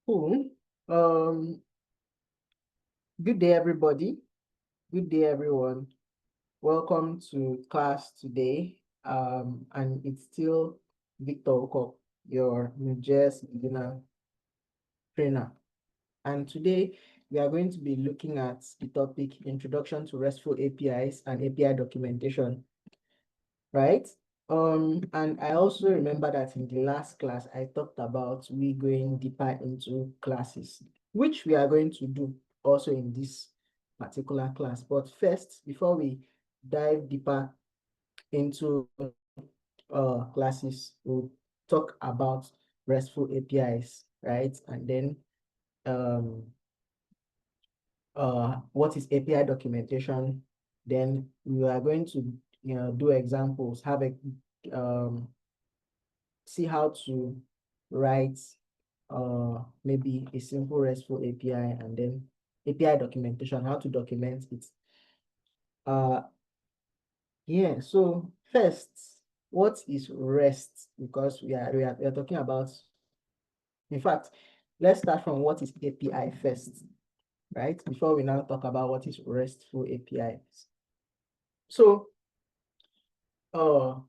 Cool. Um, Good day, everybody. Good day, everyone. Welcome to class today. And it's still Victor Okok, your NodeJs beginner trainer. And today we are going to be looking at the topic Introduction to RESTful APIs and API documentation, right? And I also remember that in the last class, I talked about we going deeper into classes, which we are going to do also in this particular class. But first, before we dive deeper into classes, we'll talk about RESTful APIs, right? And then um, what is API documentation. Then we are going to do examples, have a see how to write maybe a simple RESTful API, and then API documentation, how to document it. Yeah, so first, what is REST? Because we are talking about, in fact, let's start from what is API first, right? Before we now talk about what is RESTful APIs. So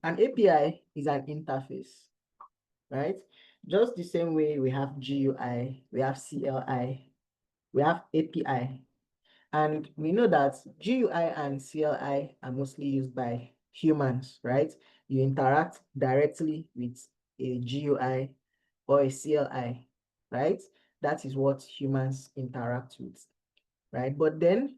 an API is an interface, right? Just the same way we have GUI, we have CLI, we have API. And we know that GUI and CLI are mostly used by humans, right? You interact directly with a GUI or a CLI, right? That is what humans interact with, right? But then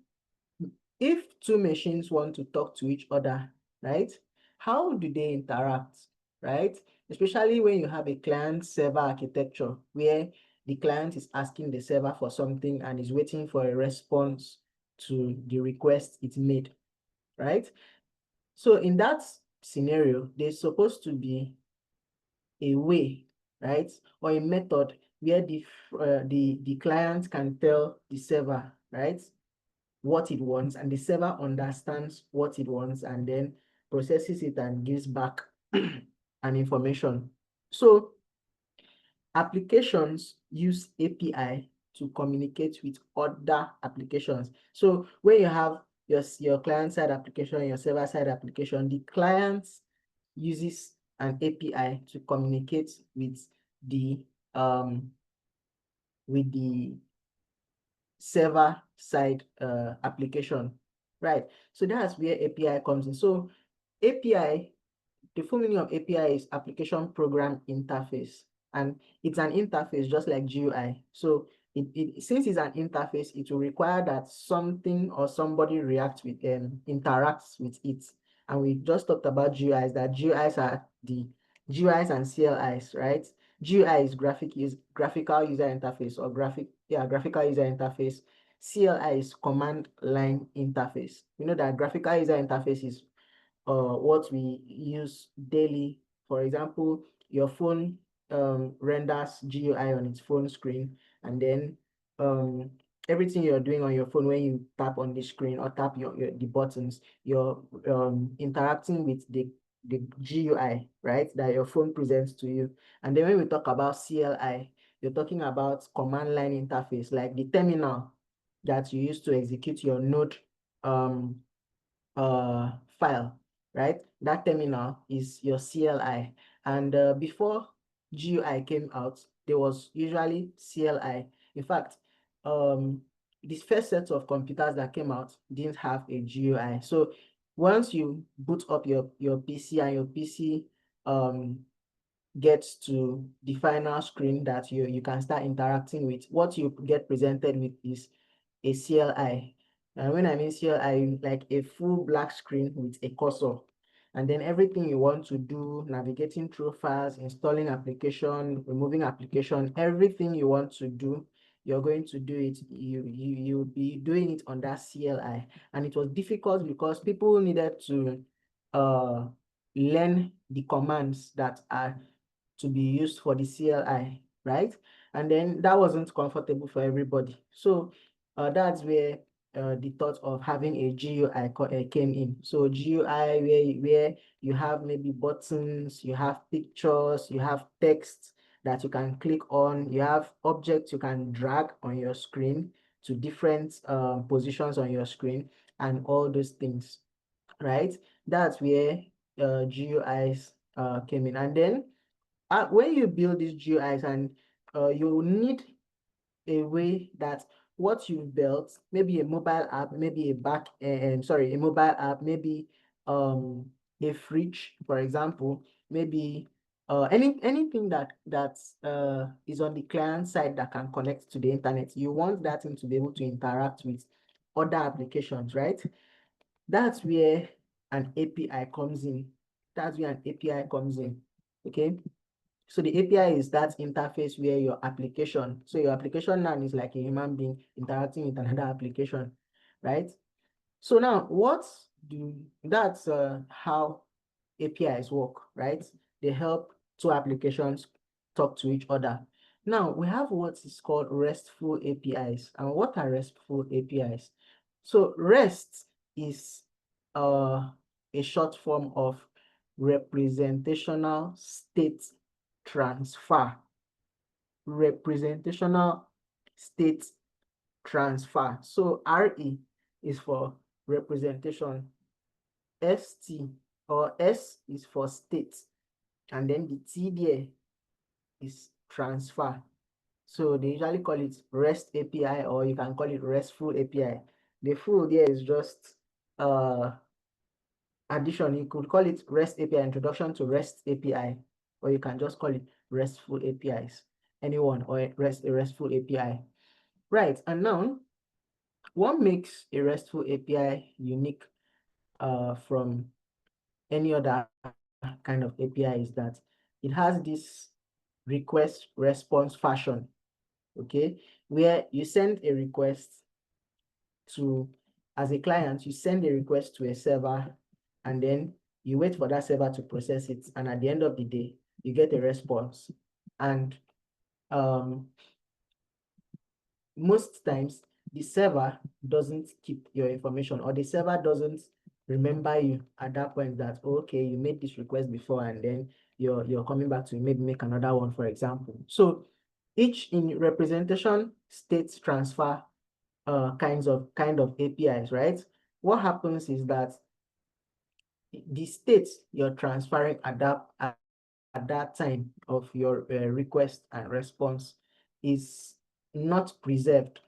if two machines want to talk to each other, right? How do they interact, right? Especially when you have a client-server architecture where the client is asking the server for something and is waiting for a response to the request it made, right? So in that scenario, there's supposed to be a way, right, or a method where the client can tell the server, right, what it wants, and the server understands what it wants and then processes it and gives back an information. So applications use API to communicate with other applications. So when you have your client-side application, your server-side application, the client uses an API to communicate the um, with the server-side application, right? So that's where API comes in. So API, the full meaning of API is Application Program Interface, and it's an interface just like GUI. So since it's an interface, it will require that something or somebody reacts with interacts with it. And we just talked about GUIs, that GUIs are the GUIs and CLIs, right? GUI is graphical user interface, or graphical user interface. CLI is command line interface. You know that graphical user interface is what we use daily. For example, your phone renders GUI on its phone screen, and then everything you're doing on your phone, when you tap on the screen or tap the buttons, you're interacting with the GUI, right, that your phone presents to you. And then when we talk about CLI, you're talking about command line interface, like the terminal that you use to execute your node file, right? That terminal is your CLI. And before GUI came out, there was usually CLI. In fact, this first set of computers that came out didn't have a GUI. So once you boot up your PC and your PC gets to the final screen that you can start interacting with, what you get presented with is a CLI. And when I mean CLI, like a full black screen with a cursor. And then everything you want to do, navigating through files, installing application, removing application, everything you want to do, you're going to do it. You'll be doing it on that CLI. And it was difficult because people needed to learn the commands that are to be used for the CLI, right? And then that wasn't comfortable for everybody. So that's where the thought of having a GUI came in. So GUI where you have maybe buttons, you have pictures, you have text, that you can click on. You have objects you can drag on your screen to different positions on your screen and all those things, right? That's where GUIs came in. And then when you build these GUIs, and you need a way that what you've built, maybe a mobile app, maybe a mobile app, maybe a fridge, for example, maybe anything that is on the client side that can connect to the internet. You want that thing to be able to interact with other applications, right? That's where an API comes in. That's where an API comes in. Okay. So the API is that interface where your application, so your application now is like a human being interacting with another application, right? So now that's how APIs work, right? They help two applications talk to each other. Now we have what is called RESTful APIs. And what are RESTful APIs? So REST is a short form of representational state transfer. Representational state transfer. So RE is for representation, ST or S is for state, and then the T there is transfer. So they usually call it REST API, or you can call it RESTful API. The full there is just addition. You could call it REST API, introduction to REST API, or you can just call it RESTful APIs. Anyone, or a RESTful API. Right, and now what makes a RESTful API unique from any other kind of API is that it has this request response fashion, okay, where you send a request to, as a client, you send a request to a server, and then you wait for that server to process it, and at the end of the day, you get a response. And most times the server doesn't keep your information, or the server doesn't remember you at that point that, okay, you made this request before, and then you're coming back to maybe make another one, for example. So each in representation state transfer kind of APIs, right? What happens is that the state you're transferring at that time of your request and response is not preserved.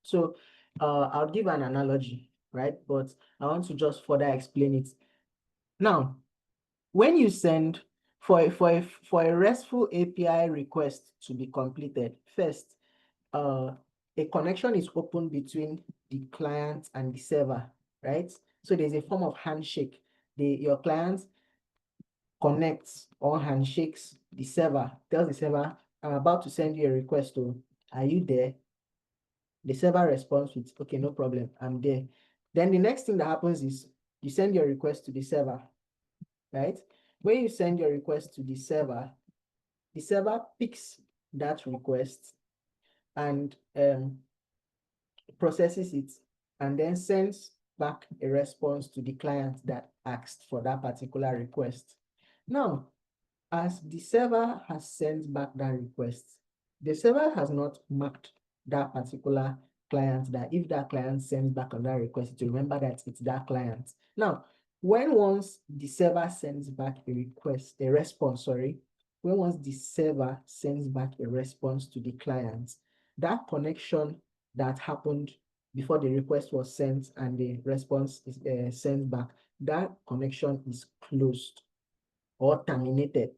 So I'll give an analogy, right? But I want to just further explain it. Now, when you send for a RESTful API request to be completed, first, a connection is opened between the client and the server, right? So there's a form of handshake. Your client connects or handshakes the server, tells the server, I'm about to send you a request. Oh, are you there? The server responds with, okay, no problem, I'm there. Then the next thing that happens is you send your request to the server, right? When you send your request to the server picks that request and processes it, and then sends back a response to the client that asked for that particular request. Now, as the server has sent back that request, the server has not marked that particular client, that if that client sends back on that request, to remember that it's that client. Now, once the server sends back a response, once the server sends back a response to the client, that connection that happened before the request was sent and the response is sent back, that connection is closed or terminated.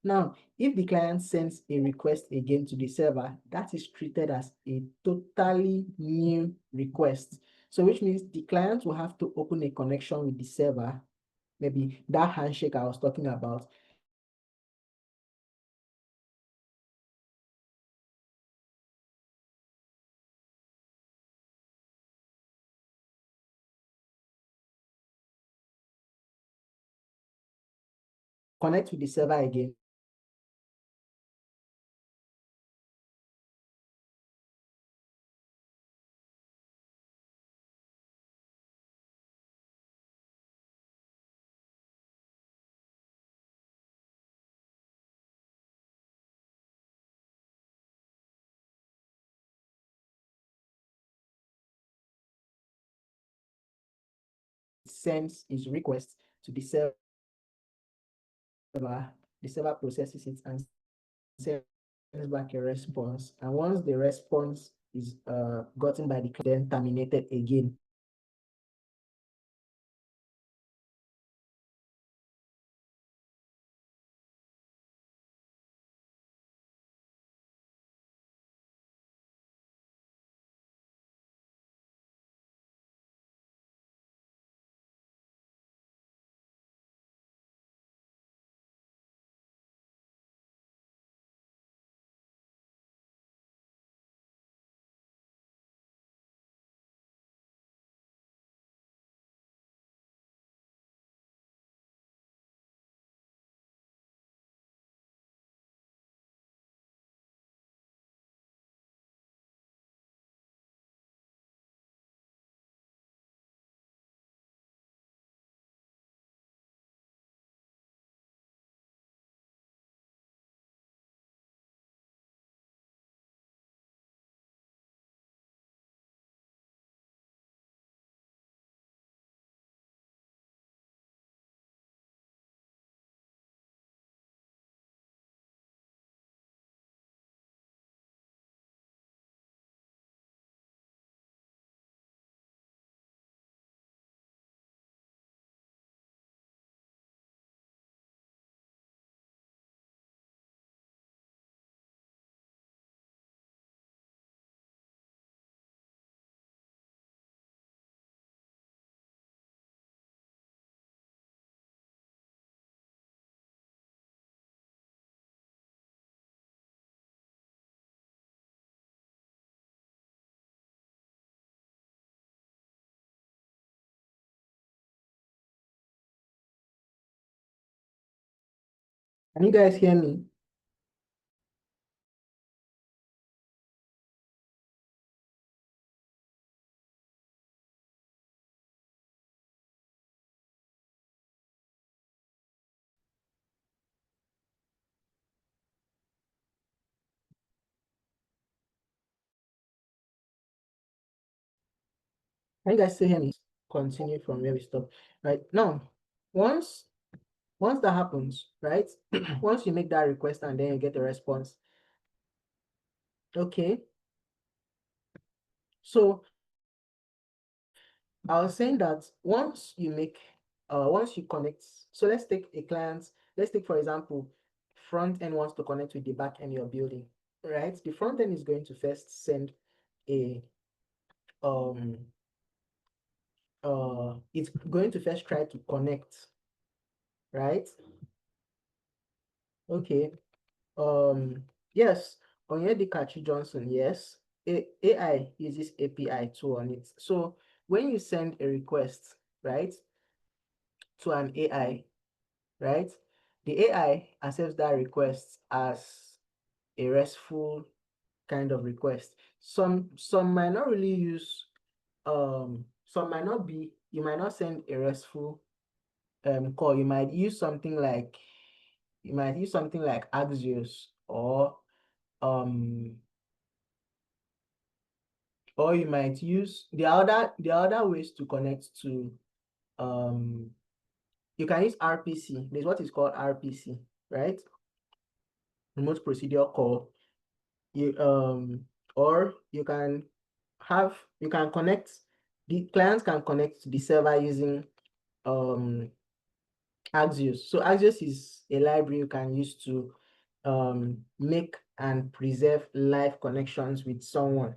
Now, if the client sends a request again to the server, that is treated as a totally new request. So which means the client will have to open a connection with the server, maybe that handshake I was talking about. Connect with the server again. sends its request to the server, the server processes it and sends back a response. And once the response is gotten by the client, then terminated again. Can you guys hear me? Can you guys still hear me? Continue from where we stopped. Right now, once that happens, right? Once you make that request and then you get a response. Okay. So I was saying that once you connect, so let's take for example, front end wants to connect with the back end you're building, right? The front end is going to first send a it's going to first try to connect, right? Okay. Yes, Onyedikachi Johnson, yes. AI uses API tool on it. So when you send a request, right, to an AI, right, the AI accepts that request as a RESTful kind of request. Some might not really use some might not be, you might not send a RESTful call. You might use something like Axios, um or you might use the other ways to connect to you can use RPC. There's what is called RPC, right? Remote procedure call. You or you can connect, the clients can connect to the server using Axios. So Axios is a library you can use to make and preserve live connections with someone,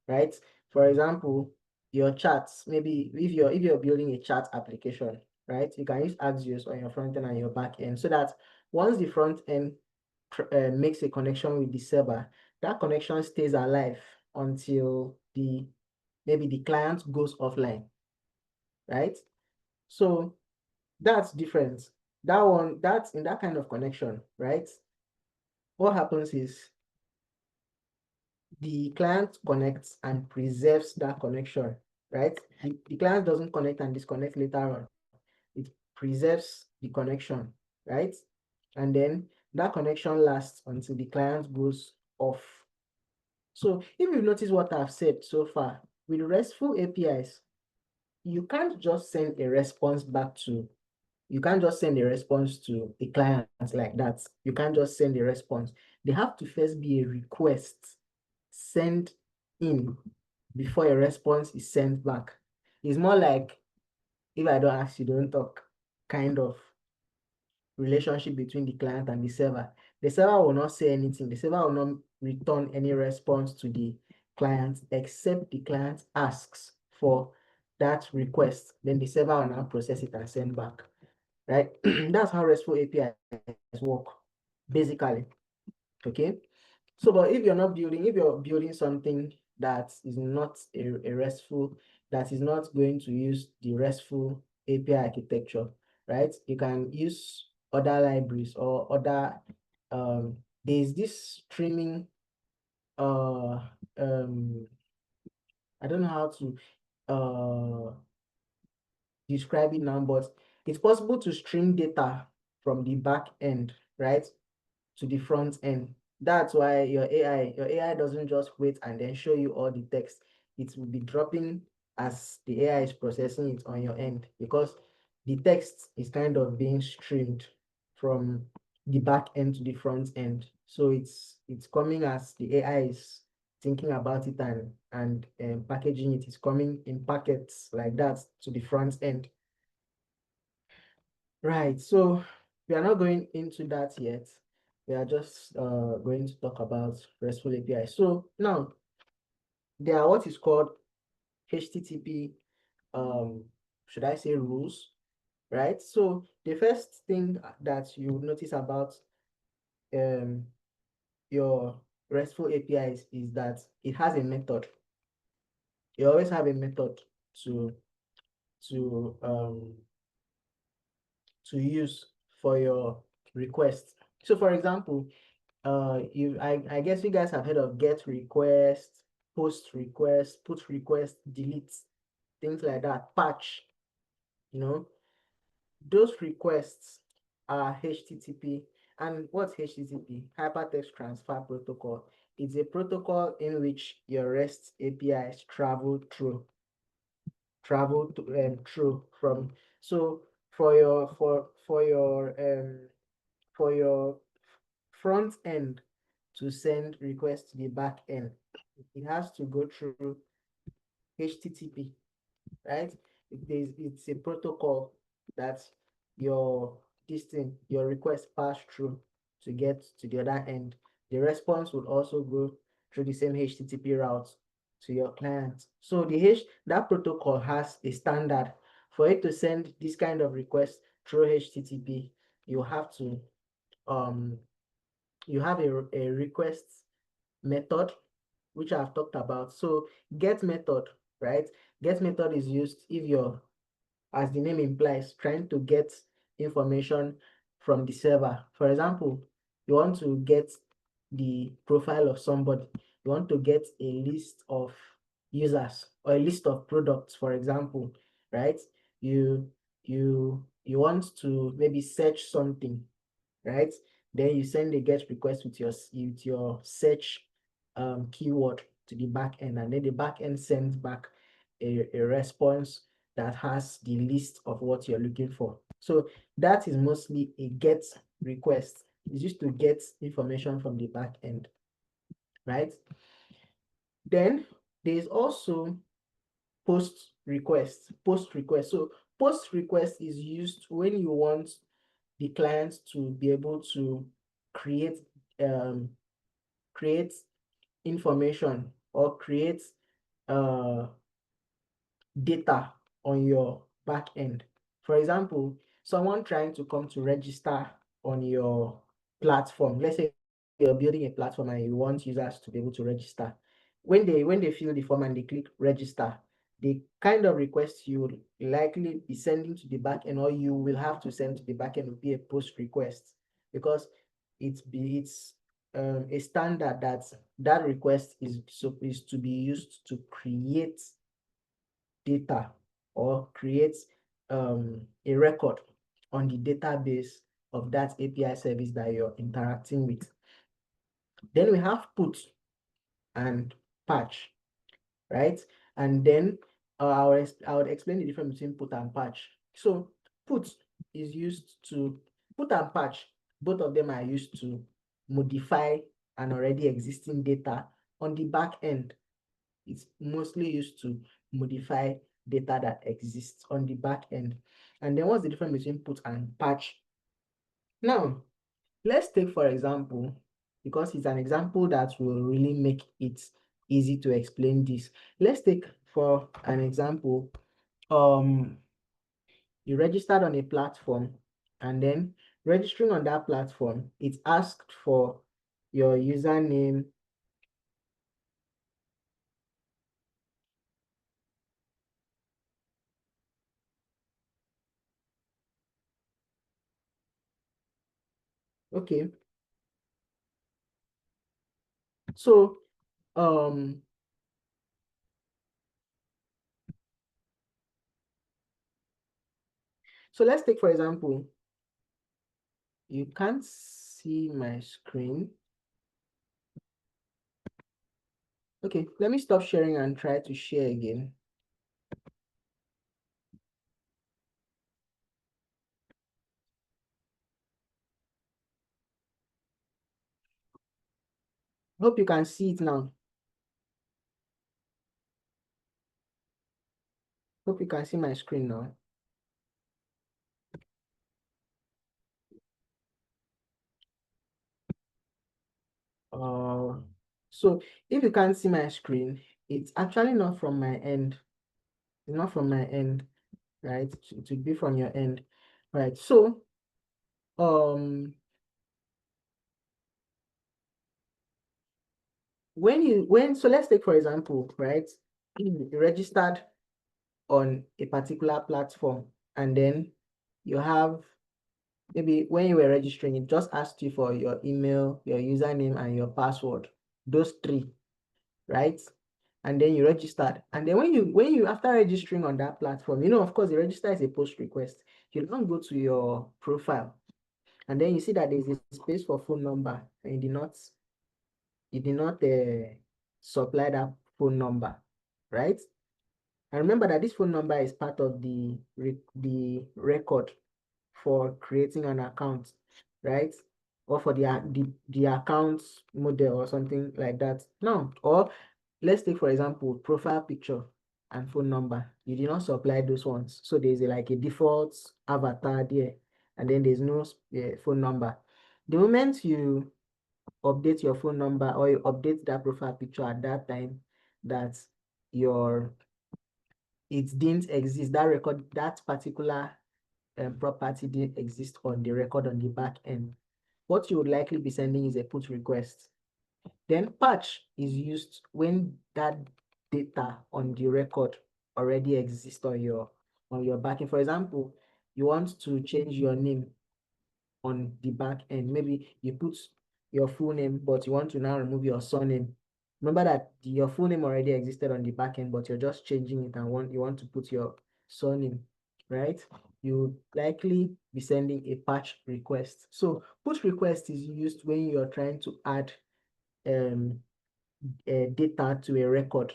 right? For example, your chats, maybe if you're building a chat application, right? You can use Axios on your front end and your back end, so that once the front end makes a connection with the server, that connection stays alive until maybe the client goes offline, right? So that's different. That's in that kind of connection, right? What happens is the client connects and preserves that connection, right? The client doesn't connect and disconnect later on. It preserves the connection, right? And then that connection lasts until the client goes off. So if you notice what I've said so far, with RESTful APIs, you can't just send a response back to, you can't just send a response to a client like that. You can't just send a response. They have to first be a request sent in before a response is sent back. It's more like if I don't ask, you don't talk kind of relationship between the client and the server. The server will not say anything. The server will not return any response to the client except the client asks for that request. Then the server will now process it and send back. Right? That's how RESTful APIs work, basically. Okay. So, but if you're building something that is not a RESTful, that is not going to use the RESTful API architecture, right? You can use other libraries or other, there's this streaming, I don't know how to describe it now, but it's possible to stream data from the back end, right, to the front end. That's why your AI doesn't just wait and then show you all the text. It will be dropping as the AI is processing it on your end, because the text is kind of being streamed from the back end to the front end. So it's coming as the AI is thinking about it and packaging it. It's coming in packets like that to the front end. Right. So we are not going into that yet. We are just going to talk about RESTful API. So now there are what is called HTTP, should I say, rules, right? So the first thing that you notice about um, your RESTful APIs is that it has a method. You always have a method to to um, to use for your request. So for example, I guess you guys have heard of get request, post request, put request, delete, things like that, patch, you know. Those requests are HTTP. And what's HTTP? Hypertext Transfer Protocol. It's a protocol in which your REST APIs through from. So for your front end to send requests to the back end, it has to go through HTTP, right? It's a protocol that your your request pass through to get to the other end. The response would also go through the same HTTP route to your client. So that protocol has a standard. For it to send this kind of request through HTTP, you have to you have a request method, which I've talked about. So get method, right? Get method is used if you're, as the name implies, trying to get information from the server. For example, you want to get the profile of somebody. You want to get a list of users or a list of products, for example, right? You you want to maybe search something, right? Then you send a get request with your search keyword to the back end, and then the back end sends back a response that has the list of what you're looking for. So that is mostly a get request. It's used to get information from the back end, right? Then there's also post request. Post request. So post request is used when you want the client to be able to create create information or create uh, data on your back end. For example, someone trying to come to register on your platform. Let's say you're building a platform and you want users to be able to register. When they fill the form and they click register, the kind of request you will likely be sending to the backend, or you will have to send to the backend, will be a post request, because it's a standard that request is to be used to create data or create a record on the database of that API service that you're interacting with. Then we have put and patch, right? And then I would explain the difference between put and patch. So put is used to put and patch, both of them are used to modify an already existing data on the back end. It's mostly used to modify data that exists on the back end. And then what's the difference between put and patch? Now, let's take, for example, because it's an example that will really make it easy to explain this. Let's take for an example, you registered on a platform, and then registering on that platform, it asked for your username. Okay, so um let's take, for example, you can't see my screen. Okay, let me stop sharing and try to share again. Hope you can see it now. Hope you can see my screen now. So if you can't see my screen, it's actually not from my end. It's not from my end, right? It would be from your end, right? So so let's take, for example, right? You registered on a particular platform, and then you have, maybe when you were registering, it just asked you for your email, your username, and your password. Those three, right? And then you registered. And then when you after registering on that platform, of course, the register is a post request. You don't go to your profile, and then you see that there's a space for phone number, and you did not supply that phone number, right? And remember that this phone number is part of the record for creating an account, right? Or for the account model or something like that. Now, or let's take, for example, profile picture and phone number. You did not supply those ones. So there's like a default avatar there, and then there's no phone number. The moment you update your phone number, or you update that profile picture at that time, that it didn't exist, that record, that particular property didn't exist on the record on the back end, what you would likely be sending is a put request. Then patch is used when that data on the record already exists on your backend. For example, you want to change your name on the back end. Maybe you put your full name, but you want to now remove your surname. Remember that your full name already existed on the back end, but you're just changing it, and you want to put your surname, right? You would likely be sending a patch request. So put request is used when you're trying to add data to a record,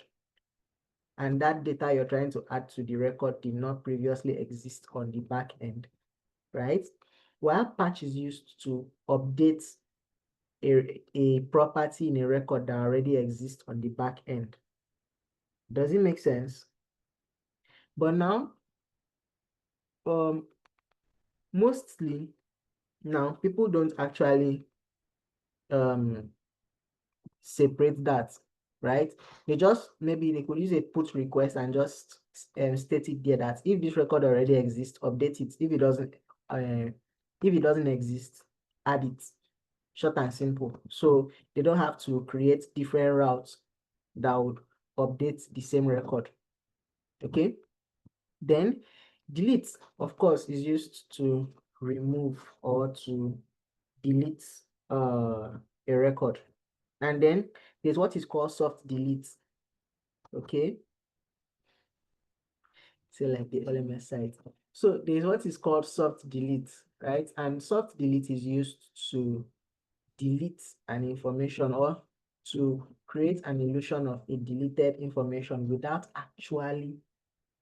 and that data you're trying to add to the record did not previously exist on the back end, right? While patch is used to update a property in a record that already exists on the back end. Does it make sense? But now, mostly now people don't actually separate that, right? Maybe they could use a put request and just state it there that if this record already exists, update it. If it doesn't exist, add it. Short and simple. So they don't have to create different routes that would update the same record. Okay. Then delete, of course, is used to remove or to delete a record. And then there's what is called soft delete. Okay. So like the LMS site. So there's what is called soft delete, right? And soft delete is used to delete an information, or to create an illusion of a deleted information without actually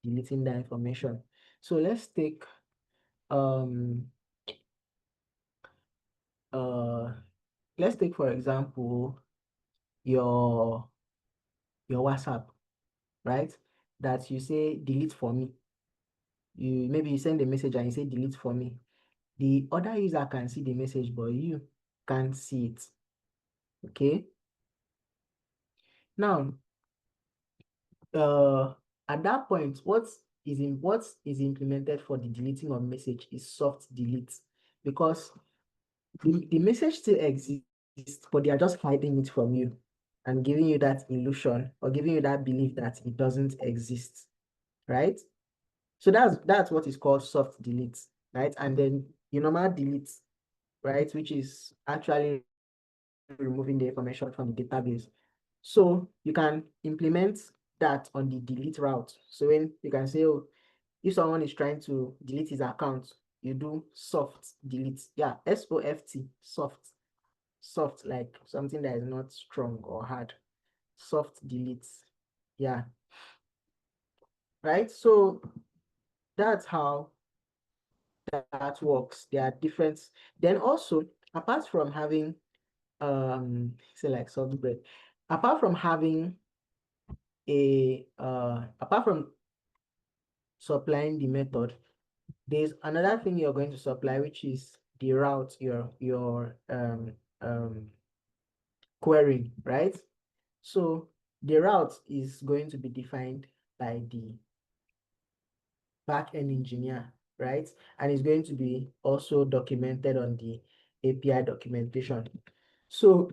deleting that information. So let's take for example your WhatsApp, right? That you say delete for me. Maybe you send a message and you say delete for me. The other user can see the message, but you can't see it. Okay. Now, at that point, what is implemented for the deleting of message is soft delete, because the message still exists, but they are just hiding it from you and giving you that illusion or giving you that belief that it doesn't exist, right? So that's what is called soft delete, right? And then your normal delete, right, which is actually removing the information from the database. So you can implement that on the delete route. So when you can say, oh, if someone is trying to delete his account, you do soft delete. Yeah, SOFT, soft. Soft, like something that is not strong or hard. Soft delete. Yeah. Right? So that's how that works. There are different. Then also, apart from having say like soft bread, apart from having apart from supplying the method, there's another thing you're going to supply, which is the route you're querying, right? So the route is going to be defined by the back-end engineer, right? And it's going to be also documented on the API documentation. So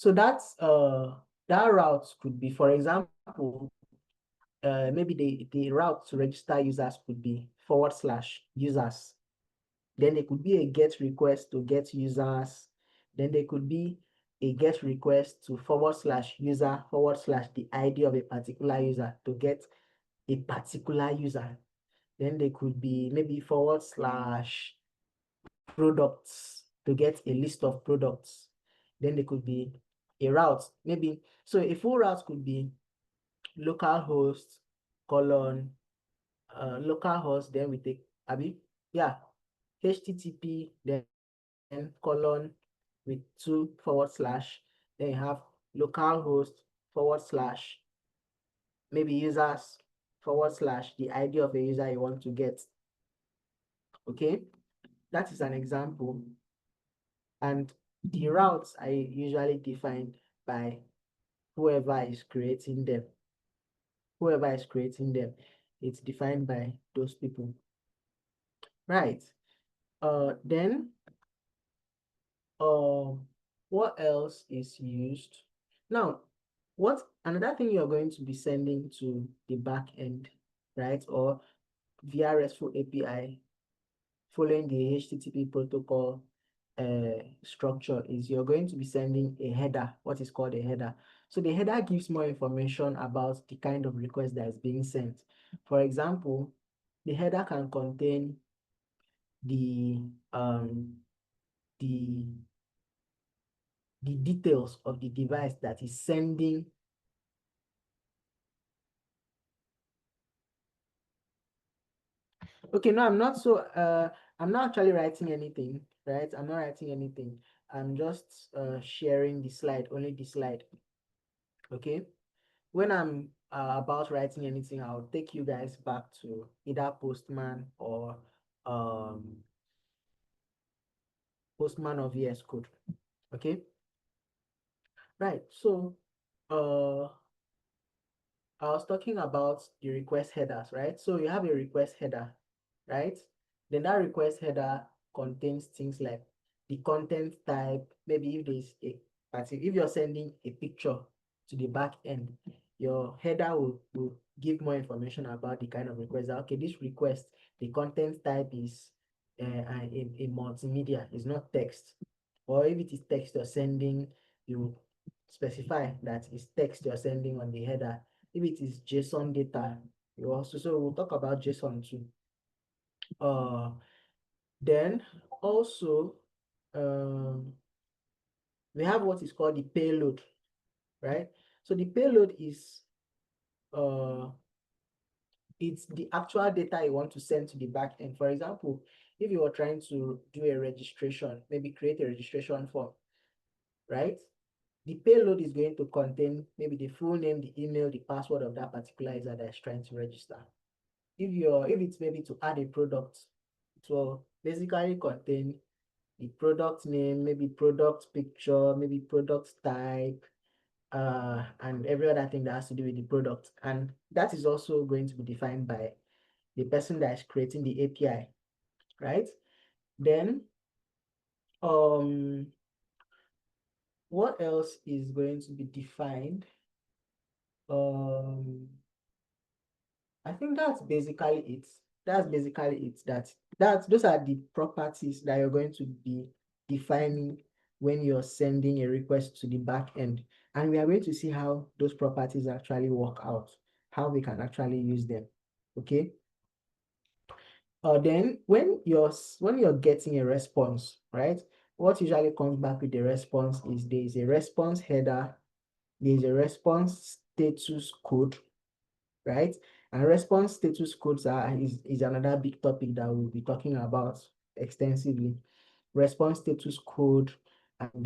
that's that route could be, for example, maybe the route to register users could be /users. Then there could be a GET request to get users. Then there could be a GET request to /user / the ID of a particular user to get a particular user. Then there could be maybe / products to get a list of products. Then there could be a route, maybe. So a full route could be localhost colon localhost, then we take yeah, HTTP, then colon with 2 /, then you have localhost / maybe users / the ID of a user you want to get. Okay, that is an example. And the routes are usually defined by whoever is creating them. It's defined by those people. Right. Then what else is used? Now, another thing you're going to be sending to the back end, right? Or via RESTful API, following the HTTP protocol structure, is you're going to be sending a header, what is called a header. So the header gives more information about the kind of request that is being sent. For example, the header can contain the details of the device that is sending. Okay, no, I'm not actually writing anything, right? I'm not writing anything. I'm just sharing the slide, only the slide. Okay. When I'm about writing anything, I'll take you guys back to either Postman or Postman or VS Code. Okay. Right. So I was talking about the request headers, right? So you have a request header, right? Then that request header contains things like the content type. Maybe if there's if you're sending a picture to the back end, your header will give more information about the kind of request. Okay, this request, the content type is a multimedia, it's not text. Or if it is text you're sending, you specify that it's text you're sending on the header. If it is JSON data, you also, so we'll talk about JSON too. Then also we have what is called the payload, right? So the payload is it's the actual data you want to send to the back end. For example, if you are trying to do a registration, maybe create a registration form, right? The payload is going to contain maybe the full name, the email, the password of that particular user that is trying to register. If it's maybe to add a product, it will basically contain the product name, maybe product picture, maybe product type, and every other thing that has to do with the product. And that is also going to be defined by the person that is creating the API, right? Then, what else is going to be defined? I think that's basically it. That's basically it. Those are the properties that you're going to be defining when you're sending a request to the back end. And we are going to see how those properties actually work out, how we can actually use them. Okay. Then when you're getting a response, right? What usually comes back with the response is there is a response header, there is a response status code, right? And response status codes is another big topic that we'll be talking about extensively. Response status code and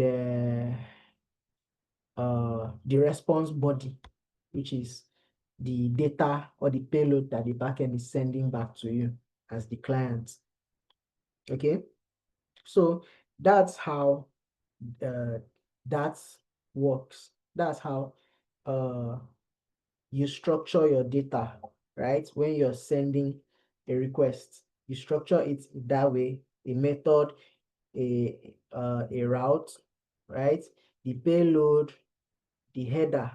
the response body, which is the data or the payload that the backend is sending back to you as the client. Okay, so that's how that works. That's how you structure your data, right? When you're sending a request, you structure it that way: a method, a route, right? The payload, the header,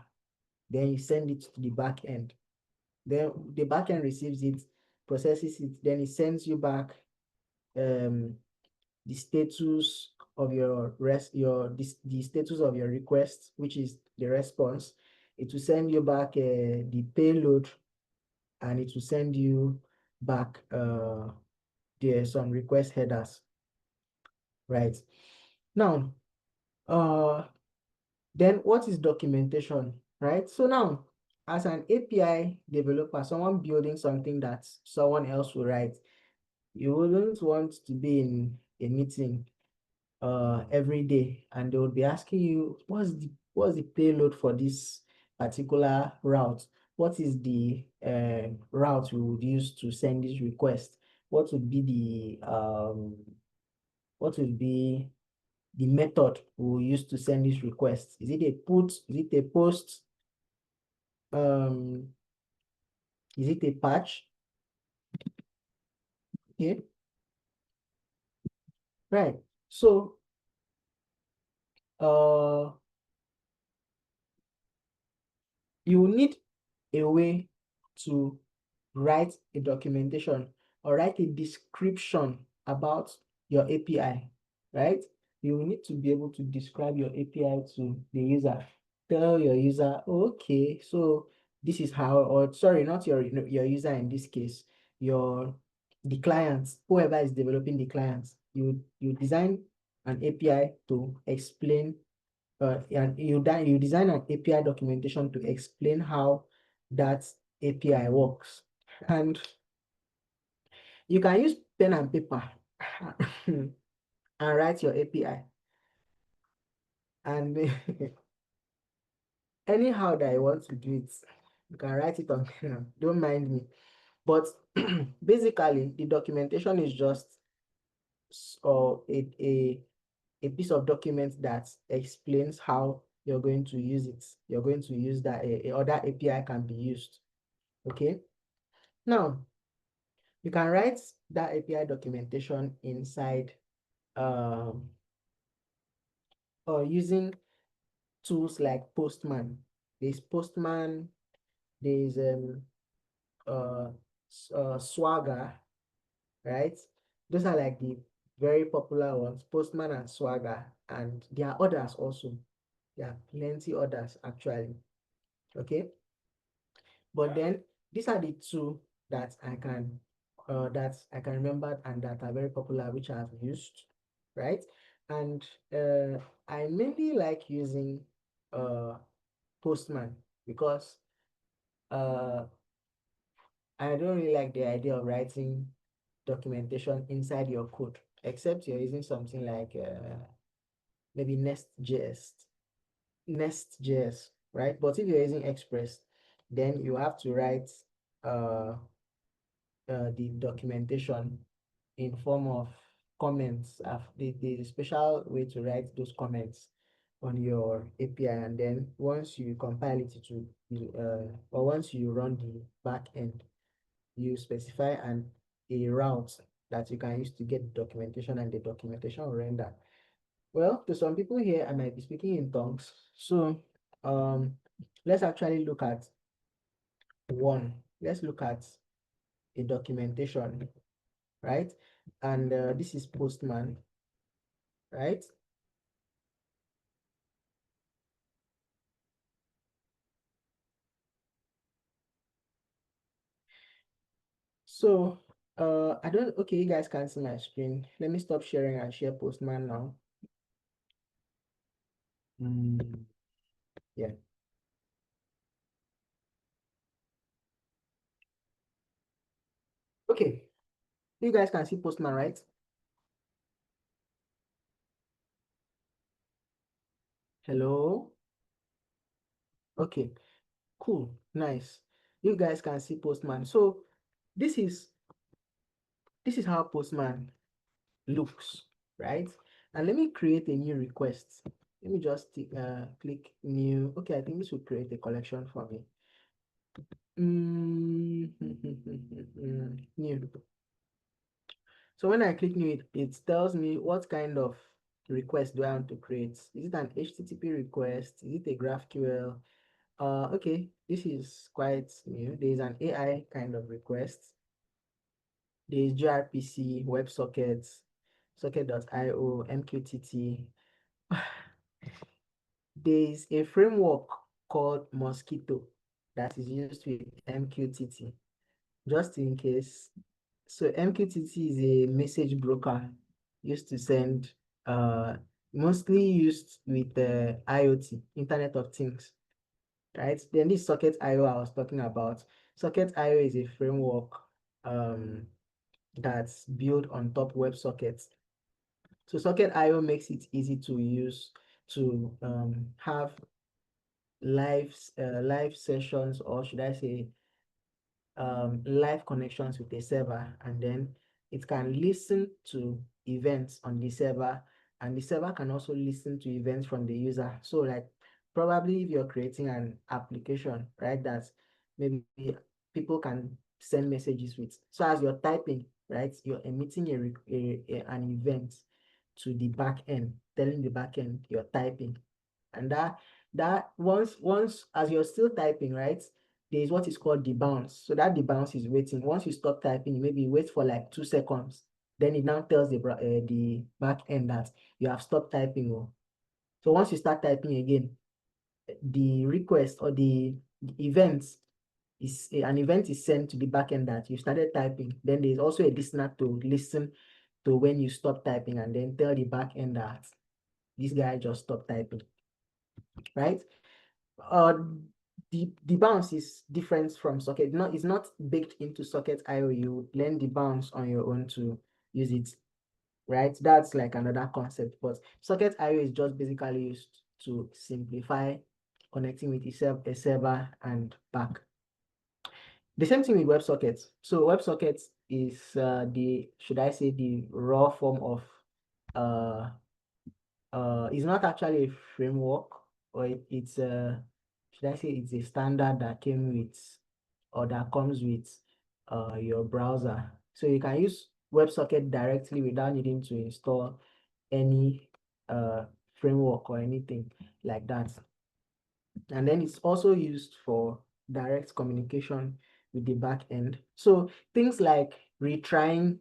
then you send it to the back end. Then the back end receives it, processes it, then it sends you back the status of your the status of your request, which is the response. It will send you back the payload, and it will send you back there some request headers, right? Now, then what is documentation, right? So now, as an API developer, someone building something that someone else will write, you wouldn't want to be in a meeting every day and they would be asking you what's the payload for this particular route, what is the route we would use to send this request, what would be the method we will use to send this request, is it a put, is it a post, um is it a patch? Okay, right. So you will need a way to write a documentation or write a description about your API, right? You will need to be able to describe your API to the user. Tell your user, okay, so this is how, or sorry, not your user in this case, the client, whoever is developing the client, you design an API to explain and you design an API documentation to explain how that API works. And you can use pen and paper and write your API. And anyhow that you want to do it, you can write it on pen. Don't mind me. But basically, the documentation is just a piece of document that explains how you're going to use it. You're going to use that other API can be used. Okay. Now, you can write that API documentation inside or using tools like Postman. There's Postman, there's Swagger, right? Those are like the very popular ones, Postman and Swagger, and there are others also. There are plenty others actually. Okay, but then these are the two that I can remember and that are very popular, which I've used, right? And I mainly like using Postman because I don't really like the idea of writing documentation inside your code, except you're using something like maybe Nest.js, right? But if you're using Express, then you have to write uh, the documentation in form of comments. The special way to write those comments on your API, and then once you compile it to or once you run the back end, you specify a route that you can use to get the documentation, and the documentation will render. Well, to some people here, I might be speaking in tongues. So um, let's actually look at one. Let's look at a documentation, right? And this is Postman, right? So I don't, okay, you guys can see my screen. Let me stop sharing and share Postman now. Yeah. Okay, you guys can see Postman, right? Hello? Okay, cool, nice. You guys can see Postman. So this is this is how Postman looks, right? And let me create a new request. Let me just click new. Okay, I think this will create a collection for me. New. So when I click new, it tells me what kind of request do I want to create. Is it an HTTP request? Is it a GraphQL? Okay, this is quite new. There is an AI kind of request. There is gRPC, WebSockets, socket.io, MQTT. There is a framework called Mosquito that is used with MQTT, just in case. So MQTT is a message broker used to send, mostly used with IoT, Internet of Things, right? Then this Socket.io I was talking about. Socket.io is a framework that's built on top WebSockets. So Socket.io makes it easy to use to have live sessions, or should I say live connections with a server, and then it can listen to events on the server, and the server can also listen to events from the user. So like probably if you're creating an application, right, that maybe people can send messages with. So as you're typing, right, you're emitting an event to the back end, telling the back end you're typing. And that once as you're still typing, right, there is what is called the bounce. So that the bounce is waiting. Once you stop typing, maybe wait for like 2 seconds. Then it now tells the back end that you have stopped typing. Oh. So once you start typing again, the request or the event is an event is sent to the back end that you started typing. Then there's also a listener to listen to when you stop typing, and then tell the back end that this guy just stopped typing, right? uh the bounce is different from socket. It's not baked into Socket.io. You learn the bounce on your own to use it, right? That's like another concept, but Socket.io is just basically used to simplify connecting with a server and back. The same thing with WebSockets. So WebSockets is the, should I say, the raw form of uh it's not actually a framework, or it's should I say it's a standard that came with, or that comes with your browser. So you can use WebSocket directly without needing to install any framework or anything like that. And then it's also used for direct communication with the back end. So things like retrying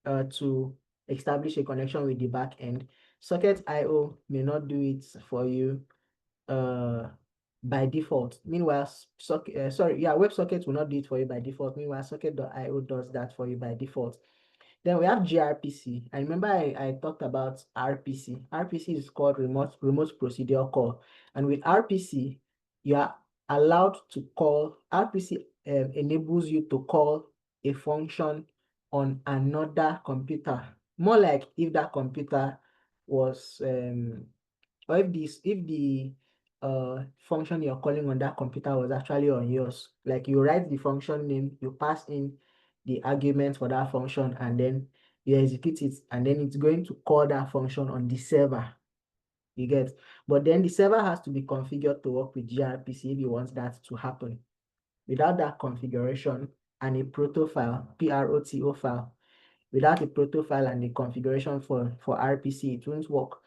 to establish a connection with the back end, Socket.io may not do it for you by default. Meanwhile, WebSocket will not do it for you by default. Meanwhile, Socket.io does that for you by default. Then we have gRPC. I remember I talked about RPC. RPC is called remote procedure call. And with RPC, you are allowed to call, RPC enables you to call a function on another computer. More like if that computer was, or if the function you're calling on that computer was actually on yours. Like you write the function name, you pass in the argument for that function, and then you execute it, and then it's going to call that function on the server. You get? But then the server has to be configured to work with gRPC if you want that to happen. Without that configuration and a proto file, PROTO file, without a proto file and the configuration for RPC, it won't work.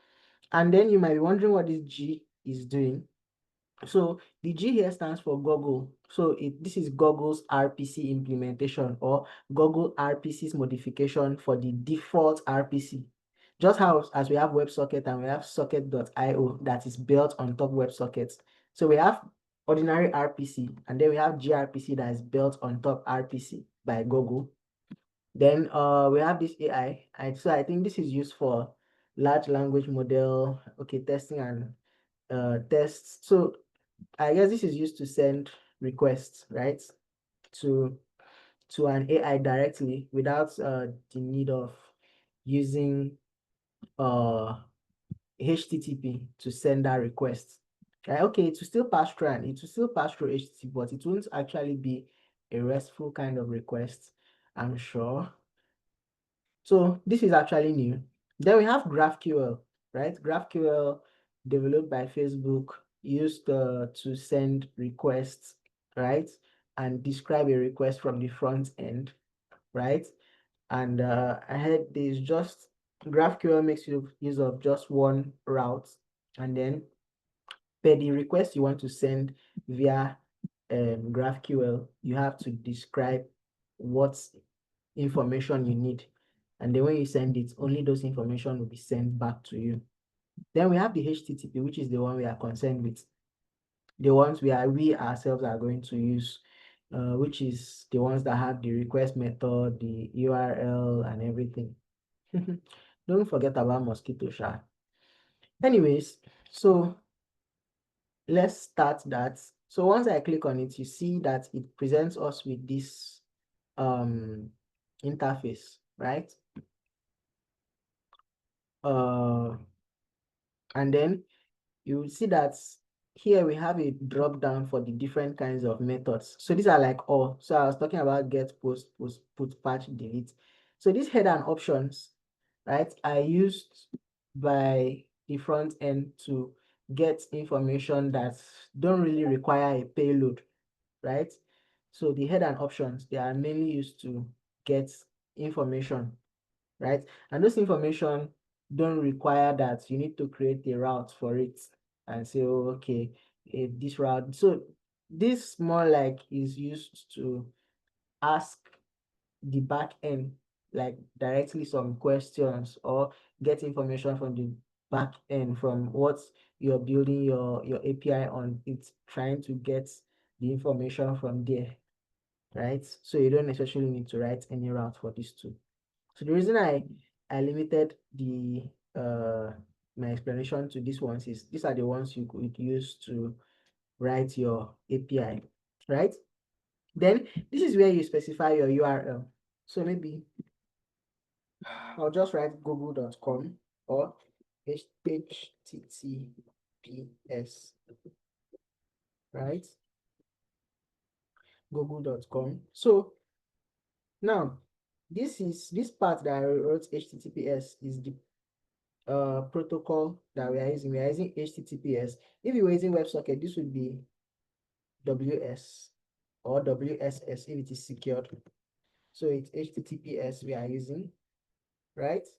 And then you might be wondering what this G is doing. So the G here stands for Google. So this is Google's RPC implementation, or Google RPC's modification for the default RPC. Just how as we have WebSocket and we have socket.io that is built on top WebSockets. So we have ordinary RPC, and then we have gRPC that is built on top RPC by Google. Then we have this AI. So I think this is used for large language model, testing and tests. So I guess this is used to send requests, right, to an AI directly without the need of using HTTP to send that request. Right? Okay, it will still pass through HTTP, but it won't actually be a RESTful kind of request, I'm sure. So this is actually new. Then we have GraphQL, right? GraphQL developed by Facebook, used to send requests, right? And describe a request from the front end, right? And I heard there's just GraphQL makes use of just one route, and then per the request you want to send via GraphQL, you have to describe what information you need. And then when you send it, only those information will be sent back to you. Then we have the HTTP, which is the one we are concerned with. The ones we ourselves are going to use, which is the ones that have the request method, the URL, and everything. Don't forget about mosquito sha. Anyways, so let's start that. So once I click on it, you see that it presents us with this interface, right? And then you will see that here we have a drop down for the different kinds of methods. So these are like all. So I was talking about get, post, put, patch, delete. So these header and options, right, are used by the front end to get information that don't really require a payload, right? So the header and options, they are mainly used to get information, right? And those information don't require that you need to create a route for it and say, oh, okay, this route. So this more like is used to ask the back end, like directly some questions, or get information from the back end from what you're building your API on. It's trying to get the information from there, right? So you don't necessarily need to write any route for this too. So the reason I limited the my explanation to these ones is these are the ones you could use to write your API, right? Then this is where you specify your URL. So maybe I'll just write google.com or https, right? Google.com. So now this part that I wrote HTTPS is the protocol that we are using. We are using HTTPS. If you were using WebSocket, this would be WS or WSS if it is secured. So it's HTTPS we are using, right?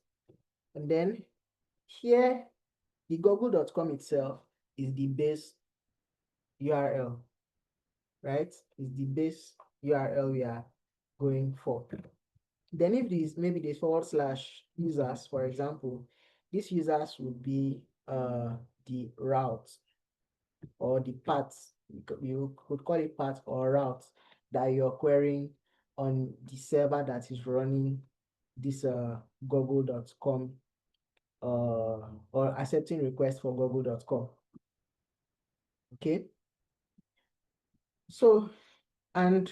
And then here, the google.com itself is the base URL, right? Is the base URL we are going for. Then if these maybe the / users, for example, these users would be the route or the path. You could call it path or route that you're querying on the server that is running this google.com or accepting requests for google.com. Okay. So, and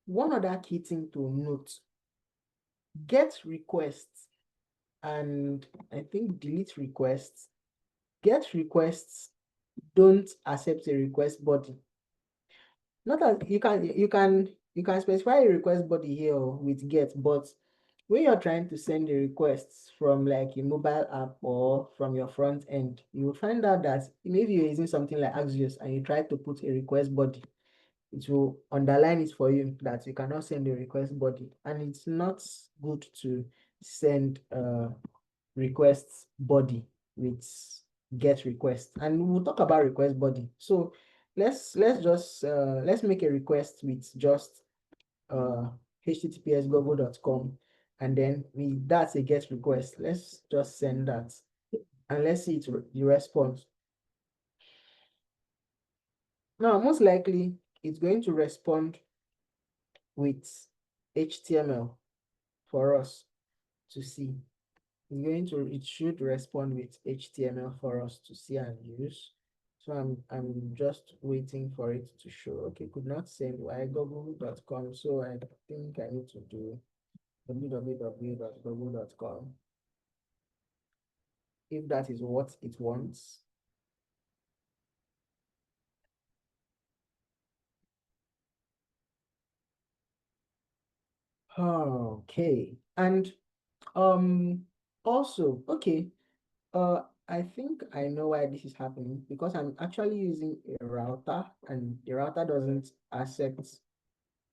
one other key thing to note, get requests and I think delete requests. Get requests don't accept a request body. Not as you can specify a request body here with get, but when you're trying to send the requests from like a mobile app or from your front end, you will find out that maybe you're using something like Axios and you try to put a request body, it will underline it for you that you cannot send a request body, and it's not good to send requests body with get request. And we'll talk about request body. So let's make a request with just https google.com, and then that's a get request. Let's just send that and let's see the response. Now most likely it's going to respond with HTML for us to see. It should respond with HTML for us to see and use. So I'm just waiting for it to show. Okay, could not send why google.com. So I think I need to do www.google.com if that is what it wants. Okay, and also okay, I think I know why this is happening, because I'm actually using a router and the router doesn't accept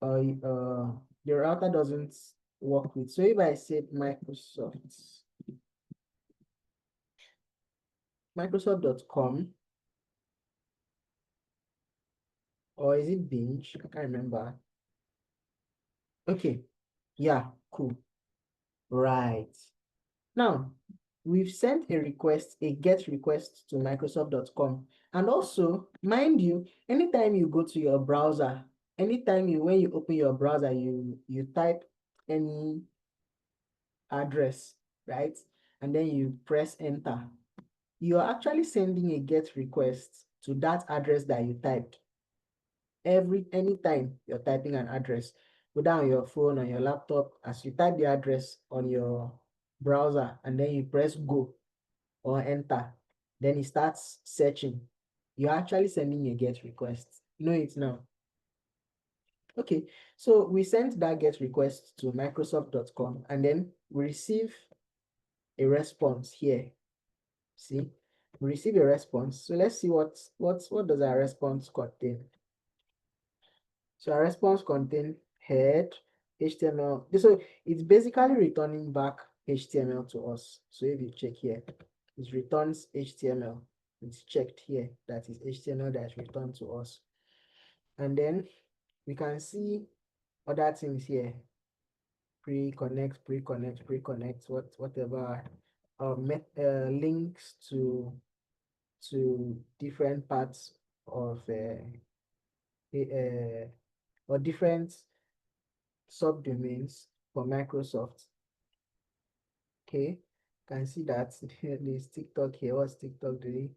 the router doesn't work with. So if I said Microsoft.com, or is it Binge? I can't remember. Okay, yeah, cool. Right. Now, we've sent a request, a get request to Microsoft.com. And also, mind you, anytime you go to your browser, when you open your browser, you type any address, right? And then you press enter. You're actually sending a get request to that address that you typed. Anytime you're typing an address, whether on your phone, on your laptop, as you type the address on your browser and then you press go or enter, then it starts searching. You're actually sending a get request. You know it now. Okay, so we sent that get request to Microsoft.com and then we receive a response here. See, we receive a response. So let's see what does our response contain. So our response contain head, HTML. So it's basically returning back HTML to us. So if you check here, it returns HTML. It's checked here that is HTML that is returned to us. And then we can see other things here. Pre-connect, whatever. Links to different parts of or different subdomains for Microsoft. Okay, can see that there's TikTok here. What's TikTok doing?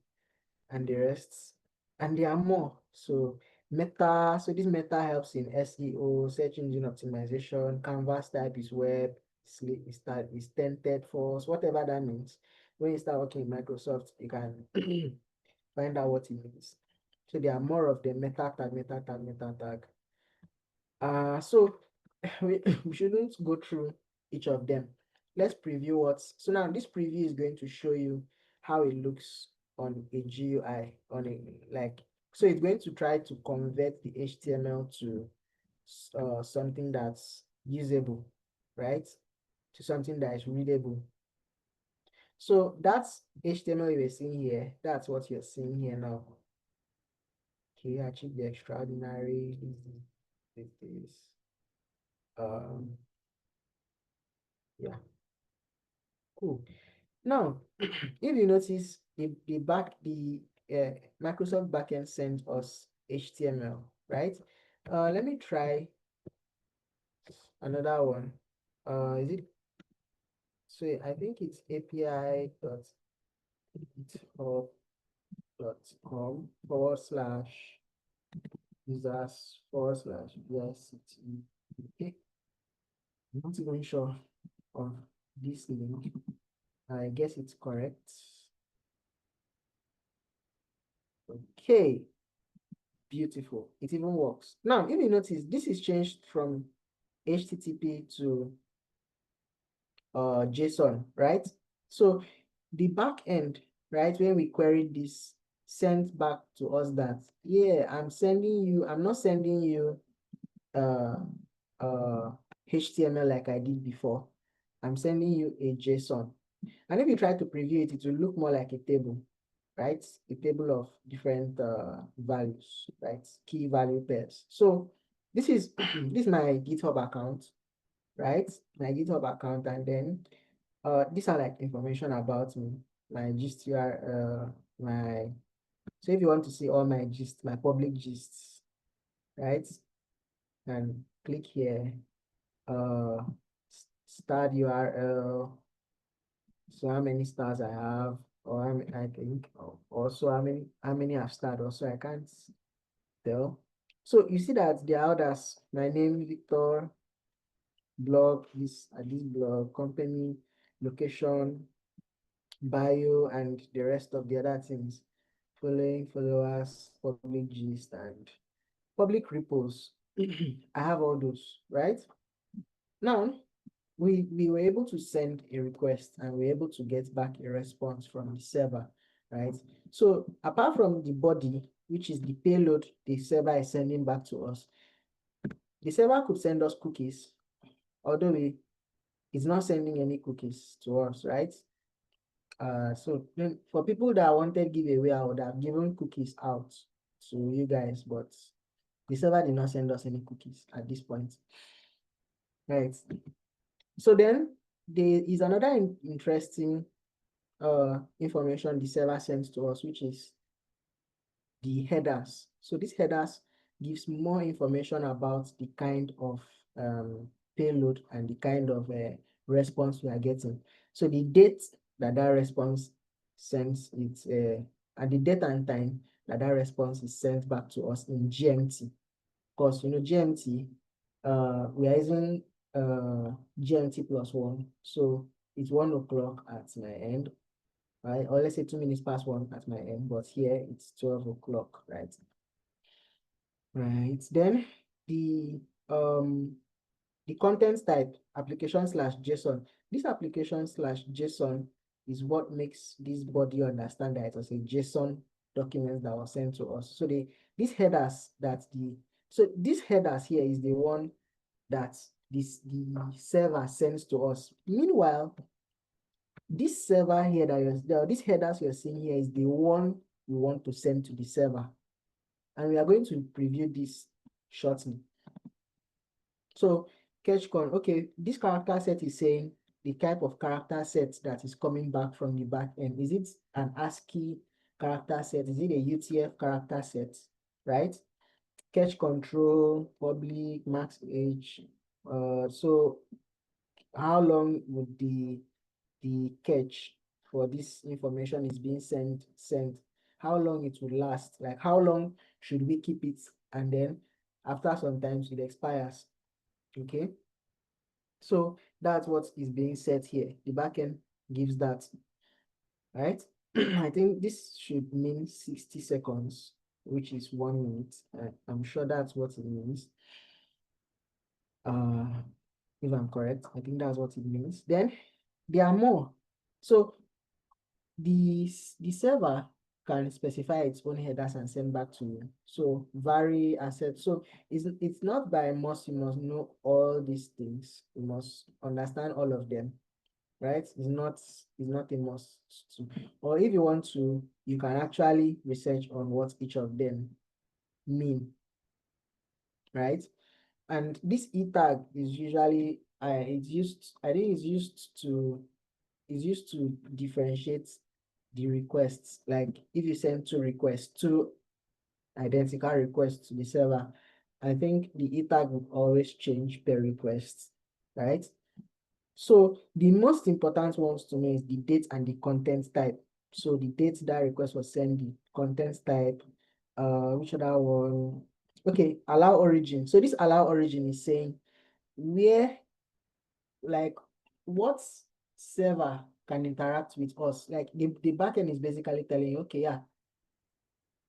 And the rest, and there are more. So this Meta helps in SEO, search engine optimization. Canvas type is web. Is tented false, whatever that means. When you start working in Microsoft, you can find out what it means. So there are more of the meta tag. So we shouldn't go through each of them. Let's preview so now this preview is going to show you how it looks on a GUI, so it's going to try to convert the HTML to something that's usable, right? To something that is readable. So that's HTML you're seeing here. That's what you're seeing here now. Okay, achieve the extraordinary. This is yeah, cool. Now, if you notice, the Microsoft backend sent us HTML, right? Let me try another one. Is it so? I think it's api.github.com/ users /VICT. Okay, I'm not even sure of this link. I guess it's correct. Okay, beautiful. It even works. Now, if you notice, this is changed from HTTP to JSON, right? So the back end, right, when we queried this, sent back to us that, yeah, I'm not sending you uh, HTML like I did before. I'm sending you a JSON. And if you try to preview it, it will look more like a table, right? A table of different values, right? Key value pairs. So this is this is my GitHub account, right? My GitHub account, and then these are like information about me, my gist my so if you want to see all my gist, my public gists, right? And click here, start URL. So how many stars I have, or I think also how many I've started. Also, I can't tell. So you see that there are others. My name, Victor, blog, this blog, company, location, bio, and the rest of the other things. Following, followers, public gist, and public repos. I have all those, right? Now, we were able to send a request and we were able to get back a response from the server, right? So apart from the body, which is the payload the server is sending back to us, the server could send us cookies, although it's not sending any cookies to us, right? So then for people that wanted giveaway, I would have given cookies out to you guys, but the server did not send us any cookies at this point, right? So then there is another interesting information the server sends to us, which is the headers. So these headers gives more information about the kind of payload and the kind of response we are getting. So the date that response sends it, and the date and time that response is sent back to us in GMT. Because GMT, we are using GMT +1, so it's 1 o'clock at my end, right? Or let's say 2 minutes past 1 at my end, but here it's 12 o'clock, right? Right. Then the content type, application/JSON. This application/JSON is what makes this body understand that it was a JSON document that was sent to us. So these headers these headers here is the one that the server sends to us. Meanwhile, this server here these headers you're seeing here is the one we want to send to the server. And we are going to preview this shortly. So CatchCon, okay, this character set is saying the type of character set that is coming back from the back end. Is it an ASCII character set? Is it a UTF character set, right? Catch control, public, max age. So how long would the catch for this information is being sent, how long it will last, like how long should we keep it, and then after sometimes it expires. Okay, so that's what is being set here. The backend gives that, right? I think this should mean 60 seconds, which is 1 minute. I'm sure that's what it means. If I'm correct, I think that's what it means. Then there are more. So the server can specify its own headers and send back to you. So vary assets. So it's not by must, you must know all these things. You must understand all of them, right? It's not a must to. Or if you want to, you can actually research on what each of them mean, right? And this e tag is usually it's used, I think it's used to differentiate the requests. Like if you send two identical requests to the server, I think the e tag will always change per request, right? So the most important ones to me is the date and the content type. So the date that request was sent, the content type, which other one? Okay, allow origin. So this allow origin is saying where, like, what server can interact with us. Like the backend is basically telling you, okay, yeah,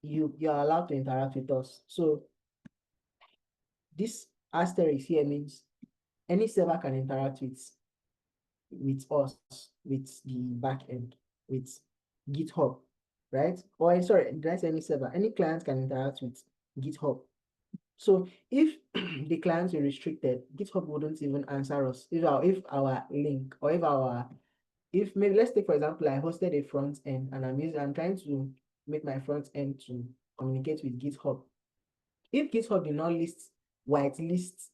you're allowed to interact with us. So this asterisk here means any server can interact with us, with the backend, with GitHub, right? Or sorry, did I say any server? Any client can interact with GitHub. So if the clients were restricted, GitHub wouldn't even answer us. If our link, or if maybe, let's take for example, I hosted a front end and I'm trying to make my front end to communicate with GitHub. If GitHub did not whitelist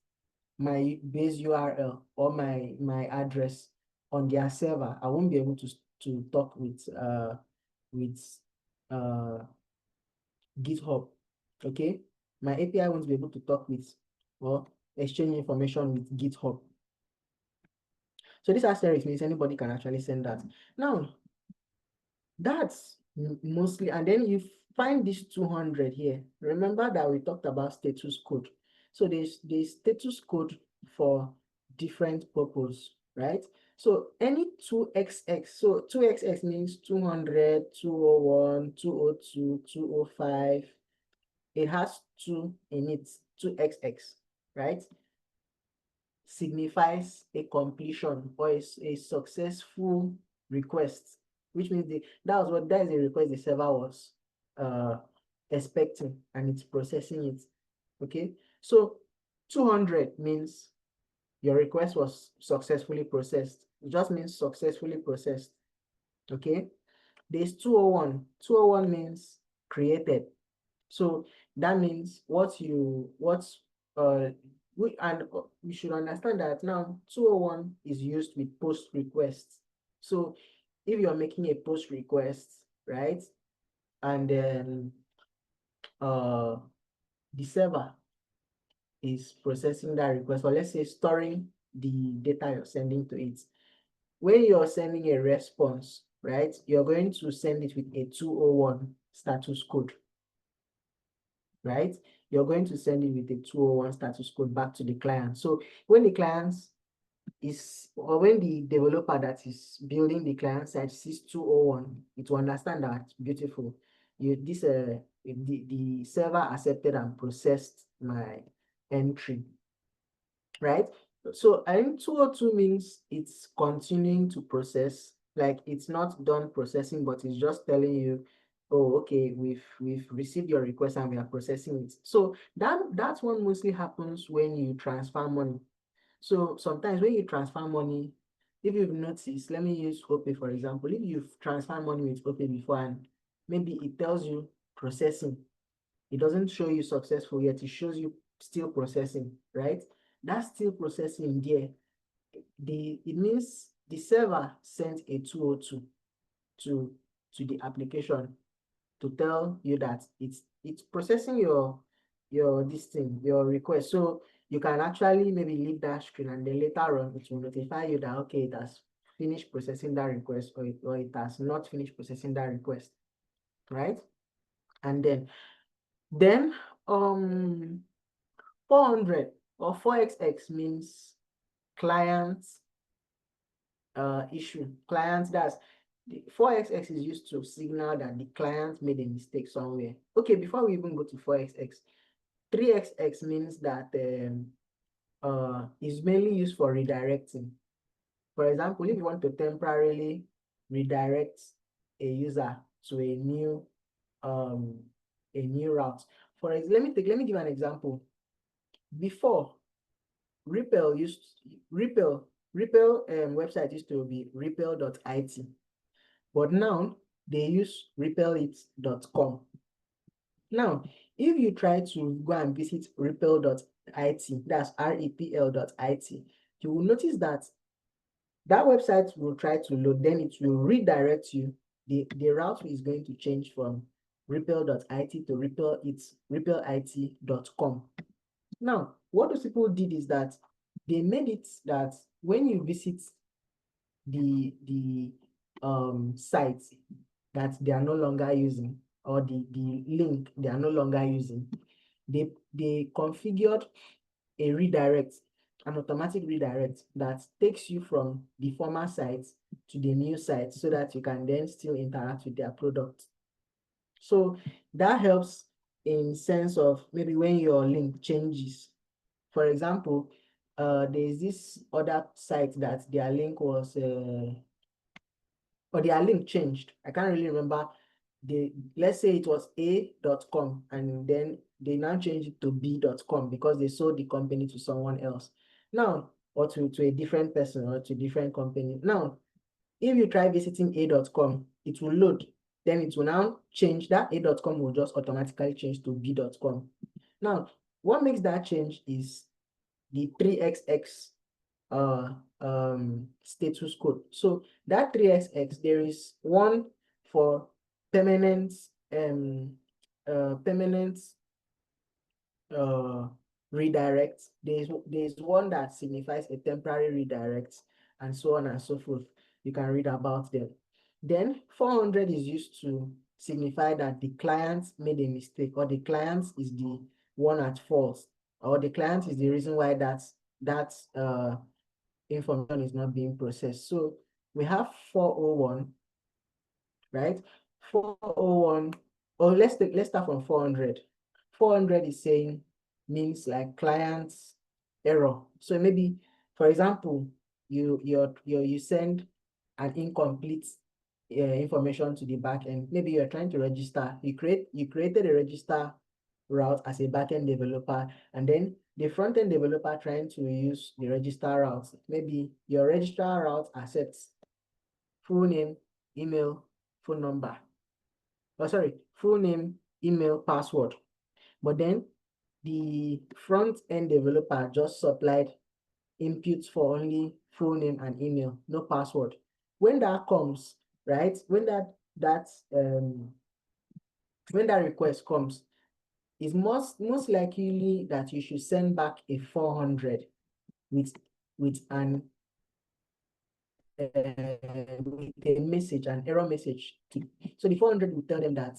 my base URL or my address on their server, I won't be able to talk with uh GitHub. Okay, my API won't be able to talk with or exchange information with GitHub. So this asterisk means anybody can actually send that. Now, that's mostly, and then you find this 200 here. Remember that we talked about status code. So there's status code for different purpose, right? So any 2xx, so 2xx means 200, 201, 202, 205. It has 2 in it, 2xx, right? Signifies a completion or a successful request, which means that is a request the server was expecting, and it's processing it. Okay, so 200 means your request was successfully processed. It just means successfully processed. Okay, there's 201. 201 means created. So that means we should understand that now 201 is used with post requests. So if you're making a post request, right, and then the server is processing that request, or let's say storing the data you're sending to it. When you're sending a response, right, you're going to send it with a 201 status code, right? You're going to send it with a 201 status code back to the client. So when the client or when the developer that is building the client side sees 201, it will understand that beautiful. The server accepted and processed my entry, right? So I think 202 means it's continuing to process, like it's not done processing, but it's just telling you, oh, okay, we've received your request and we are processing it. So that one mostly happens when you transfer money. So sometimes when you transfer money, if you've noticed, let me use OPay for example. If you've transferred money with OPay before and maybe it tells you processing, it doesn't show you successful yet, it shows you still processing, right? That's still processing there. It means the server sent a 202 to the application to tell you that it's processing your your request. So you can actually maybe leave that screen, and then later on it will notify you that okay, it has finished processing that request, or it has not finished processing that request, right? And then 400 or 4xx means client issue. Client, that's the 4xx is used to signal that the client made a mistake somewhere. Okay, before we even go to 4xx, 3xx means that is mainly used for redirecting. For example, if you want to temporarily redirect a user to a new route. Let me give an example. Before, Ripple website used to be ripple.it, but now they use rippleit.com. Now, if you try to go and visit ripple.it, that's repl.it, you will notice that that website will try to load, then it will redirect you. The route is going to change from ripple.it to rippleit.com. Now, what those people did is that they made it that when you visit the site that they are no longer using, or the link they are no longer using, they configured a redirect, an automatic redirect that takes you from the former site to the new site so that you can then still interact with their product. So that helps in sense of maybe when your link changes. For example, there's this other site that their link was or their link changed. I can't really remember. Let's say it was a.com and then they now changed it to b.com because they sold the company to someone else. Now, or to a different person or to a different company. Now, if you try visiting a.com, it will load. Then it will now change. That a.com will just automatically change to b.com. Now, what makes that change is the 3xx status code. So that 3xx, there is one for permanent permanent redirect. There's one that signifies a temporary redirect, and so on and so forth. You can read about them. Then 400 is used to signify that the client made a mistake, or the client is the one at fault, or the client is the reason why that information is not being processed. So we have 401, right? 401, or let's start from 400. 400 is saying means like client's error. So maybe, for example, you send an incomplete information to the backend. Maybe you're trying to register. You created a register route as a backend developer, and then the front-end developer trying to use the register route. Maybe your register route accepts full name, email, phone number. Oh, sorry, full name, email, password. But then the front-end developer just supplied inputs for only full name and email, no password. When that comes, right? When that request comes, it's most likely that you should send back a 400 with an with a message, an error message. So the 400 will tell them that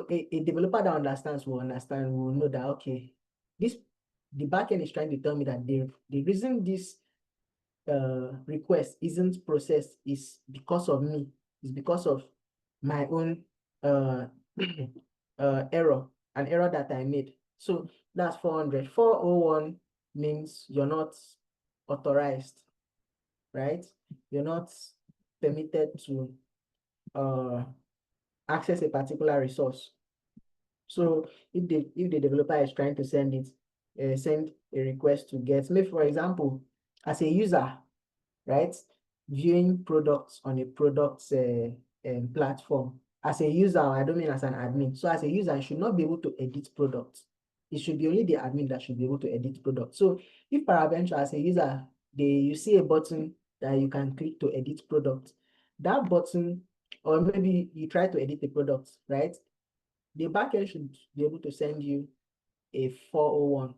a developer that understands will know that, okay, the backend is trying to tell me that the reason this request isn't processed is because of me, is because of my own error, an error that I made. So that's 400. 401 means you're not authorized, right? You're not permitted to access a particular resource. So if the developer is trying to send a request to get, maybe for example, as a user, right, viewing products on a product's platform. As a user, I don't mean as an admin. So as a user, I should not be able to edit products. It should be only the admin that should be able to edit products. So if peradventure as a user, you see a button that you can click to edit products, that button, or maybe you try to edit the product, right? The backend should be able to send you a 401,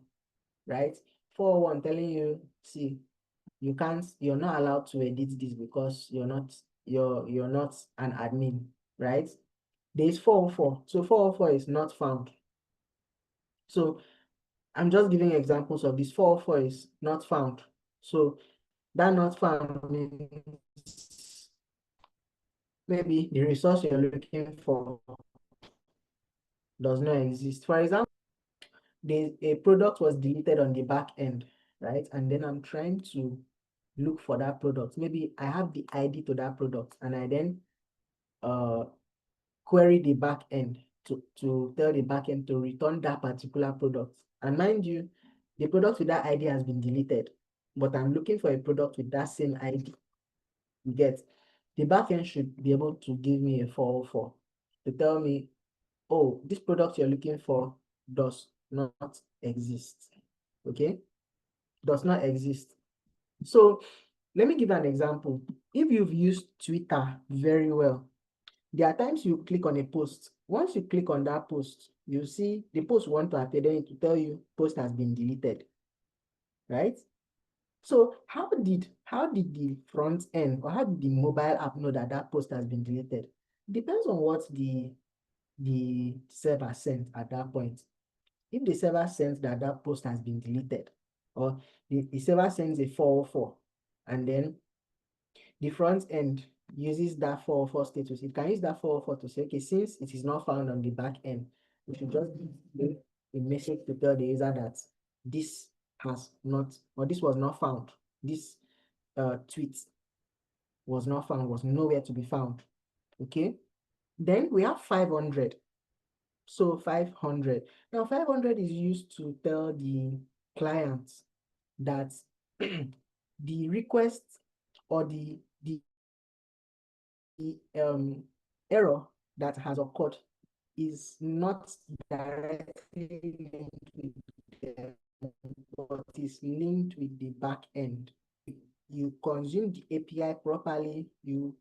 right? 401 telling you, see, you're not allowed to edit this because you're not an admin, right? There's 404. So 404 is not found. So I'm just giving examples of this. 404 is not found. So that not found means maybe the resource you're looking for does not exist. For example, a product was deleted on the back end, right? And then I'm trying to look for that product. Maybe I have the ID to that product, and I then query the back end to tell the back end to return that particular product. And mind you, the product with that ID has been deleted, but I'm looking for a product with that same ID. You get, the back end should be able to give me a 404 to tell me, oh, this product you're looking for does not exist. Okay, does not exist. So let me give an example. If you've used Twitter very well, there are times you click on a post. Once you click on that post, you see the post want to appear, then it will tell you post has been deleted, right? So how did the front end, or how did the mobile app know that that post has been deleted? Depends on what the server sent at that point. if the server sends that that post has been deleted, or the server sends a 404, and then the front end uses that 404 status, it can use that 404 to say, okay, since it is not found on the back end, we should just give a message to tell the user that this has not, or this was not found. This tweet was not found, was nowhere to be found. Okay. Then we have 500. So 500. Now 500 is used to tell the client that the request or the error that has occurred is not directly linked with them, but is linked with the back end. You consume the API properly, you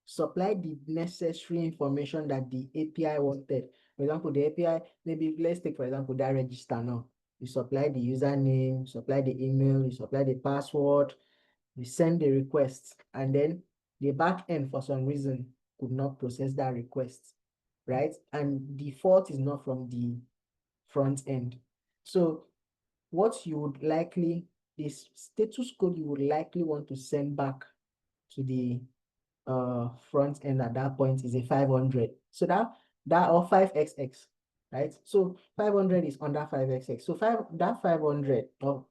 supply the necessary information that the API wanted. For example, the API, maybe let's take, for example, that register now. You supply the username, supply the email, you supply the password, you send the request, and then the back end, for some reason, could not process that request, right? And the fault is not from the front end. So what you would likely, this status code you would likely want to send back to the front end at that point is a 500. So that or 5xx, right? So 500 is under 5xx. So that 500 or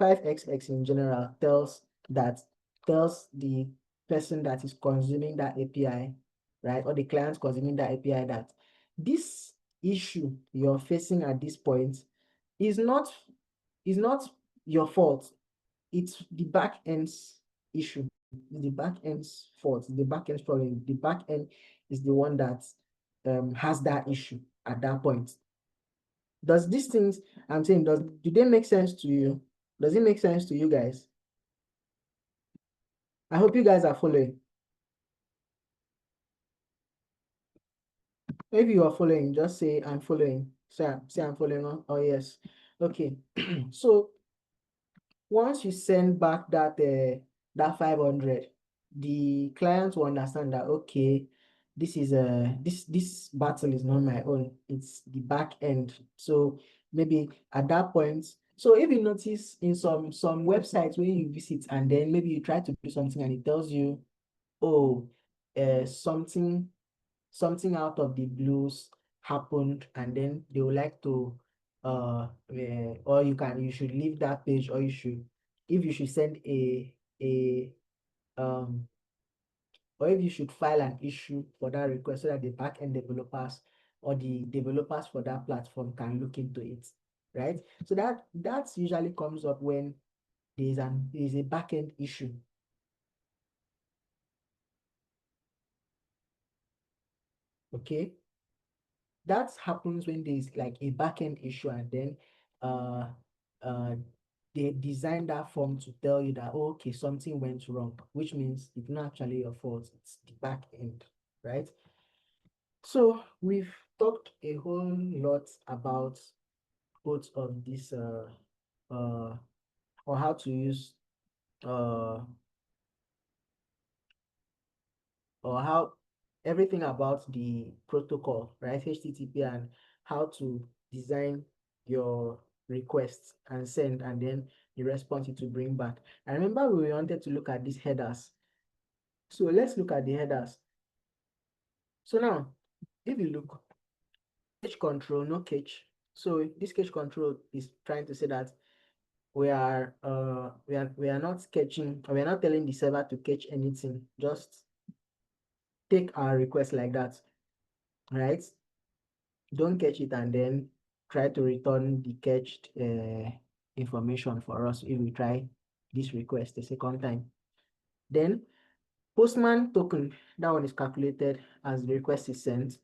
5xx in general tells the person that is consuming that API, right, or the client consuming that API, that this issue you're facing at this point is not your fault. It's the back end's issue, the back end's fault, the back end's problem. The back end is the one that has that issue at that point. Does these things I'm saying, do they make sense to you? Does it make sense to you guys? I hope you guys are following. If you are following, just say I'm following. Say I'm following. Oh yes. Okay. So once you send back that 500, the client will understand that, okay, this is this battle is not my own, it's the back end. So maybe at that point, so if you notice in some websites where you visit and then maybe you try to do something and it tells you, oh, something out of the blues happened, and then they would like to or you should leave that page, or you should send a um or if you should file an issue for that request so that the backend developers or the developers for that platform can look into it, right? So that usually comes up when there is a backend issue. Okay, that happens when there's like a backend issue, and then uh uh they design that form to tell you that, oh, okay, something went wrong, which means it's not actually your fault, it's the back end, right? So we've talked a whole lot about both of these or how to use uh or how everything about the protocol, right? HTTP, and how to design your requests and send, and then the response it will bring back. I remember we wanted to look at these headers. So let's look at the headers. So now, if you look, cache control, no cache. So this cache control is trying to say that we are not catching, or we are not telling the server to catch anything. Just take our request like that, right? Don't catch it and then try to return the cached information for us if we try this request a second time. Then postman token, that one is calculated as the request is sent,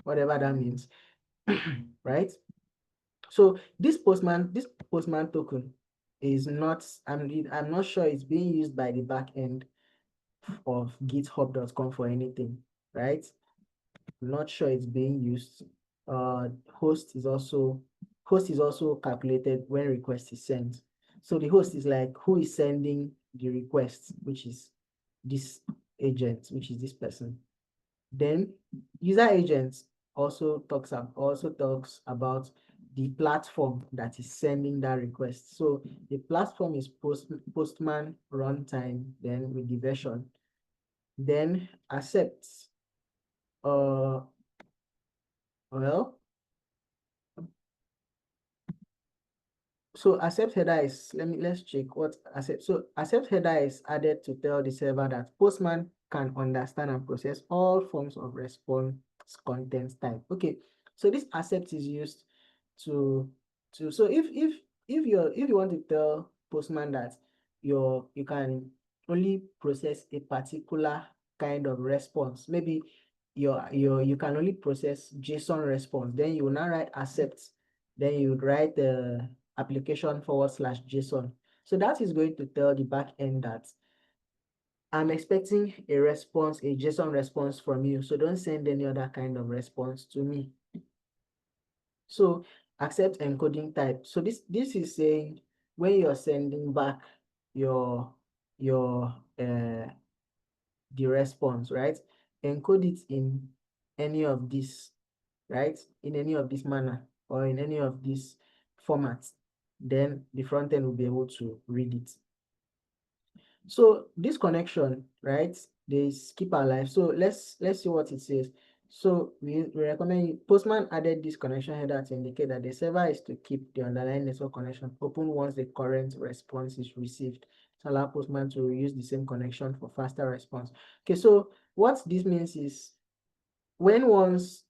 whatever that means, right? So this postman token is not, I'm not sure it's being used by the back end of github.com for anything, right? I'm not sure it's being used. Host is also calculated when request is sent. So the host is like who is sending the request, which is this agent, which is this person. Then user agents also talks about the platform that is sending that request. So the platform is Postman runtime, then with the version. Then accepts. Well, so accept header is, let's check what accept. So accept header is added to tell the server that Postman can understand and process all forms of response content type. Okay, so this accept is used to so if you want to tell Postman that you can only process a particular kind of response, maybe you can only process JSON response, then you will now write accept, then you would write the application/JSON. So that is going to tell the back end that I'm expecting a response, a JSON response from you. So don't send any other kind of response to me. So accept encoding type. So this is saying when you're sending back your the response, right? Encode it in any of these, right? In any of this manner or in any of these formats, then the front end will be able to read it. So this connection, right? They keep alive. So let's see what it says. So we recommend Postman added this connection header to indicate that the server is to keep the underlying network connection open once the current response is received. To allow Postman to use the same connection for faster response. Okay, so what this means is when once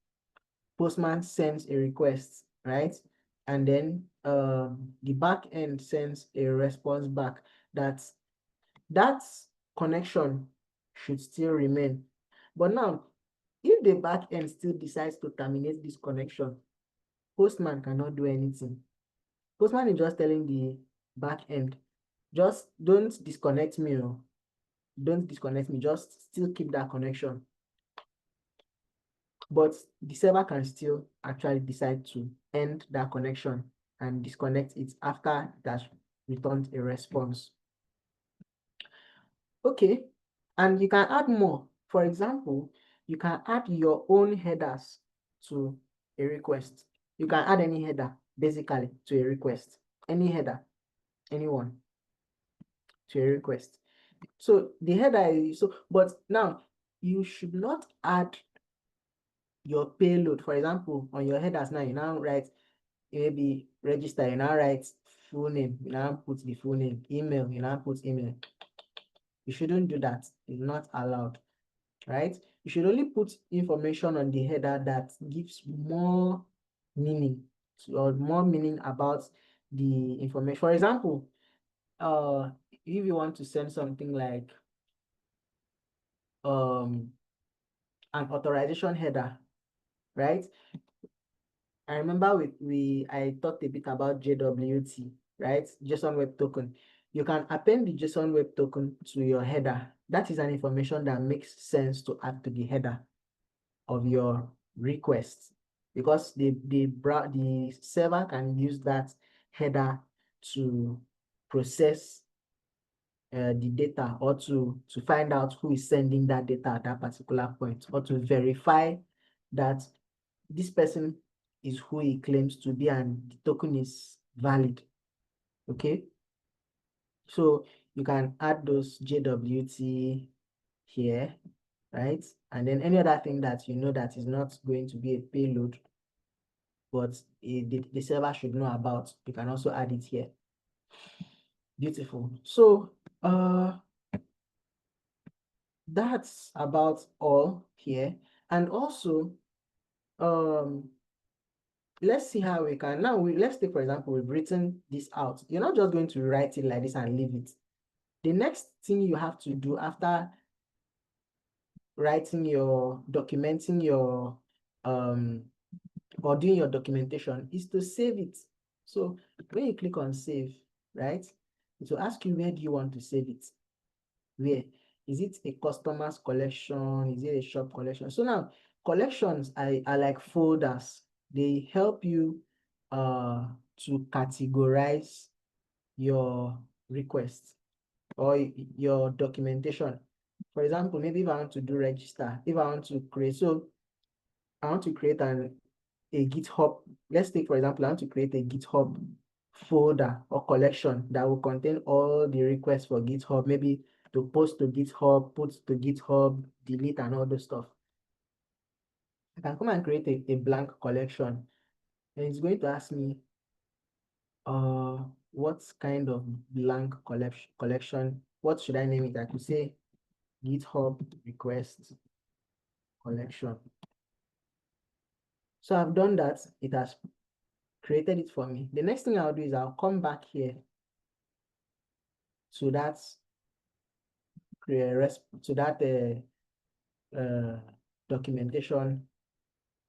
Postman sends a request, right? And then the back end sends a response back, that connection should still remain. But now, if the back end still decides to terminate this connection, Postman cannot do anything. Postman is just telling the back end, just don't disconnect me, don't disconnect me, just still keep that connection. But the server can still actually decide to end that connection and disconnect it after it has returned a response. Okay, and you can add more. For example, you can add your own headers to a request. You can add any header, basically, to a request. Any header, anyone, to a request. So the header is, but now you should not add your payload. For example, on your headers now, you now write, maybe register, you now write full name, you now put the full name, email, you now put email. You shouldn't do that. It's not allowed, right? You should only put information on the header that gives more meaning or more meaning about the information. For example, if you want to send something like an authorization header, right? I remember I talked a bit about JWT, right? JSON Web Token. You can append the JSON Web Token to your header. That is an information that makes sense to add to the header of your request, because the server can use that header to process the data, or to find out who is sending that data at that particular point, or to verify that this person is who he claims to be and the token is valid. Okay, so you can add those JWT here, right? And then any other thing that you know that is not going to be a payload, but the server should know about, you can also add it here. Beautiful. So that's about all here. And also let's see how we can now, let's take, for example, we've written this out. You're not just going to write it like this and leave it. The next thing you have to do after documenting your or doing your documentation is to save it. So when you click on save, right, it will ask you, where do you want to save it? Where? Is it a customer's collection? Is it a shop collection? So now collections are like folders. They help you to categorize your requests or your documentation. For example, maybe if I want to do register, if I want to create, so I want to create a GitHub. Let's take, for example, I want to create a GitHub folder or collection that will contain all the requests for GitHub, maybe to post to GitHub, put to GitHub, delete, and all those stuff. I can come and create a blank collection, and it's going to ask me, what kind of blank collection, what should I name it? I could say GitHub request collection. So I've done that. It has created it for me. The next thing I'll do is I'll come back here to that documentation,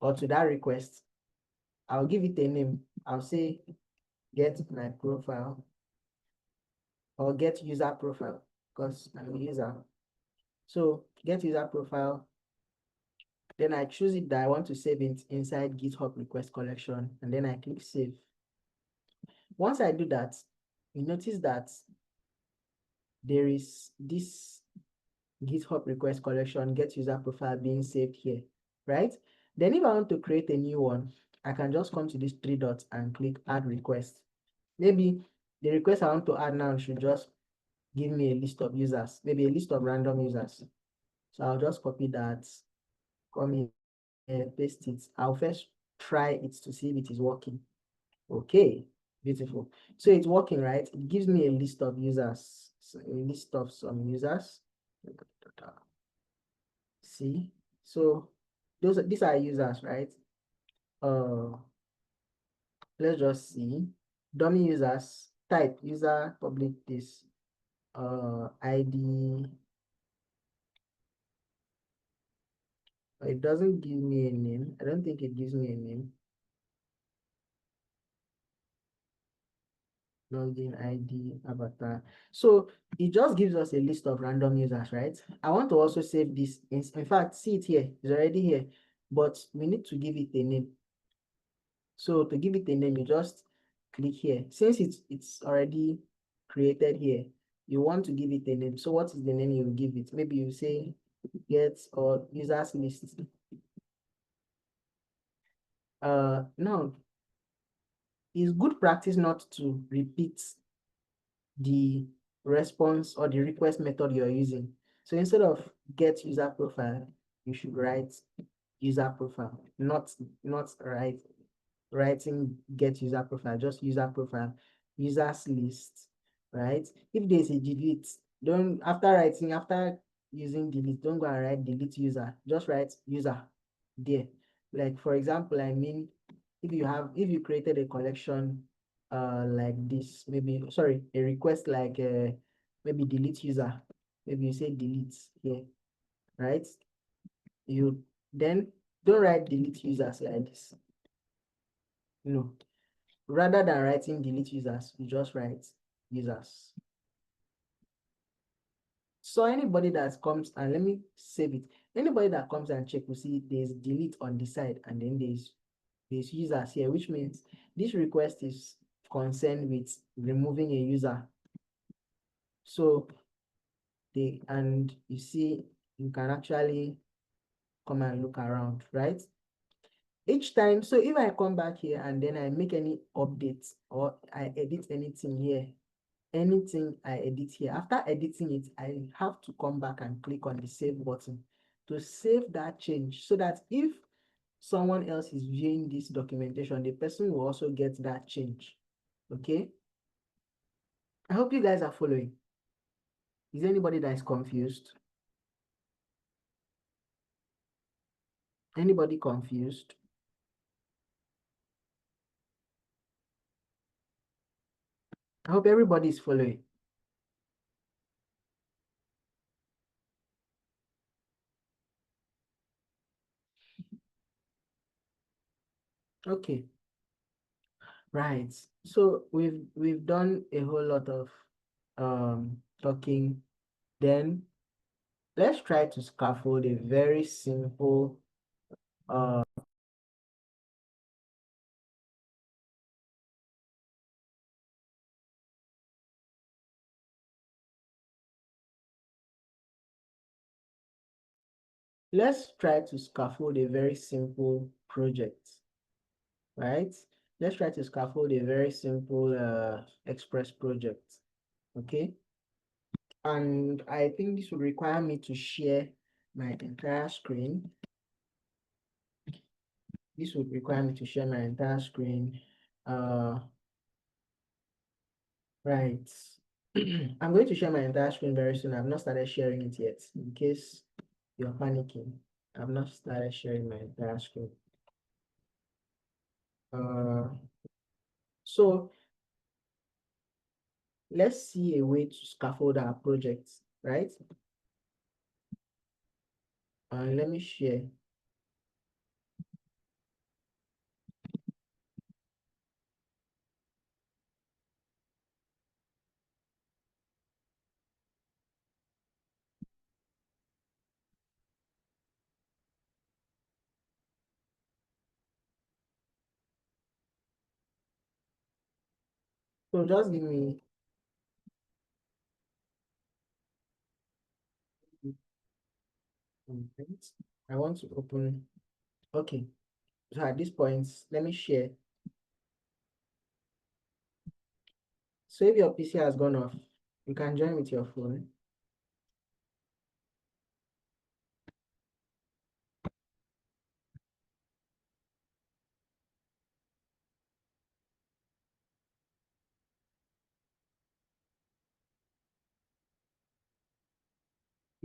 or to that request. I'll give it a name. I'll say get my profile, or get user profile, because I'm a user. So get user profile. Then I choose it that I want to save it inside GitHub request collection, and then I click save. Once I do that, you notice that there is this GitHub request collection, get user profile being saved here, right? Then if I want to create a new one, I can just come to these three dots and click add request. Maybe the request I want to add now should just give me a list of users, maybe a list of random users. So I'll just copy that, come here, paste it. I'll first try it to see if it is working. Okay, beautiful. So it's working, right? It gives me a list of users, so a list of some users. See, so these are users, right? Let's just see. Dummy users, type user public this ID. It doesn't give me a name. I don't think it gives me a name. Login ID, avatar. So it just gives us a list of random users, right? I want to also save this. In fact, see it here. It's already here, but we need to give it a name. So to give it a name, you just click here. Since it's already created here, you want to give it a name. So what is the name you will give it? Maybe you say get or users list. No, it's good practice not to repeat the response or the request method you're using. So instead of get user profile, you should write user profile, not writing get user profile, just user profile, users list, right? If there's a delete, don't after using delete, don't go and write delete user, just write user there. Like for example, I mean, if you created a collection like this, maybe sorry, a request like maybe delete user, maybe you say delete here, right? You then don't write delete users like this. No, rather than writing delete users, you just write users. So anybody that comes, and let me save it, anybody that comes and check will see there's delete on the side, and then there's users here, which means this request is concerned with removing a user. So and you see, you can actually come and look around, right? Each time, so if I come back here and then I make any updates or I edit anything here, anything I edit here, after editing it, I have to come back and click on the save button to save that change, so that if someone else is viewing this documentation, the person will also get that change. Okay, I hope you guys are following. Is there anybody that is confused? Anybody confused? I hope everybody is following. Okay, right. So we've done a whole lot of talking. Then let's try to scaffold a very simple let's try to scaffold a very simple project, right? Let's try to scaffold a very simple Express project, okay? And I think this would require me to share my entire screen. This would require me to share my entire screen. Right. I'm going to share my entire screen very soon. I've not started sharing it yet, in case you're panicking. I've not started sharing my entire screen. So let's see a way to scaffold our project, right? Let me share. So just give me a minute. I want to open. Okay. So at this point, let me share. So if your PC has gone off, you can join with your phone.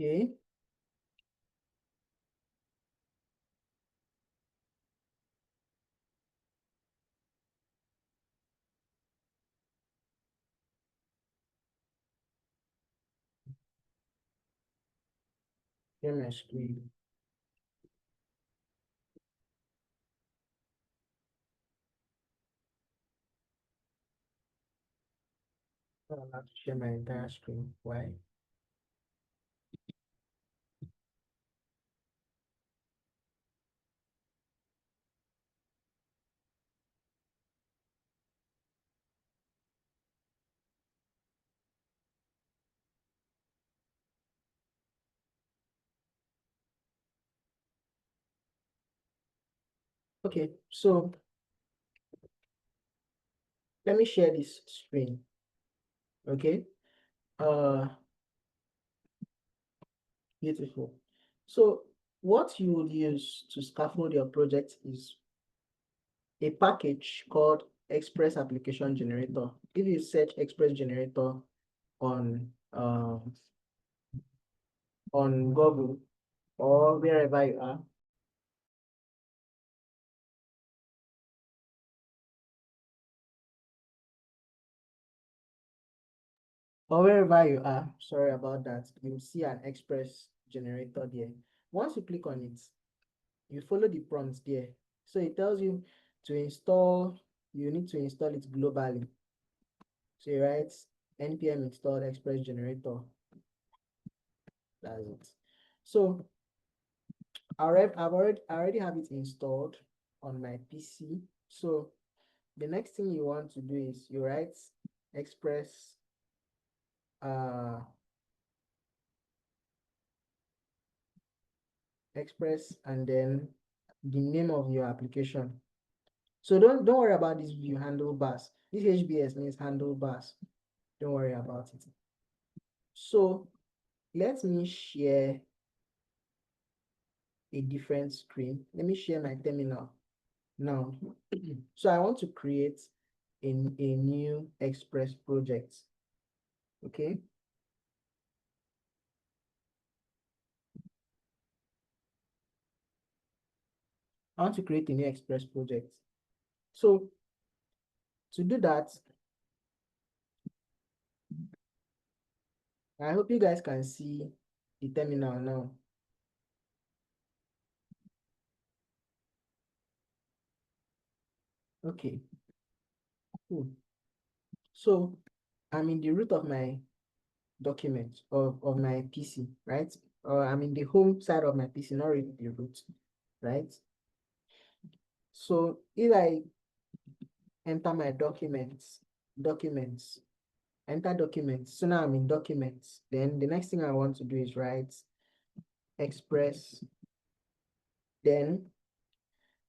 Okay. Share my screen. I'm allowed to share my entire screen. Why? Okay, so let me share this screen. Okay. Beautiful. So what you would use to scaffold your project is a package called Express Application Generator. If you search Express Generator on Google or wherever you are, sorry about that, you'll see an Express generator there. Once you click on it, you follow the prompts there. So it tells you to install, you need to install it globally. So you write npm install Express generator. That's it. So I already have it installed on my PC. So the next thing you want to do is you write express express and then the name of your application. So don't worry about this view handlebars. This HBS means handlebars. Don't worry about it. So let me share a different screen. Let me share my terminal now. So I want to create a new Express project. Okay. I want to create a new Express project. So to do that, I hope you guys can see the terminal now. Okay, cool. So I'm in the root of my document of my PC, right? Or I'm in the home side of my PC, not really the root, right? So if I enter my documents, enter documents. So now I'm in documents. Then the next thing I want to do is write express then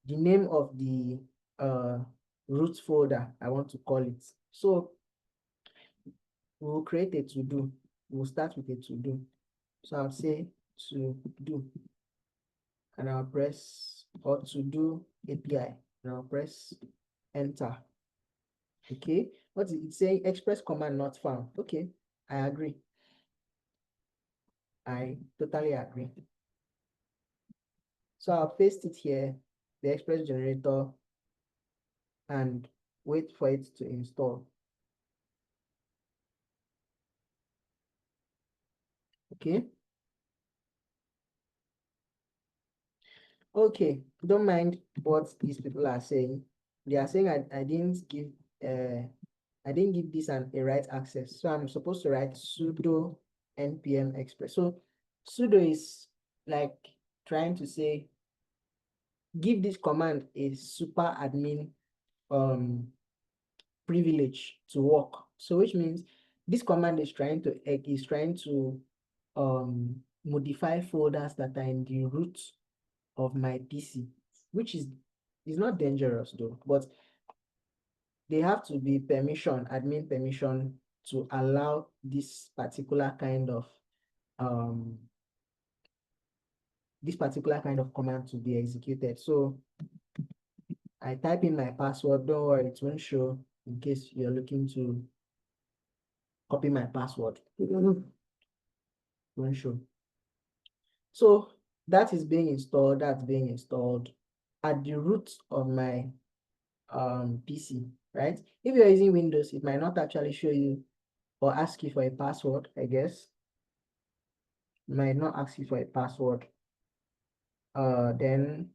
the name of the root folder I want to call it. So we'll create a to-do. We'll start with a to-do. So I'll say to-do, and I'll press, or to-do API, and I'll press enter. Okay, what is it saying? Express command not found. Okay, I agree. I totally agree. So I'll paste it here, the express generator, and wait for it to install. Okay. Okay, don't mind what these people are saying. They are saying I didn't give this a write access. So I'm supposed to write sudo npm express. So sudo is like trying to say give this command a super admin privilege to work. So which means this command is trying to modify folders that are in the root of my PC, which is not dangerous though, but they have to be admin permission to allow this particular kind of command to be executed. So I type in my password. Don't worry, it won't show in case you're looking to copy my password. It won't show. So that is being installed. That's being installed at the root of my PC, right? If you're using Windows, it might not actually show you or ask you for a password, I guess. It might not ask you for a password. Then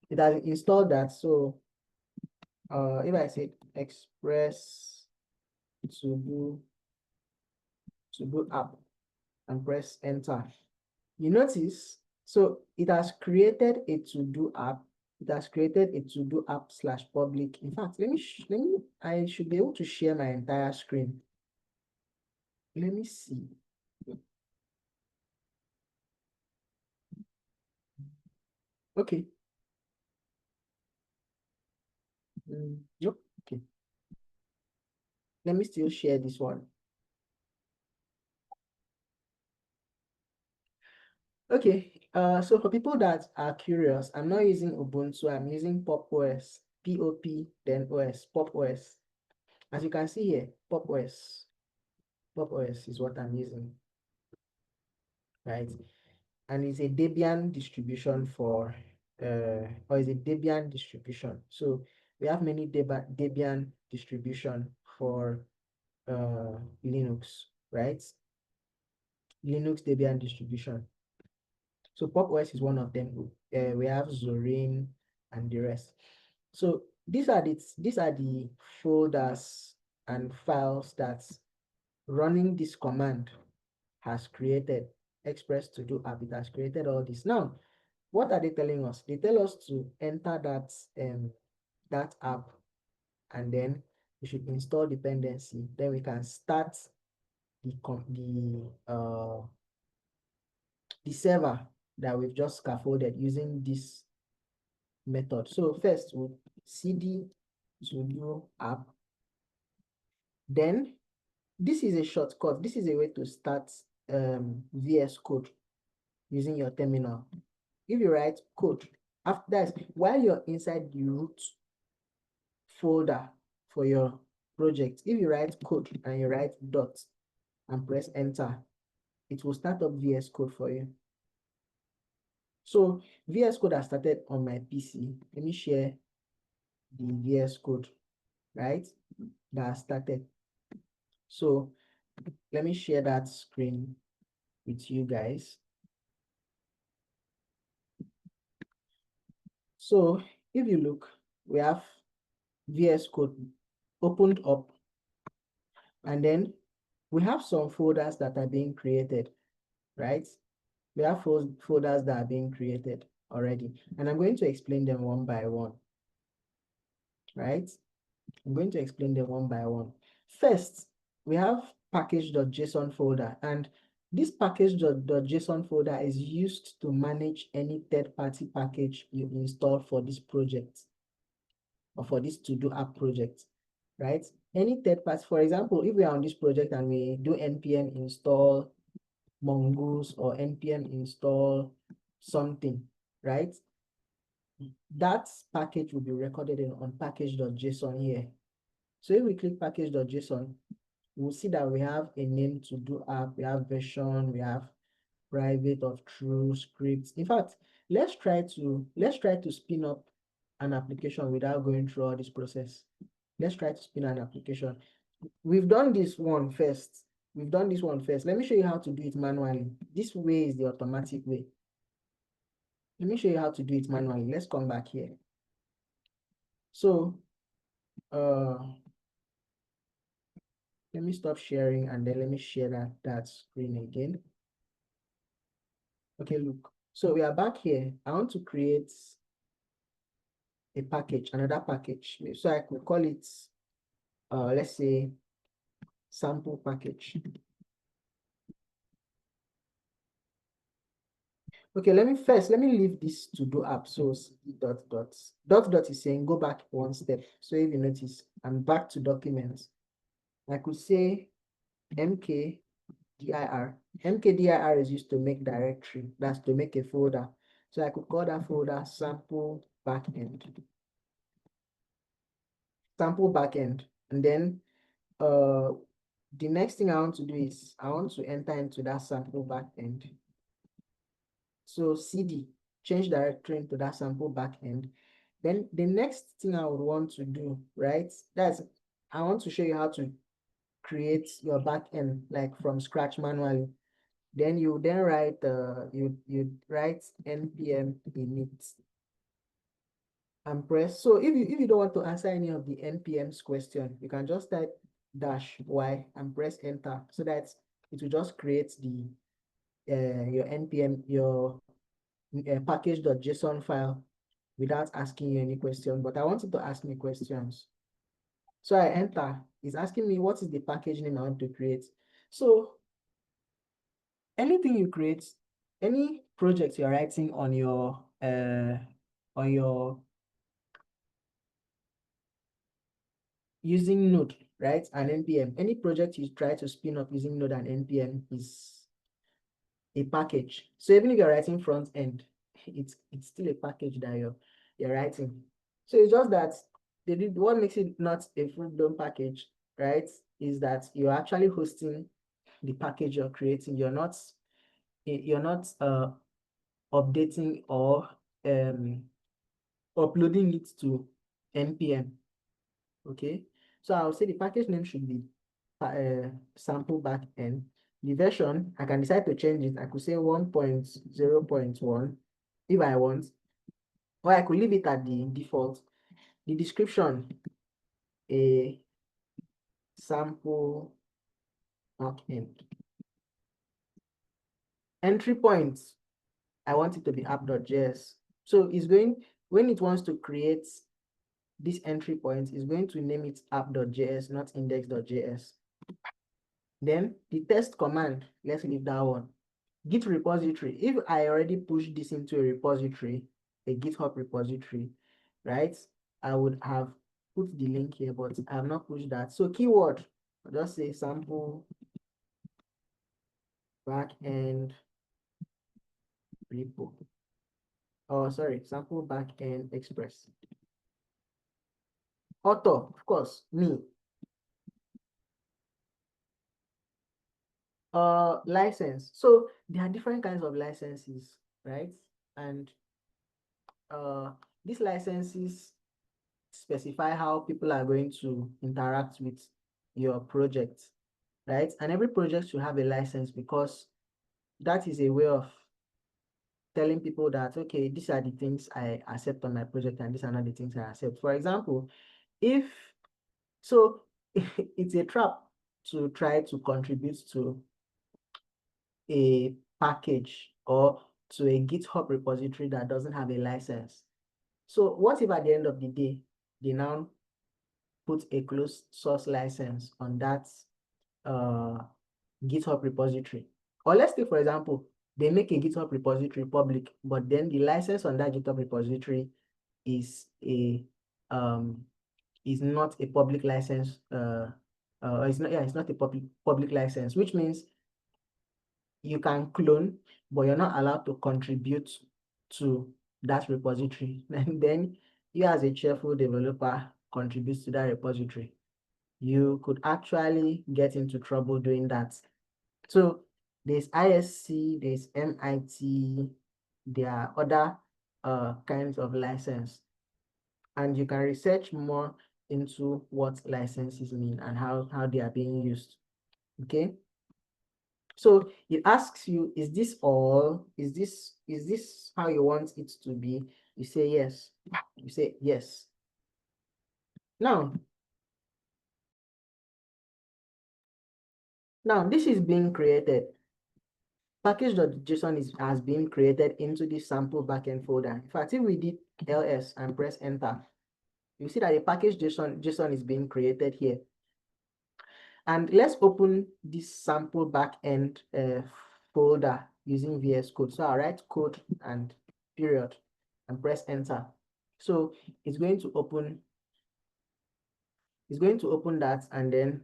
it has installed that. So if I say express to do app and press enter, you notice, so it has created a to-do app. It has created a to-do app / public. In fact, I should be able to share my entire screen. Let me see. Okay. Yep. Okay. Let me still share this one. Okay. So for people that are curious, I'm not using Ubuntu. I'm using Pop OS. POP, then OS. Pop OS. As you can see here, Pop OS. Pop OS is what I'm using. Right? And it's a Debian distribution or is a Debian distribution. So we have many Debian distribution for Linux, right? Linux Debian distribution. So Pop OS is one of them. We have Zorin and the rest. So these are the folders and files that running this command has created. Express to do app, it has created all this. Now, what are they telling us? They tell us to enter that app, and then we should install dependency. Then we can start the server that we've just scaffolded using this method. So first we'll cd to do app. Then this is a shortcut. This is a way to start VS Code using your terminal. If you write code, after that, while you're inside the root folder for your project, if you write code and you write dot and press enter, it will start up VS Code for you. So VS Code has started on my PC. Let me share the VS Code, right? That has started. So let me share that screen with you guys. So if you look, we have VS Code opened up, and then we have some folders that are being created, right? We have folders that are being created already, and I'm going to explain them one by one, right? I'm going to explain them one by one. First, we have package.json folder, and This package.json folder is used to manage any third-party package you install for this project or for this to-do app project, right? Any third party, for example, if we are on this project and we do npm install mongoose or npm install something, right? That package will be recorded on package.json here. So if we click package.json, we'll see that we have a name to do app, we have version, we have private of true scripts. In fact, let's try to spin up an application without going through all this process. Let's try to spin an application. We've done this one first. Let me show you how to do it manually. This way is the automatic way. Let me show you how to do it manually. Let's come back here. So, let me stop sharing and then let me share that screen again. Okay, look. So we are back here. I want to create a package, another package. So I could call it, let's say, sample package. Okay, let me leave this to do app. So dot is saying go back one step. So if you notice, I'm back to documents. I could say mkdir. Mkdir is used to make directory. That's to make a folder. So I could call that folder sample backend. Sample backend. And then the next thing I want to do is I want to enter into that sample backend. So cd, change directory into that sample backend. Then the next thing I would want to do, right? I want to show you how to create your backend like from scratch manually. Then you write you write npm init and press. So if you don't want to answer any of the npm's question, you can just type -y and press enter so that it will just create the your npm package.json file without asking you any question. But I want it to ask me questions. So I enter. It's asking me what is the package name I want to create. So anything you create, any project you're writing on your using Node, right, and npm, any project you try to spin up using Node and npm is a package. So even if you're writing front end, it's still a package that you're writing. So it's just that what makes it not a full-blown package, right, is that you're actually hosting the package you're creating. You're not updating or uploading it to npm. Okay, so I'll say the package name should be sample backend. The version, I can decide to change it. I could say 1.0.1 if I want, or I could leave it at the default. The description, a sample backend. Entry points, I want it to be app.js. So it's going, when it wants to create this entry point, is going to name it app.js, not index.js. Then the test command, let's leave that one. Git repository, if I already pushed this into a repository, a GitHub repository, right, I would have put the link here, but I have not pushed that. So keyword, I'll just say sample backend repo. Oh, sorry, sample backend express. Author, of course, me. License. So there are different kinds of licenses, right? And these licenses specify how people are going to interact with your project, right? And every project should have a license because that is a way of telling people that, okay, these are the things I accept on my project and these are not the things I accept. For example, so it's a trap to try to contribute to a package or to a GitHub repository that doesn't have a license. So what if at the end of the day, they now put a closed source license on that GitHub repository? Or let's take, for example, they make a GitHub repository public, but then the license on that GitHub repository is not a public license. It's not a public license, which means you can clone, but you're not allowed to contribute to that repository. And then you, as a cheerful developer, contributes to that repository. You could actually get into trouble doing that. So there's ISC, there's MIT, there are other kinds of license, and you can research more into what licenses mean and how they are being used. Okay. So it asks you, is this all? Is this how you want it to be? You say yes. You say yes. Now this is being created. Package.json has been created into the sample backend folder. In fact, if we did ls and press enter, you see that the package.json is being created here. And let's open this sample backend folder using VS Code. So I'll write code and period and press enter. So it's going to open that, and then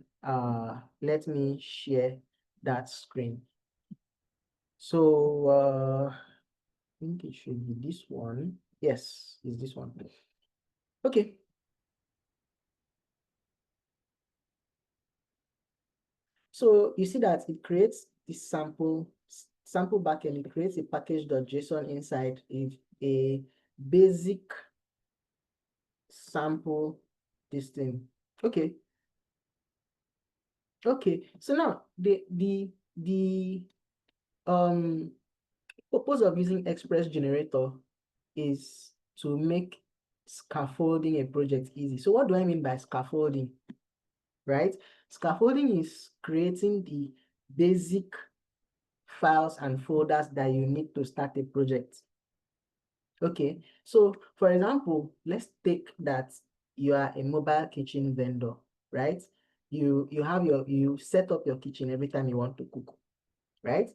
let me share that screen. So I think it should be this one. Yes, it's this one. Okay. So you see that it creates this sample backend. It creates a package.json inside a basic sample this thing. Okay. Okay. So now the purpose of using Express Generator is to make scaffolding a project easy. So what do I mean by scaffolding? Right? Scaffolding is creating the basic files and folders that you need to start a project. Okay, so for example, let's take that you are a mobile kitchen vendor, right? You set up your kitchen every time you want to cook, right?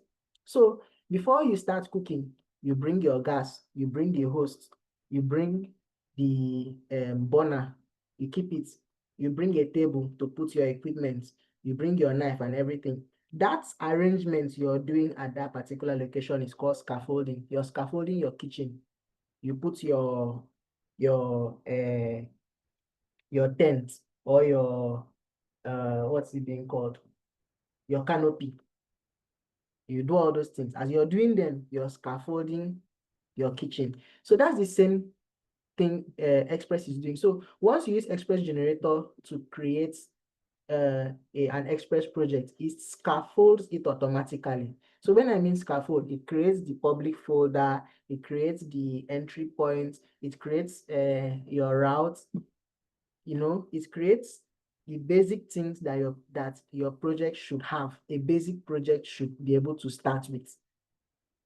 So before you start cooking, you bring your gas, you bring the host, you bring the burner, you keep it, you bring a table to put your equipment, you bring your knife and everything. That arrangement you're doing at that particular location is called scaffolding. You're scaffolding your kitchen. You put your tent or your what's it being called? Your canopy. You do all those things. As you're doing them, you're scaffolding your kitchen. So that's the same thing Express is doing. So once you use Express Generator to create an Express project, it scaffolds it automatically. So when I mean scaffold, it creates the public folder, it creates the entry points, it creates your route, it creates the basic things that your project should have, a basic project should be able to start with.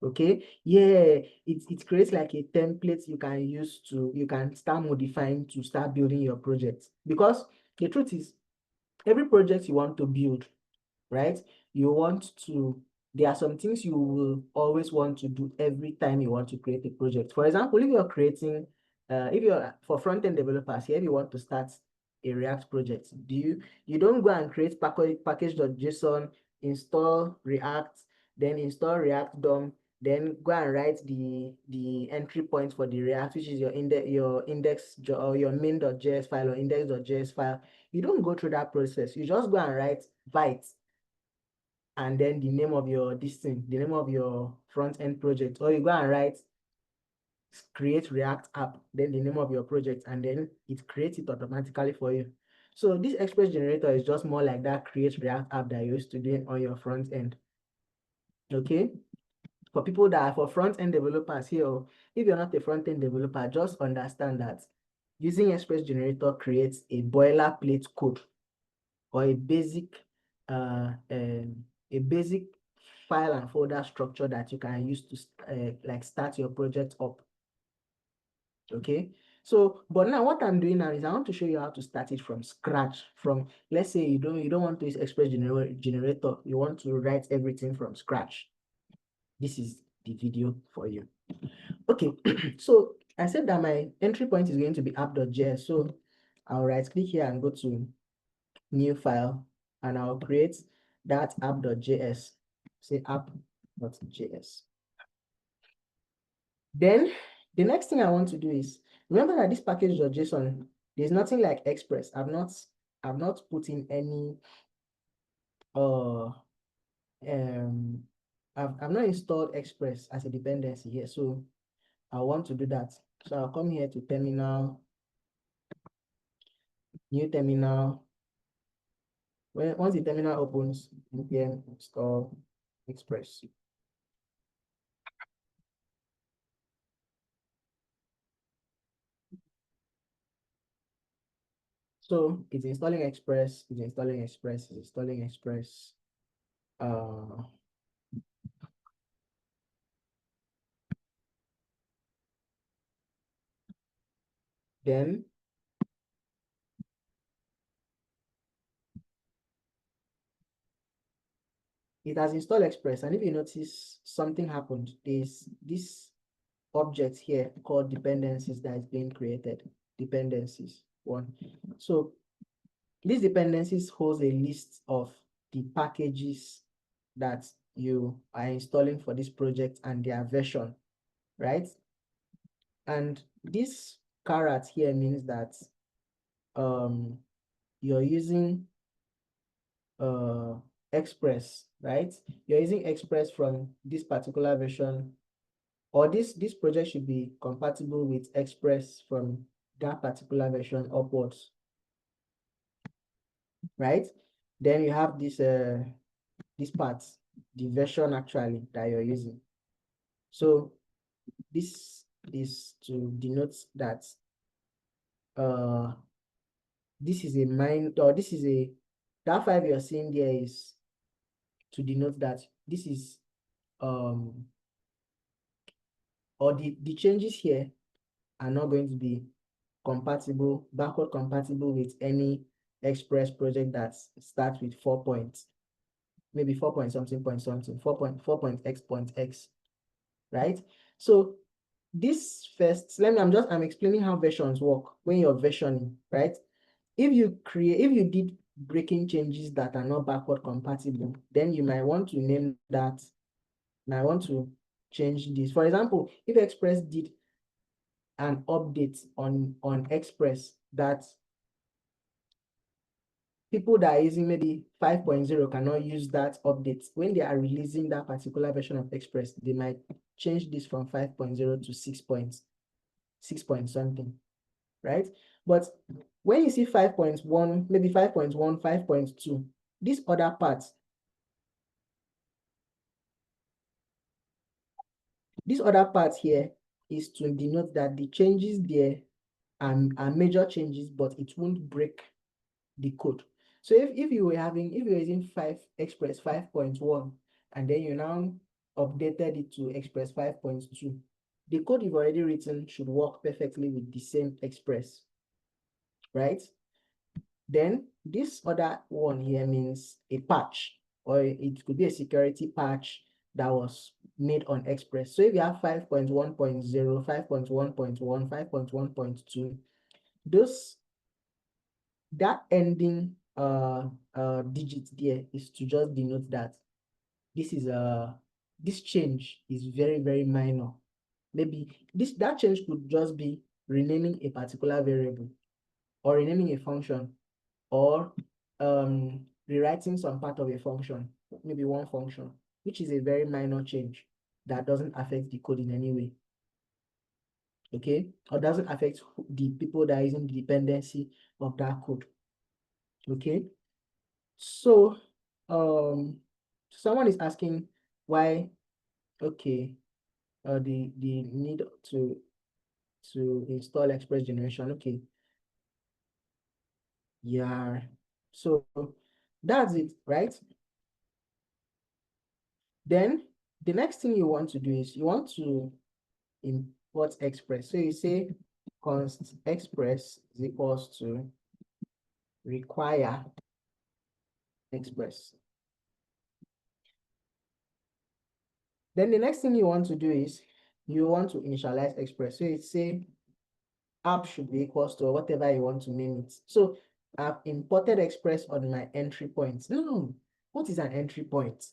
Okay, yeah, it creates like a template you can start modifying to start building your project. Because the truth is, every project you want to build, right? There are some things you will always want to do every time you want to create a project. For example, if you're for front-end developers here, if you want to start a React project, you don't go and create package.json, install React, then install React DOM, then go and write the entry point for the React, which is your index or your main.js file or index.js file. You don't go through that process. You just go and write byte and then the name of your the name of your front end project, or you go and write create React app, then the name of your project, and then it creates it automatically for you. So this Express Generator is just more like that create React app that you used to do on your front end. Okay. For people that are for front end developers here, if you're not a front end developer, just understand that using Express Generator creates a boilerplate code or a basic file and folder structure that you can use to like start your project up. Okay, So, but now what I'm doing now is I want to show you how to start it from scratch. From, let's say you don't want to use Express generator, you want to write everything from scratch. This is the video for you. Okay, so I said that my entry point is going to be app.js. So I'll right click here and go to new file, and I'll create that app.js. Say app.js. Then the next thing I want to do is, remember that this package.json, there's nothing like Express. I've not put in any I've not installed Express as a dependency here, so I want to do that. So I'll come here to terminal, new terminal. Once the terminal opens, npm install Express. So it's installing Express, it's installing Express, it's installing Express. Then it has installed Express, and if you notice something happened, there's this object here called dependencies that is being created. Dependencies one. So these dependencies holds a list of the packages that you are installing for this project and their version, right? And this caret here means that you're using Express, right? You're using Express from this particular version, or this project should be compatible with Express from that particular version upwards, right? Then you have this part, the version actually that you're using. So this is to denote that this is a that 5 you're seeing there is to denote that this is or the changes here are not going to be backward compatible with any Express project that starts with 4 points, maybe 4 point something point something, 4.x, right? So this first, I'm explaining how versions work when you're versioning, right? If you did breaking changes that are not backward compatible, then you might want to name that, and I want to change this. For example, if Express did an update on Express that people that are using maybe 5.0 cannot use that update, when they are releasing that particular version of Express, they might change this from 5.0 to 6 point something, right? But when you see 5.1, maybe 5.1, 5.2, this other part, here is to denote that the changes there are major changes, but it won't break the code. So if you're using Express 5.1 and then you now updated it to Express 5.2, the code you've already written should work perfectly with the same Express, right? Then this other one here means a patch, or it could be a security patch that was made on Express. So if you have 5.1.0, 5.1.1, 5.1.2, that ending digit there is to just denote that this change is very, very minor. Maybe that change could just be renaming a particular variable, or renaming a function, or rewriting some part of a function, maybe one function, which is a very minor change that doesn't affect the code in any way. Okay, or doesn't affect the people that are using the dependency of that code. Okay, so someone is asking why. Okay, the need to install Express generation. Okay, yeah, so that's it, right? Then the next thing you want to do is you want to import Express. So you say const express is equals to require express. Then the next thing you want to do is you want to initialize express. So it's say app should be equals to whatever you want to name it. So I've imported express on my entry point. No, what is an entry point?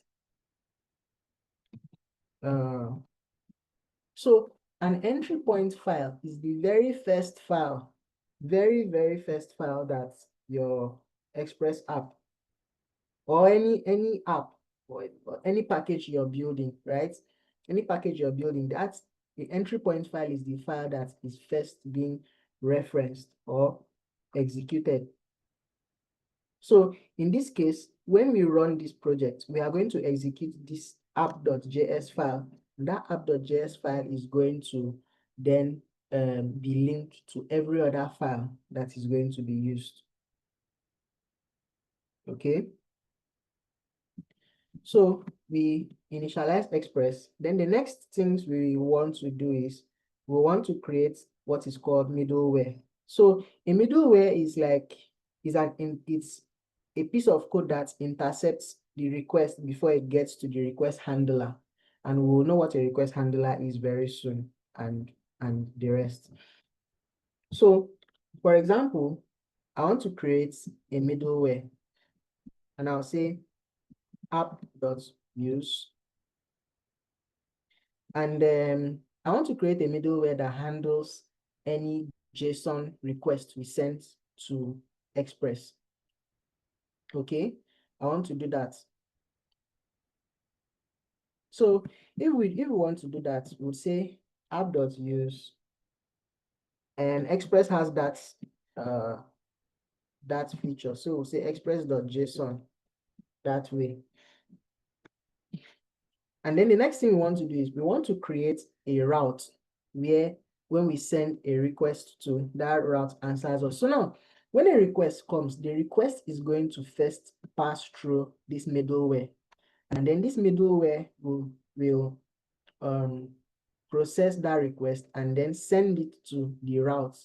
So an entry point file is the very first file, very first file that your Express app or any app or any package you're building, right? Any package you're building, that's the entry point file is the file that is first being referenced or executed. So in this case, when we run this project, we are going to execute this app.js file. That app.js file is going to then be linked to every other file that is going to be used. Okay. So we initialize Express. Then the next things we want to do is we want to create what is called middleware. So a middleware is like it's a piece of code that intercepts the request before it gets to the request handler. And we will know what a request handler is very soon and the rest. So for example, I want to create a middleware and I'll say app.use. And I want to create a middleware that handles any JSON request we send to Express. Okay, I want to do that. So if we want to do that, we'll say app.use, and Express has that feature. So we'll say express.json that way. And then the next thing we want to do is we want to create a route where when we send a request to, that route answers us. So now when a request comes, the request is going to first pass through this middleware. And then this middleware will process that request and then send it to the route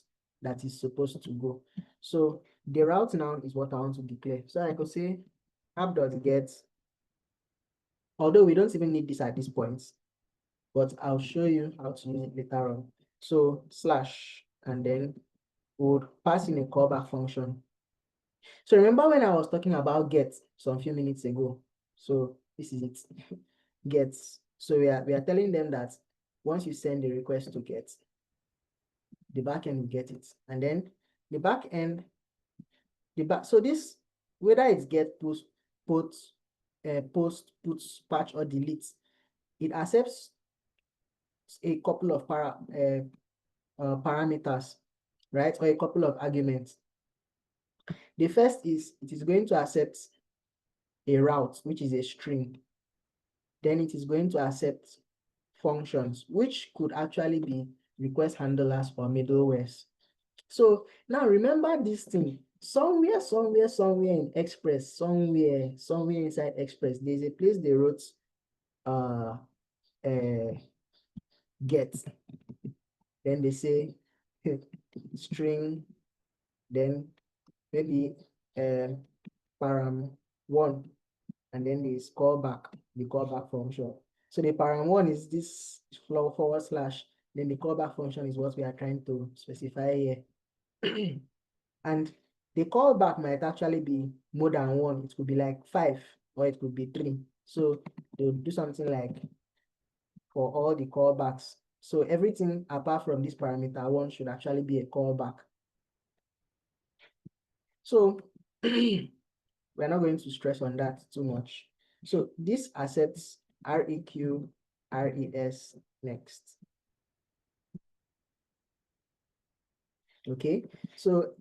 that is supposed to go. So the route now is what I want to declare. So I could say app.get, although we don't even need this at this point, but I'll show you how to use it later on. So slash, and then we'll pass in a callback function. So remember when I was talking about get some few minutes ago? So this is it, get. So we are telling them that once you send the request to get, the backend will get it. And then the backend, so this, whether it's get, post, put, patch, or delete, it accepts a couple of parameters, right? Or a couple of arguments. The first is it is going to accept a route, which is a string. Then it is going to accept functions, which could actually be request handlers or middlewares. So now remember this thing. Somewhere in Express, somewhere inside Express, there's a place they wrote get. Then they say string, then maybe param1, and then there's callback, the callback function. So the param1 is this forward slash, then the callback function is what we are trying to specify here. And the callback might actually be more than one. It could be like 5 or it could be 3. So they'll do something like for all the callbacks. So everything apart from this parameter 1 should actually be a callback. So we're not going to stress on that too much. So this accepts REQ, RES next. Okay, so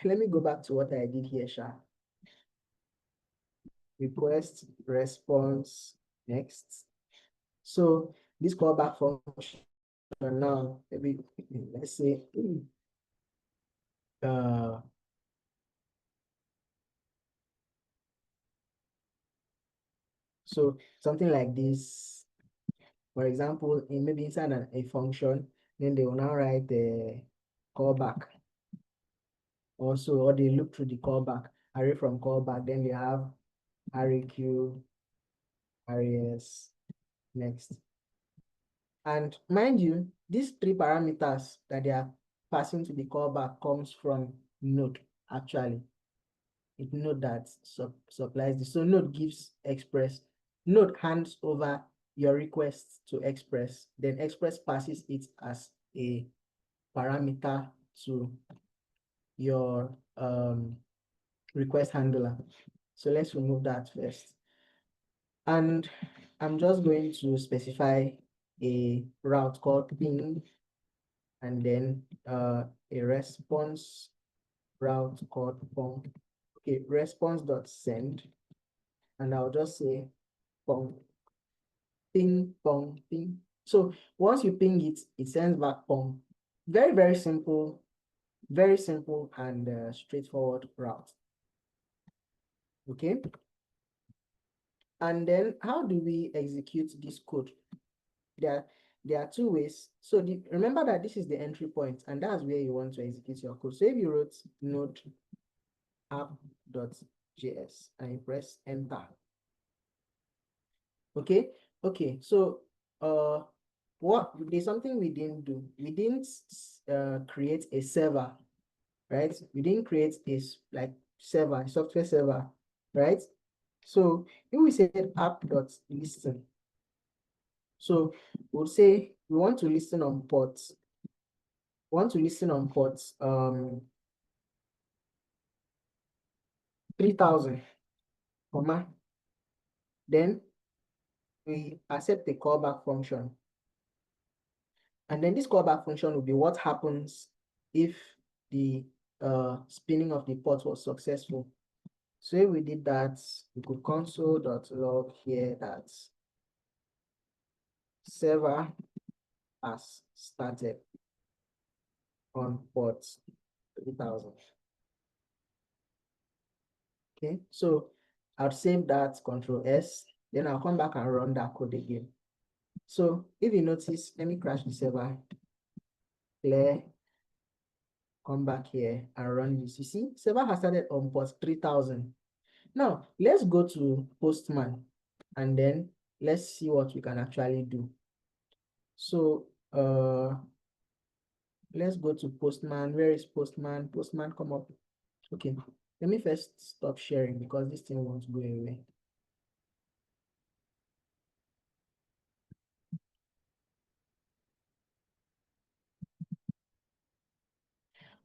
let me go back to what I did here, Sha. Request, response, next. So this callback function now, maybe let's say so something like this. For example, maybe inside a function, then they will now write the callback also, or they look through the callback, array from callback, then they have array Q, array S, next. And mind you, these three parameters that they are passing to the callback comes from Node, actually. It's Node that supplies this. So Node gives Express. Node hands over your request to Express. Then Express passes it as a parameter to your request handler. So let's remove that first. And I'm just going to specify a route called ping, and then a response route called pong. Okay, response.send, and I'll just say pong, ping, pong, ping. So once you ping it, it sends back pong. Very, very simple and straightforward route. Okay. And then how do we execute this code? There are two ways. So remember that this is the entry point, and that's where you want to execute your code. So if you wrote node app.js and you press enter. Okay. So there's something we didn't do. We didn't create a server, right? We didn't create a software server, right? So if we said app.listen, so we'll say we want to listen on ports. 3000, comma. Then we accept the callback function. And then this callback function will be what happens if the spinning of the port was successful. So if we did that, we could console.log here that server has started on port 3000. Okay, so I'll save that, Control S, then I'll come back and run that code again. So if you notice, let me crash the server, clear, come back here and run this. You see, server has started on port 3000. Now, let's go to Postman and then let's see what we can actually do. So let's go to Postman. Where is Postman? Postman, come up. Okay, let me first stop sharing because this thing won't go away.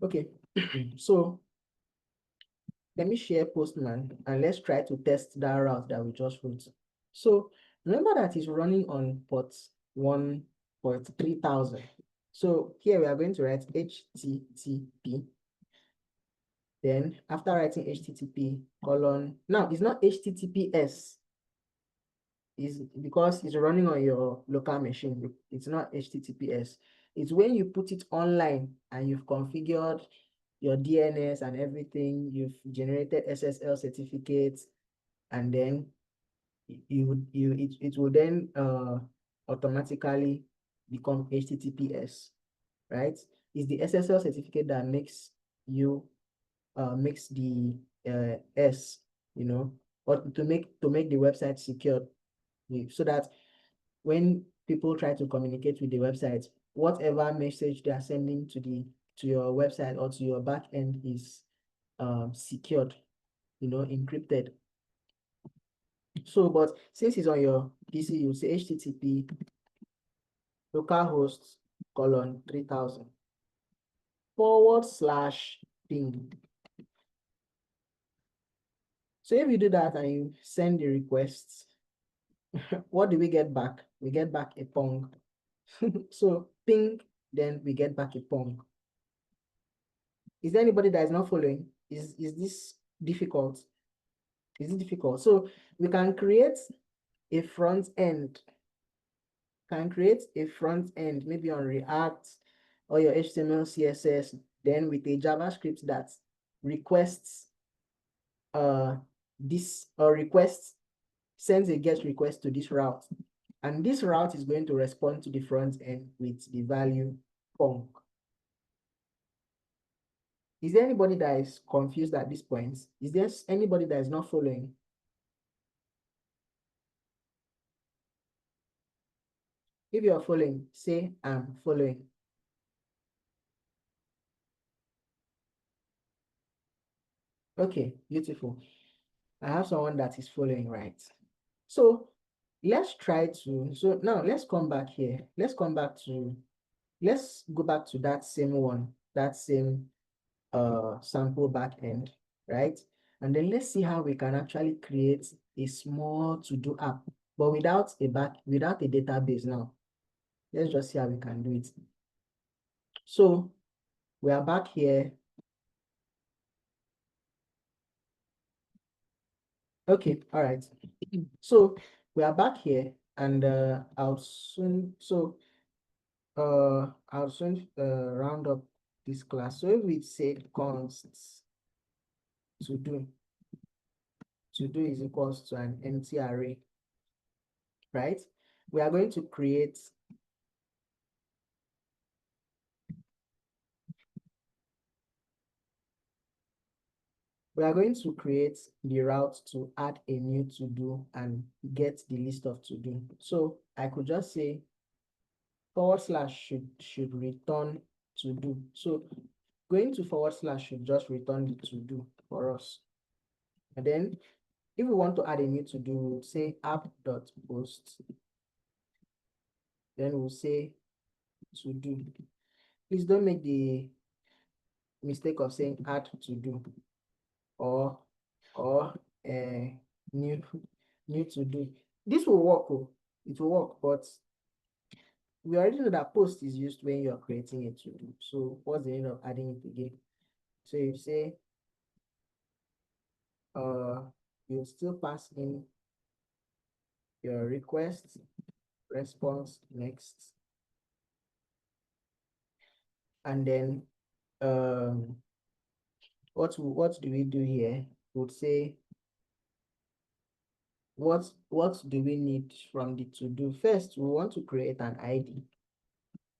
Okay, so let me share Postman and let's try to test that route that we just wrote. So remember that it's running on port 3000. So here we are going to write HTTP. Then after writing HTTP colon, now it's not HTTPS. Is because it's running on your local machine. It's not HTTPS. It's when you put it online and you've configured your DNS and everything, you've generated SSL certificates, and then it will then automatically become HTTPS, right? It's the SSL certificate that makes you makes the S, or to make the website secure, so that when people try to communicate with the website, whatever message they are sending to your website or to your back end is secured, encrypted. So, but since it's on your PC, you say HTTP localhost colon 3000 /ping. So if you do that and you send the requests, what do we get back? We get back a pong. So ping, then we get back a pong. Is there anybody that is not following? Is this difficult? Is it difficult? So we can create a front end. Maybe on React or your HTML, CSS, then with a JavaScript that requests sends a GET request to this route, and this route is going to respond to the front end with the value pong. Is there anybody that is confused at this point? Is there anybody that is not following? If you are following, say I'm following. Okay, beautiful. I have someone that is following, right? So let's try to, so now let's come back here. Let's go back to that same one, that same sample backend, right? And then let's see how we can actually create a small to-do app, but without a database now. Let's just see how we can do it. So we are back here. Okay, all right. So we are back here, and I'll soon round up this class. So if we say const to do is equals to an empty array, right? We are going to create the route to add a new to do and get the list of to do. So I could just say / should return to do. So going to / should just return the to do for us. And then if we want to add a new to do, we'll say app.post. Then we'll say to do. Please don't make the mistake of saying add to do or new to do. This will work, it will work, but we already know that post is used when you're creating a to do. So what's the need of adding it again? So you say you'll still pass in your request, response, next, and then what do we do here? We'll say what do we need from the to do? First, we want to create an ID.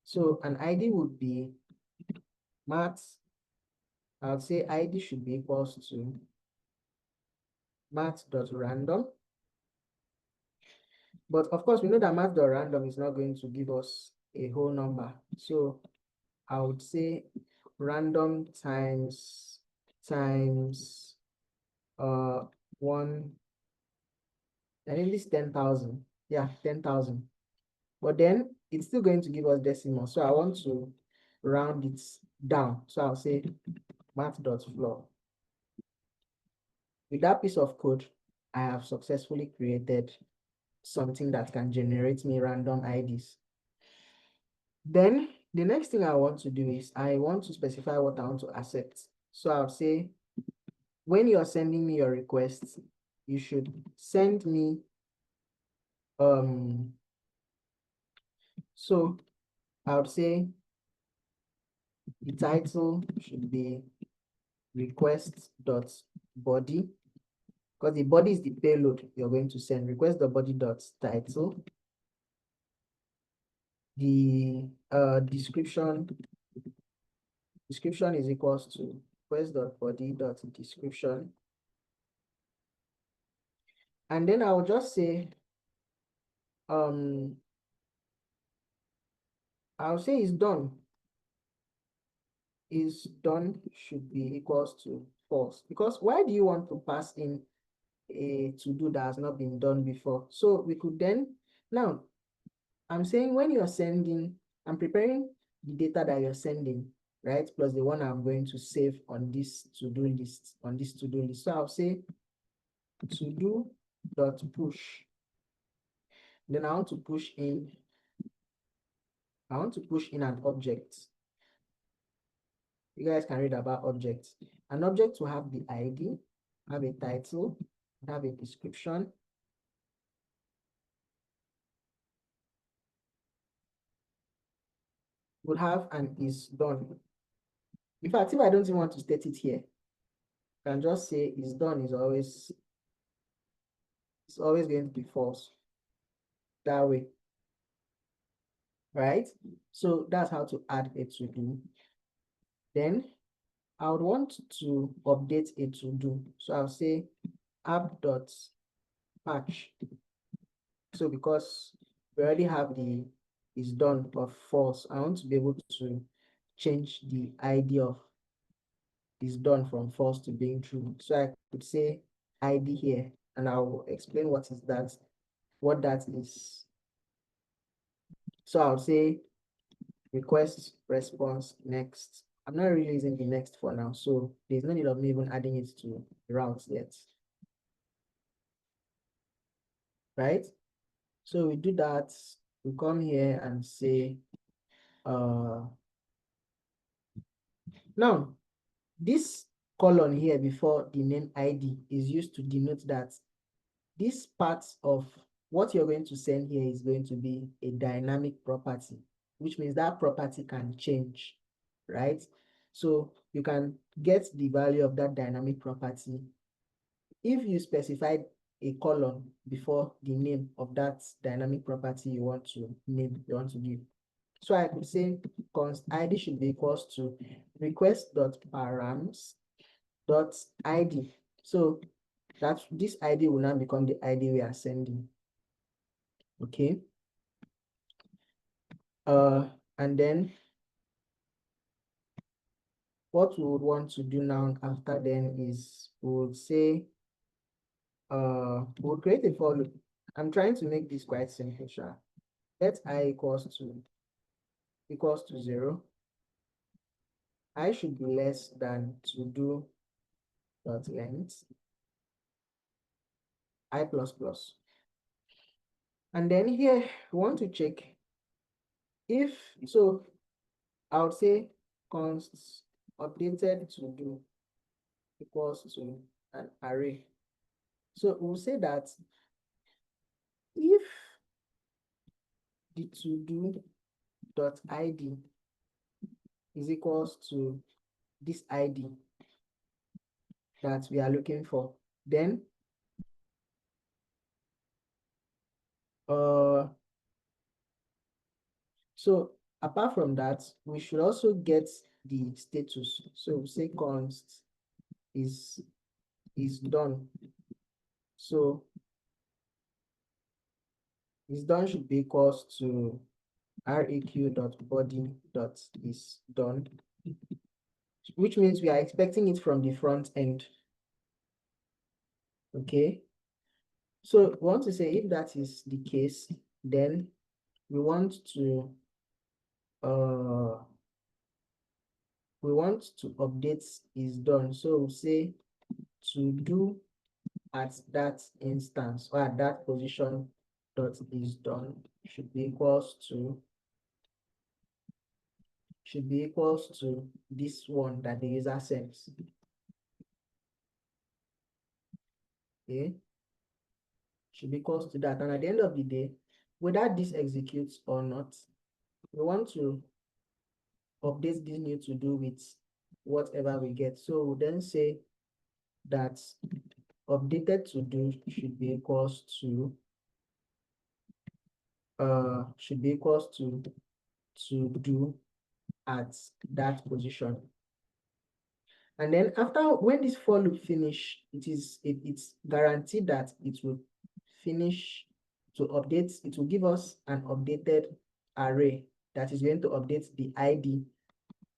So an ID would be math. I'll say ID should be equals to math.random. But of course, we know that math.random is not going to give us a whole number. So I would say random times 1, I think this 10,000. Yeah, 10,000. But then it's still going to give us decimal. So I want to round it down. So I'll say math.floor. With that piece of code, I have successfully created something that can generate me random IDs. Then the next thing I want to do is I want to specify what I want to accept. So I'll say, when you're sending me your requests, you should send me, so I would say the title should be request.body, because the body is the payload you're going to send. Request.body.title. The description is equals to request.body.description. And then I'll just say, I'll say is done should be equals to false. Because why do you want to pass in a to do that has not been done before? So we could then, now I'm saying when you're sending, I'm preparing the data that you're sending, right? Plus the one I'm going to save on this to-do list, So I'll say to-do.push. Then I want to push in an object. You guys can read about objects. An object will have the ID, have a title, have a description, would have an is done. In fact, if I don't even want to state it here, I can just say is done is always going to be false. That way. Right? So that's how to add a to do. Then I would want to update a to-do. So I'll say app.patch. So because we already have the is done of false, I want to be able to change the ID of is done from false to being true. So I could say ID here, and I'll explain what that is. So I'll say request response next. I'm not really using the next for now, so there's no need of me even adding it to routes yet. Right? So we do that, we come here and say, now this colon here before the name ID is used to denote that this part of what you're going to send here is going to be a dynamic property, which means that property can change, right? So you can get the value of that dynamic property if you specified a colon before the name of that dynamic property you want to give. So I could say const ID should be equals to request.params.id. So that this ID will now become the ID we are sending. Okay. And then what we would want to do now after then is we would say we'll create a for loop. I'm trying to make this quite simple, sure. Let I equals to 0. I should be less than to do dot length I plus plus. And then here we want to check if, so I would say const updated to do equals to an array. So we'll say that if the to do dot id is equals to this ID that we are looking for, then so apart from that, we should also get the status. So we say const is done. So is done should be equals to req.body.is done, which means we are expecting it from the front end. Okay. So we want to say if that is the case, then we want to update is done. So we'll say to do at that instance or at that position dot is done should be equals to this one that the user sends. Okay, should be equals to that. And at the end of the day, whether this executes or not, we want to update this new to do with whatever we get. So we'll then say that updated to do should be equals to do at that position. And then after, when this for loop finish, it's guaranteed that it will finish to update. It will give us an updated array that is going to update the ID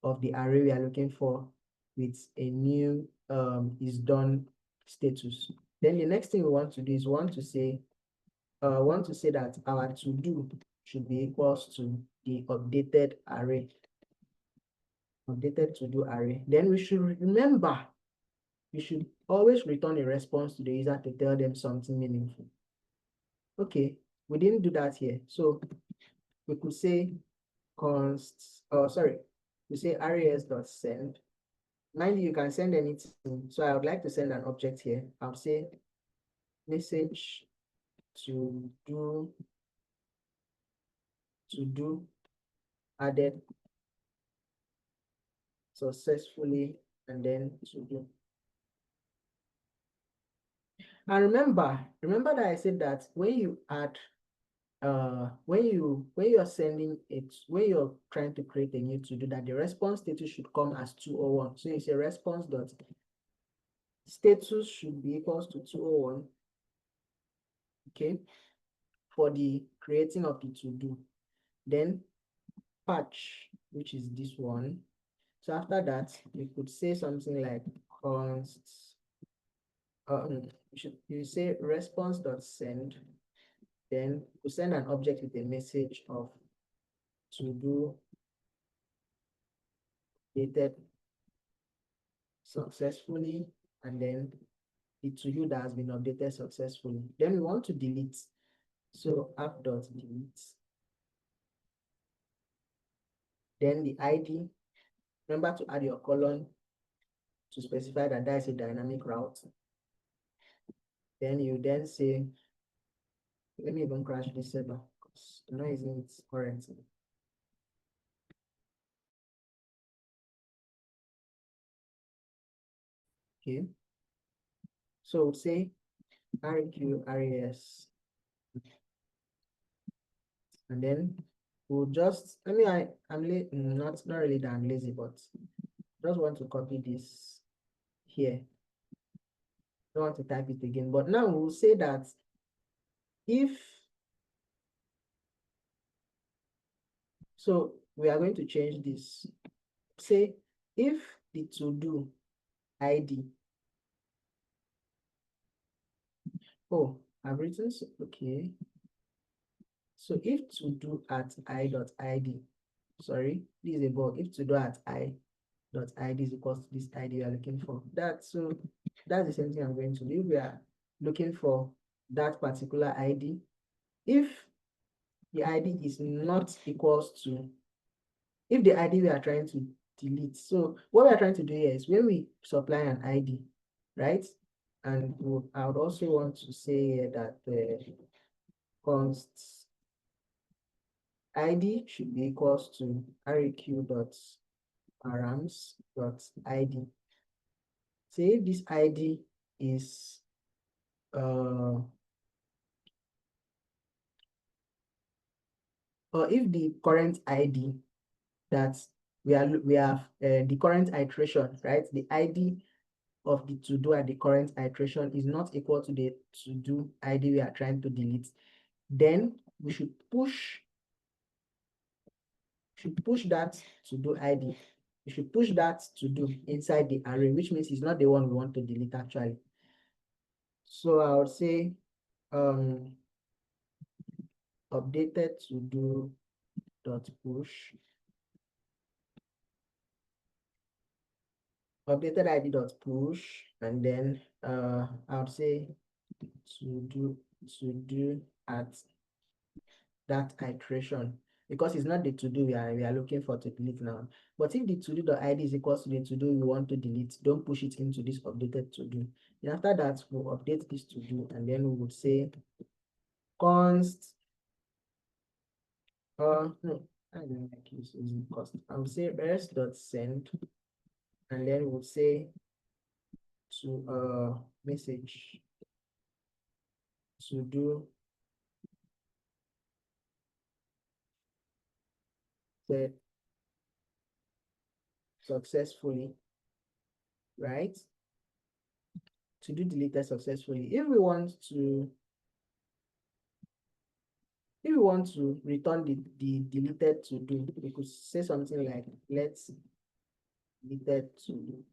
of the array we are looking for with a new is done status. Then the next thing we want to do is we want to say that our to do should be equals to the updated array. Updated to do array. Then we should remember, we should always return a response to the user to tell them something meaningful. Okay, we didn't do that here. So we could say we say res.send. Mind you, can send anything. So I would like to send an object here. I'll say message to do added successfully, and then to do. And remember that I said that when you add when you're sending it, when you're trying to create a new to do that, the response status should come as 201. So you say response dot status should be equals to 201. Okay, for the creating of the to do. Then patch, which is this one. So after that, you could say something like const. You say response dot send. Then you send an object with a message of to do dated successfully, and then the to do that has been updated successfully. Then we want to delete. So app.delete. Then the ID. Remember to add your colon to specify that that is a dynamic route. Then you then say, let me even crash this server because I'm not using it currently. Okay. So say RQ RAS. And then we'll just, I'm not really that I'm lazy, but just want to copy this here. Don't want to type it again. But now we'll say that if, so we are going to change this. Say if the to do ID. Oh, I've written, okay. So if to do at i.id, sorry, this is a bug. If to do at i.id is equals to this ID you are looking for. That's the same thing I'm going to do. If we are looking for that particular ID, if the ID is not equals to, if the ID we are trying to delete. So what we are trying to do here is when we supply an ID, right? And I would also want to say that the const ID should be equals to req.params.id. Say if this ID is or if the current ID that we have the current iteration, right? The ID of the to do at the current iteration is not equal to the to do ID we are trying to delete, then we should push that to do ID. We should push that to do inside the array, which means it's not the one we want to delete actually. So I would say updated to do dot push updated ID dot push, and then I would say to do at that iteration, because it's not the to do we are looking for to delete now. But if the to do dot ID is equals to the to do we want to delete, don't push it into this updated to do. And after that, we'll update this to do, and then we would say const no, I don't like using const. I would say res.send, and then we'll say to message to do set successfully, right? To do deleted successfully. If we want to return the deleted to do, we could say something like let's deleted to do.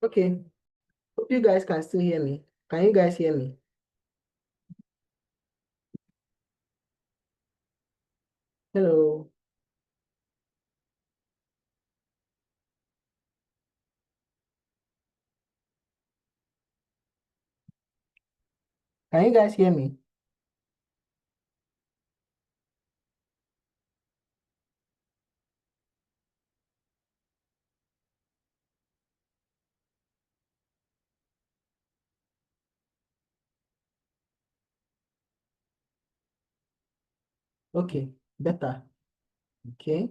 Okay, hope you guys can still hear me. Can you guys hear me? Hello. Can you guys hear me? Okay, better. Okay.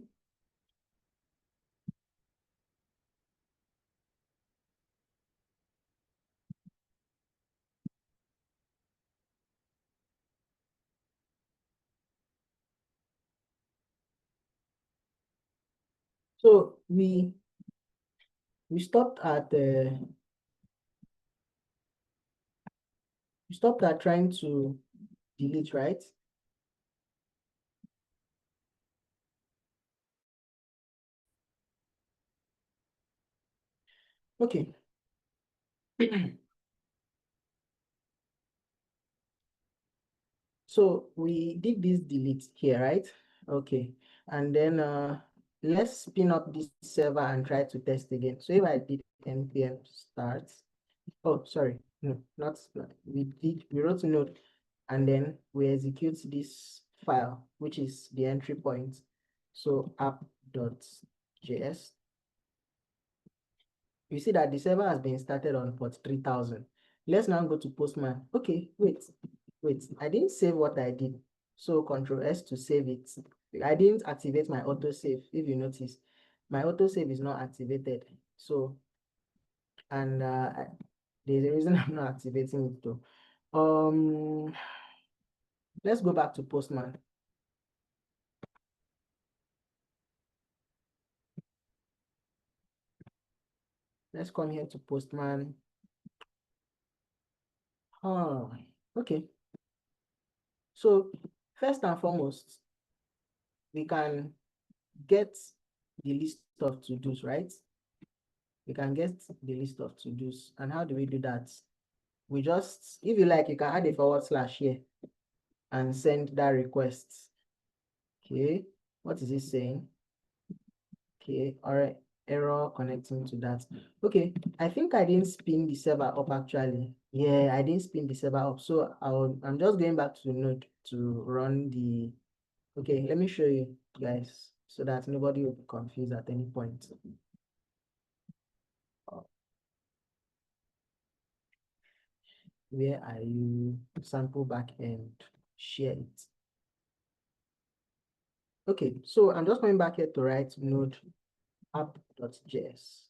So we stopped at trying to delete, right? Okay. So we did this delete here, right? Okay. And then let's spin up this server and try to test again. So if I did npm start, oh, sorry, no, not, we wrote node and then we execute this file, which is the entry point. So app.js. You see that the server has been started on port 3000. Let's now go to Postman. Okay, wait, I didn't save what I did. So Control S to save it. I didn't activate my autosave, if you notice. My autosave is not activated. So, and there's a reason I'm not activating it though. Let's go back to Postman. Let's come here to Postman. Oh, okay. So first and foremost, we can get the list of to-dos, right? We can get the list of to-dos. And how do we do that? We just, if you like, you can add a forward slash here and send that request. Okay, what is it saying? Okay, all right, error connecting to that. Okay, I think I didn't spin the server up actually. Yeah, I didn't spin the server up. So I'm just going back to the node to run the, okay, let me show you guys so that nobody will be confused at any point. Where are you? Sample backend, share it. Okay, so I'm just going back here to write node app.js,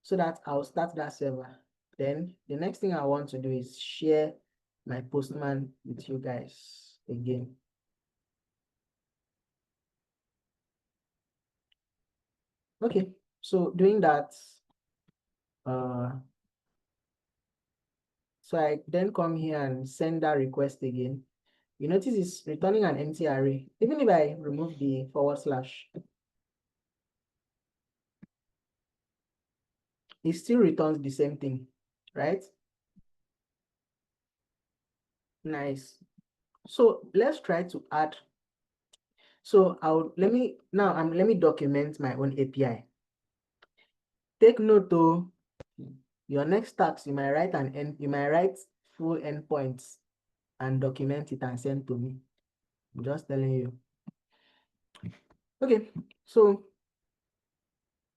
so that I'll start that server. Then the next thing I want to do is share my Postman with you guys again. Okay, so doing that, so I then come here and send that request again. You notice it's returning an empty array. Even if I remove the forward slash, it still returns the same thing, right? Nice. So let's try to add. So let me document my own API. Take note though, your next task, you might write full endpoints and document it and send to me. I'm just telling you. Okay, so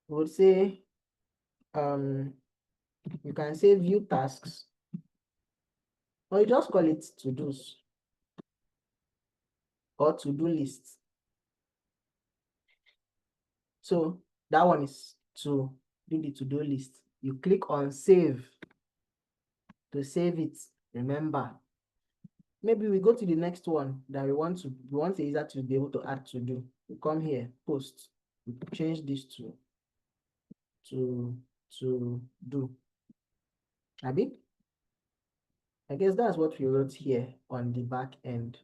we'll say you can say view tasks, or you just call it to-dos or to-do list. So that one is to do the to-do list. You click on save to save it. Remember, maybe we go to the next one that we want the user to be able to add to do. We come here, post, we change this to do. Abi? I guess that's what we wrote here on the back end.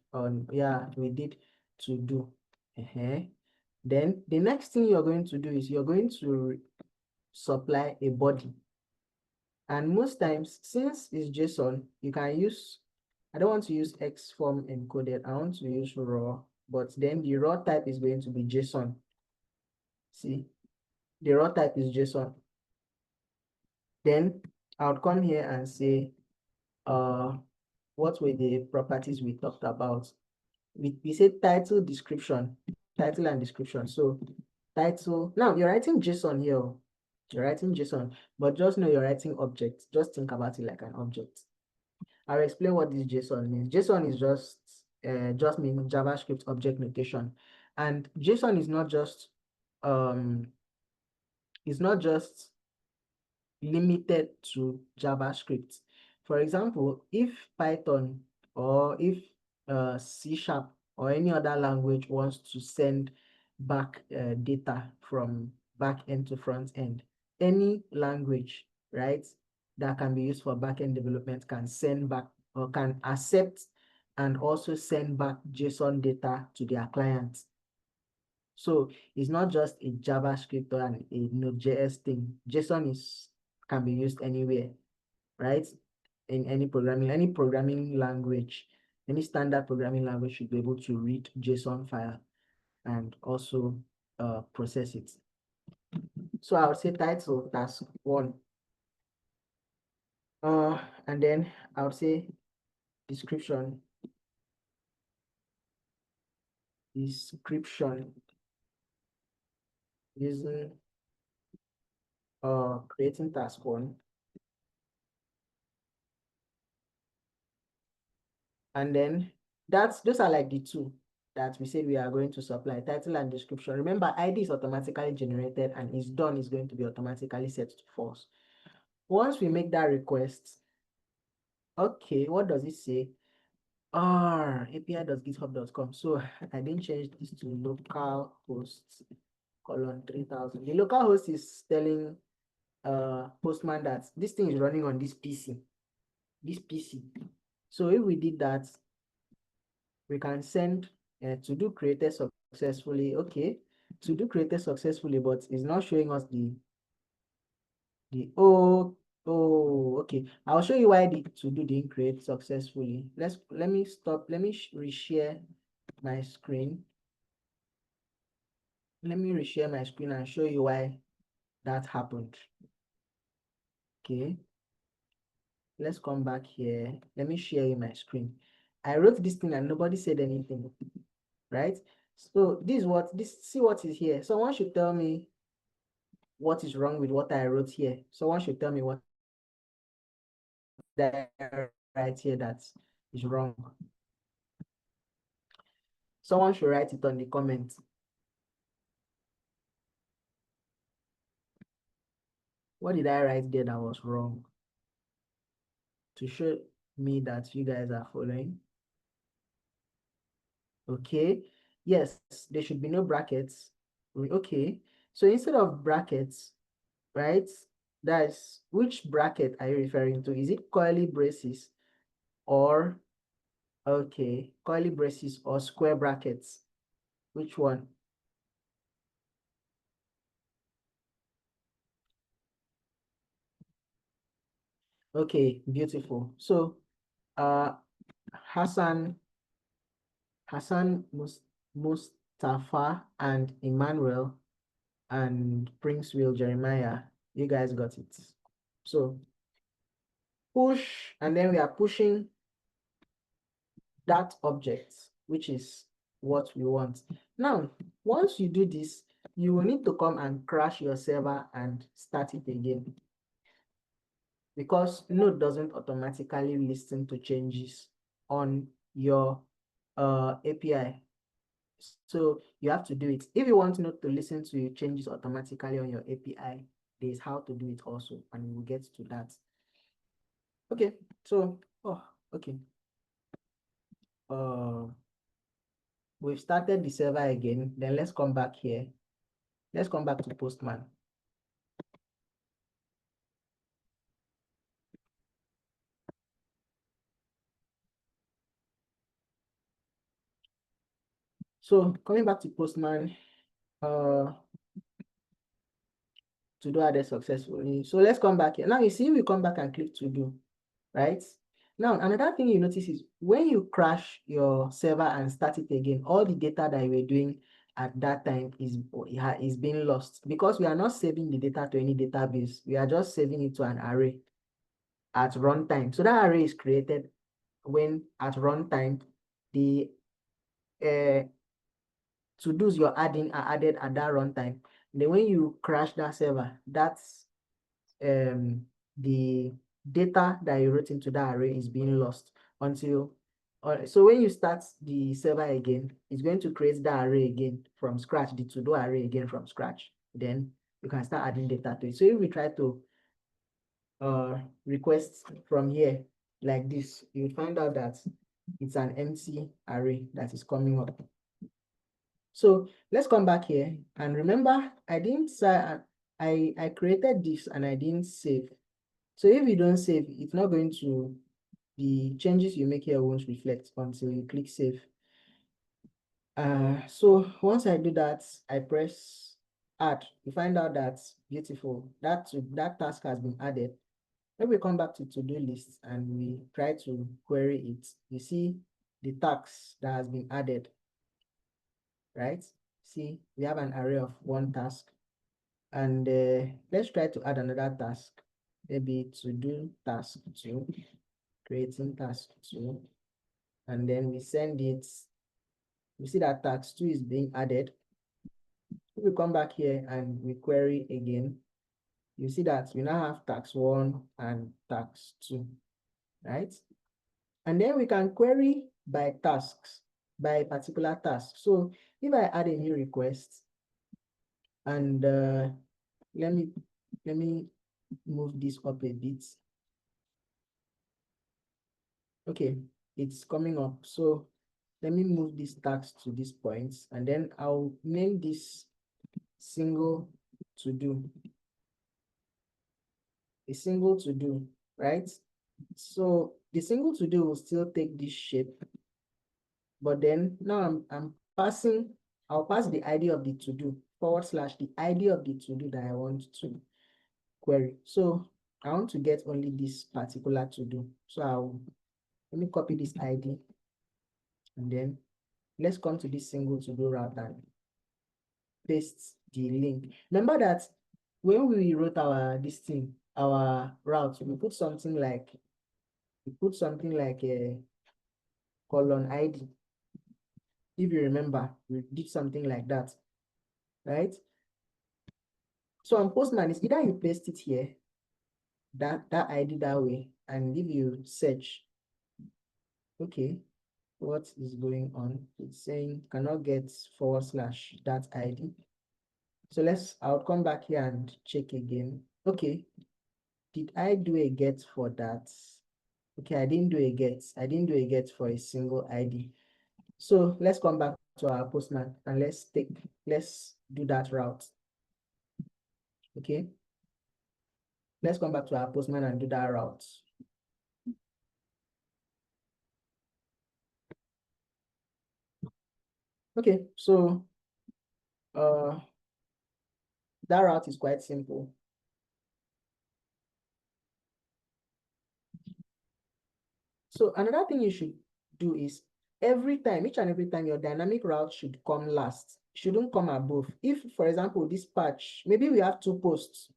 Yeah, we did to do. Then the next thing you're going to do is you're going to supply a body. And most times, since it's JSON, you can use, I don't want to use X form encoded, I want to use raw, but then the raw type is going to be JSON. See, the raw type is JSON. Then I'll come here and say, what were the properties we talked about? We said title, description, title and description. So title, now you're writing JSON here. You're writing JSON, but just know you're writing object. Just think about it like an object. I'll explain what this JSON means. JSON is just meaning JavaScript object notation. And JSON is not just limited to JavaScript. For example, if Python or if C# or any other language wants to send back data from back end to front end, any language, right, that can be used for back end development can send back or can accept and also send back JSON data to their clients. So it's not just a JavaScript or a Node.js thing. JSON can be used anywhere, right? In any programming language, any standard programming language should be able to read JSON file and also process it. So I would say title, task 1. And then I would say description using creating task 1. And then those are like the two that we said we are going to supply, title and description. Remember, ID is automatically generated and is going to be automatically set to false. Once we make that request, okay, what does it say? api.github.com. So I didn't change this to localhost colon 3000. The localhost is telling Postman that this thing is running on this PC. So if we did that, we can send to do created successfully. Okay, to do created successfully, but it's not showing us the okay. I'll show you why to do the create successfully. Let me stop. Let me reshare my screen. Let me reshare my screen and show you why that happened. Okay, let's come back here. Let me share you my screen. I wrote this thing and nobody said anything, right? So see what is here. Someone should tell me what is wrong with what I wrote here. Someone should tell me what I write here that is wrong. Someone should write it on the comment. What did I write there that was wrong? To show me that you guys are following. Okay. Yes, there should be no brackets. Okay. So instead of brackets, right? That's which bracket are you referring to? Is it curly braces or okay, curly braces or square brackets? Which one? Okay, beautiful. So Hassan Mustafa and Emmanuel and Prince Will Jeremiah, you guys got it. So push, and then we are pushing that object, which is what we want. Now, once you do this, you will need to come and crash your server and start it again, because Node doesn't automatically listen to changes on your API. So you have to do it. If you want Node to listen to changes automatically on your API, there's how to do it also, and we'll get to that. Okay, so okay. We've started the server again. Then let's come back here. Let's come back to Postman. So coming back to Postman, to do added successfully. So let's come back here. Now you see we come back and click to do, right? Now, another thing you notice is when you crash your server and start it again, all the data that you were doing at that time is being lost because we are not saving the data to any database. We are just saving it to an array at runtime. So that array is created when at runtime, the to-dos you're adding are added at that runtime. Then when you crash that server, that's the data that you wrote into that array is being lost until so when you start the server again, it's going to create that array again from scratch, the to-do array again from scratch. Then you can start adding data to it. So if we try to request from here like this, you find out that it's an empty array that is coming up. So let's come back here and remember I didn't say I created this and I didn't save. So if you don't save, it's not going to, the changes you make here won't reflect until you click save. So once I do that, I press add. You find out that's beautiful. That task has been added. When we come back to to-do list and we try to query it, you see the task that has been added, right? See, we have an array of one task. And let's try to add another task, maybe to do task 2, creating task 2, and then we send it. We see that task 2 is being added. If we come back here and we query again, you see that we now have task 1 and task 2, right? And then we can query by tasks, by particular task. So if I add a new request and let me move this up a bit. Okay, it's coming up. So let me move this task to this point, and then I'll name this single to do. A single to do, right? So the single to do will still take this shape, but then now I'll pass the ID of the to do / the ID of the to do that I want to query. So I want to get only this particular to do. So let me copy this ID, and then let's come to this single to do route and paste the link. Remember that when we wrote our our route, we put something like a colon ID. If you remember, we did something like that, right? So on Postman, it's either you paste it here, that ID that way, and if you search, okay, what is going on? It's saying cannot get / that ID. So I'll come back here and check again. Okay, did I do a get for that? Okay, I didn't do a get. I didn't do a get for a single ID. So let's come back to our Postman and let's do that route. Okay, let's come back to our Postman and do that route. Okay, so that route is quite simple. So another thing you should do is each and every time your dynamic route should come last, shouldn't come above. If, for example, this patch, maybe we have two posts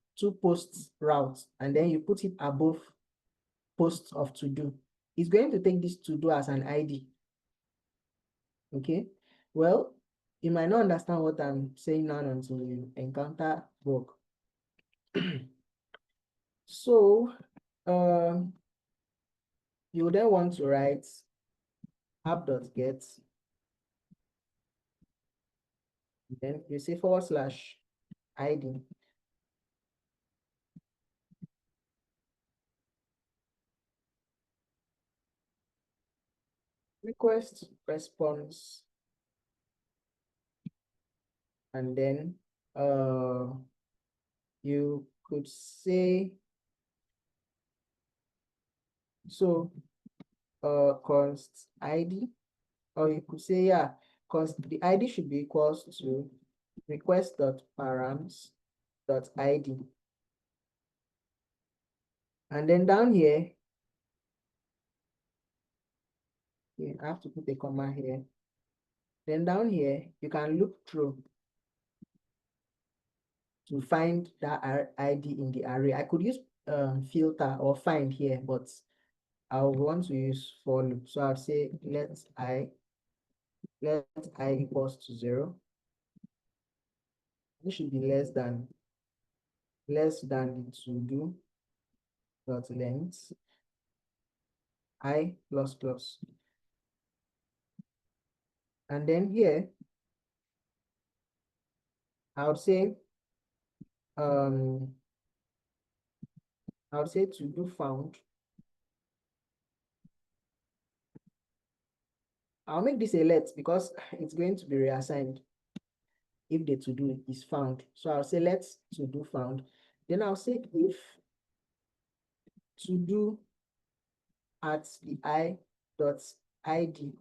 routes, and then you put it above posts of to do, it's going to take this to do as an ID. Okay, well, you might not understand what I'm saying now until you encounter bug. So you then want to write app.get, then you say / ID. Request response, and then you could say so const ID, or you could say const the ID should be equals to request.params dot id. And then down here, you have to put a comma here. Then down here, you can look through to find that ID in the array. I could use filter or find here, but I want to use for loop. So I'll say let I equals to 0. It should be less than the to do dot length I plus plus. And then here, I would say to do found. I'll make this a let because it's going to be reassigned if the to do is found. So I'll say let to do found. Then I'll say if to do at the I dot ID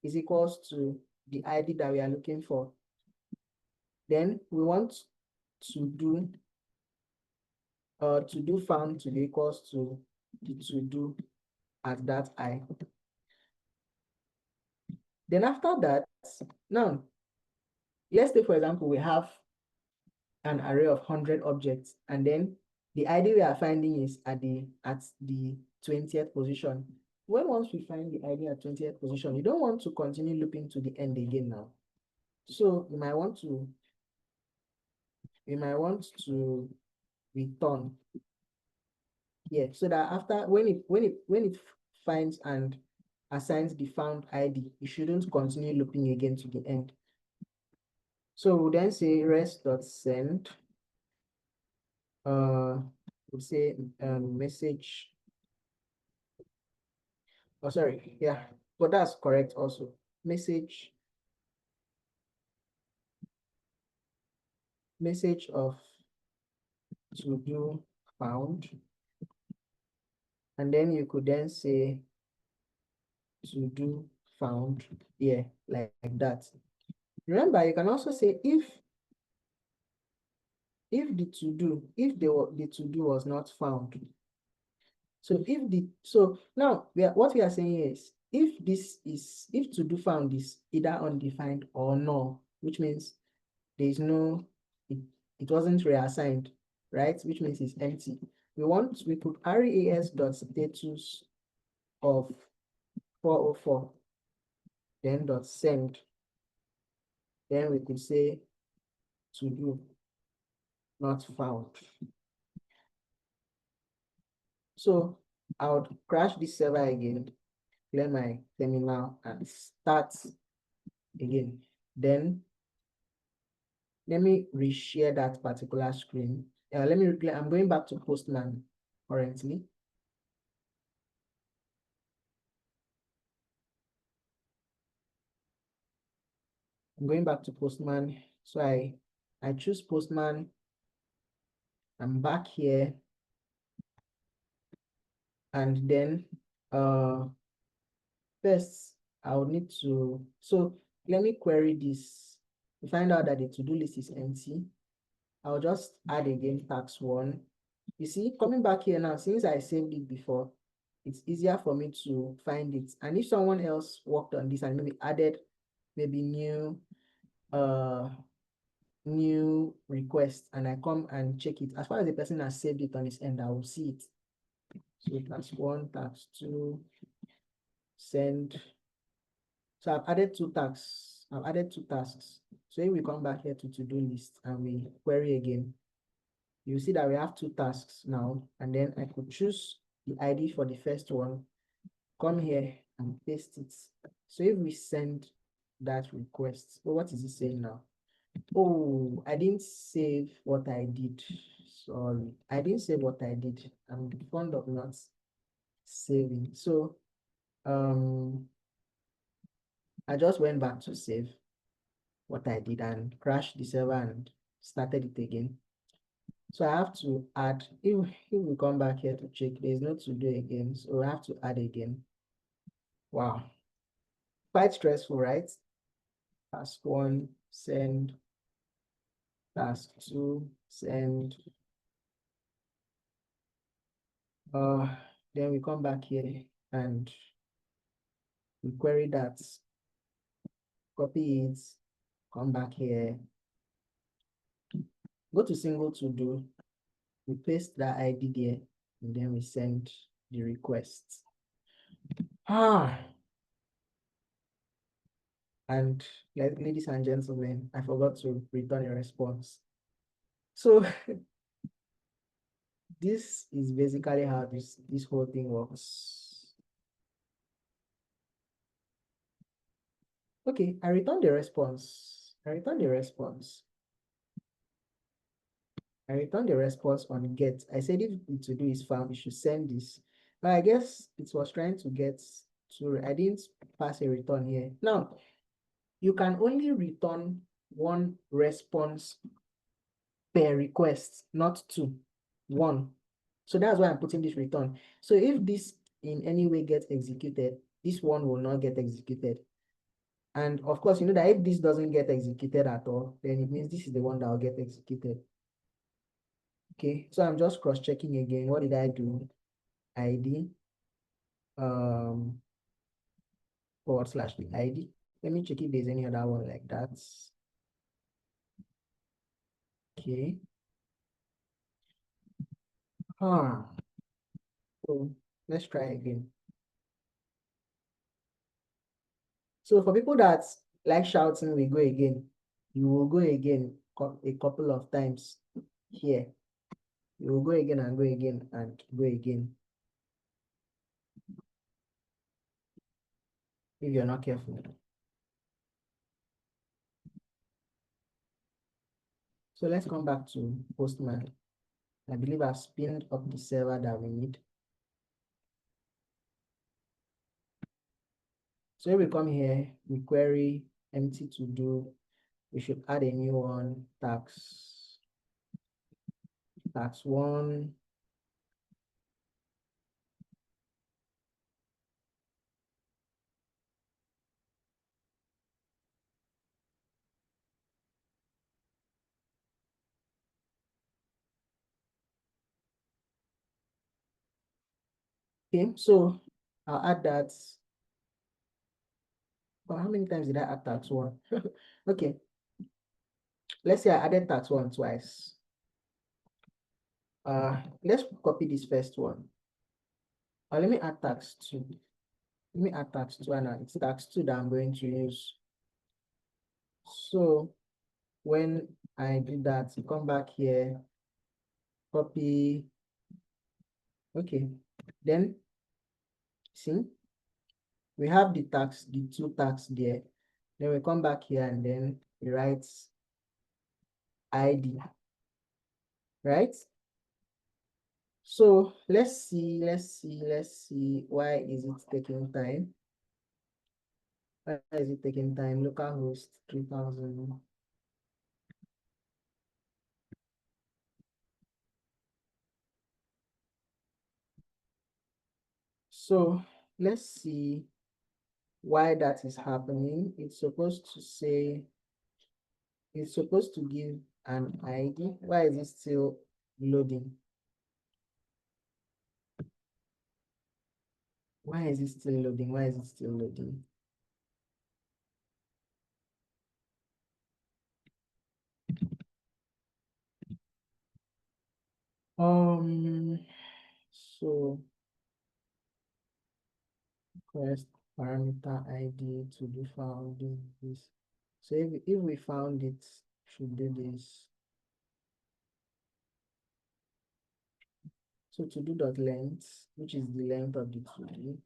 is equals to the ID that we are looking for. Then we want to do found to be equals to the to do at that I. Then after that, now let's say for example we have an array of 100 objects, and then the ID we are finding is at the 20th position. Once we find the ID at 20th position, you don't want to continue looping to the end again now. So you might want to return here, so that after when it finds and assigns the found ID, it shouldn't continue looping again to the end. So we'll then say rest.send we'll say message. Oh, sorry, yeah, but that's correct also. Message of to do found, and then you could then say to do found here, like that. Remember, you can also say if the to do was not found. So now what we are saying is if to do found is either undefined or null, which means there is no, it wasn't reassigned, right? Which means it's empty. We put res dot status of 404, then dot send. Then we could say to do not found. So I would crash this server again, clear my terminal, and start again. Then let me reshare that particular screen. I'm going back to Postman currently. I'm going back to Postman. So I choose Postman. I'm back here. And then first I will need to, so let me query this to find out that the to-do list is empty. I'll just add again tax 1. You see, coming back here now, since I saved it before, it's easier for me to find it. And if someone else worked on this and maybe added new request, and I come and check it, as far as the person has saved it on his end, I will see it. So tax 1, tax 2, send. So I've added 2 tasks. So if we come back here to to-do list and we query again, you see that we have 2 tasks now, and then I could choose the ID for the first one, come here and paste it. So if we send that request, what is it saying now? Oh, I didn't save what I did. Sorry, I didn't save what I did. I'm fond of not saving. So I just went back to save what I did and crashed the server and started it again. So I have to add, if we come back here to check, there's no to do again, so I have to add again. Wow, quite stressful, right? Task 1, send. task 2 send. Then we come back here and we query that, copy it, come back here, go to single to do, we paste that ID there, and then we send the request. And ladies and gentlemen, I forgot to return a response. So this is basically how this whole thing works. Okay, I returned the response. I returned the response. I returned the response on get. I said if the to do is found, you should send this. But I guess it was trying to get to, I didn't pass a return here. Now, you can only return one response per request, not two, one. So that's why I'm putting this return. So if this in any way gets executed, this one will not get executed. And of course, you know that if this doesn't get executed at all, then it means this is the one that will get executed. Okay, so I'm just cross-checking again. What did I do? ID / the ID. Let me check if there's any other one like that. Okay. So let's try again. So for people that like shouting, we go again. You will go again a couple of times here. You will go again and go again and go again. If you're not careful. So let's come back to Postman. I believe I've spinned up the server that we need. So if we come here, we query empty to do. We should add a new one, tax 1. Okay, so I'll add that. Well, how many times did I add tax 1? Okay, let's say I added tax 1 twice. Let's copy this first one. Let me add tax 2. Let me add tax 2, and it's tax 2 that I'm going to use. So when I do that, you come back here, copy. Okay, then see, we have the 2 tax there. Then we come back here and then we write ID, right? So let's see why is it taking time? Why is it taking time? Localhost 3000. So let's see why that is happening. It's supposed to give an ID. Why is it still loading? Why is it still loading? Why is it still loading? So request parameter ID to be found this. So if we found it, should do this. So to do dot length, which is the length of the to do.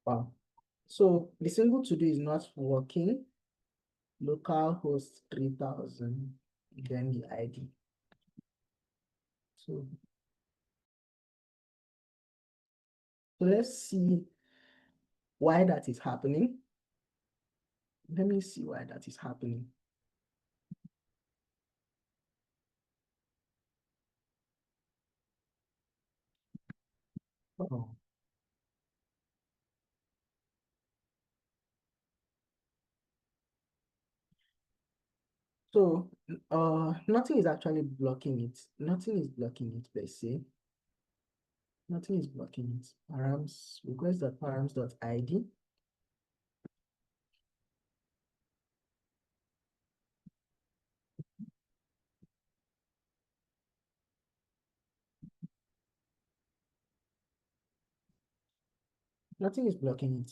Wow. So the single to do is not working. Localhost 3000, then the ID. So let's see why that is happening. Let me see why that is happening. Oh. So nothing is actually blocking it. Nothing is blocking it per se. Nothing is blocking it. Params request.params.id. Nothing is blocking it.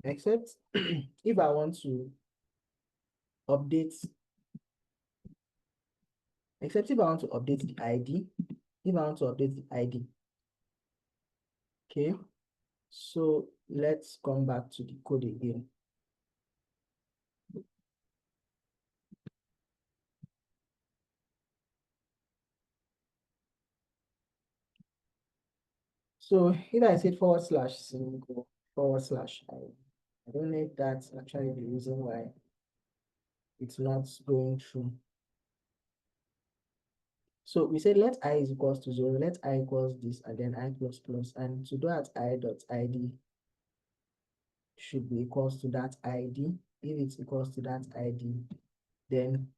Except if I want to update, except if I want to update the ID. If I want to update the ID. Okay. So let's come back to the code again. So if I say /single I don't know if that's actually the reason why it's not going through. So we said let I is equals to 0, let I equals this, and then I plus plus, and to do at I.id should be equals to that ID. If it's equals to that ID, then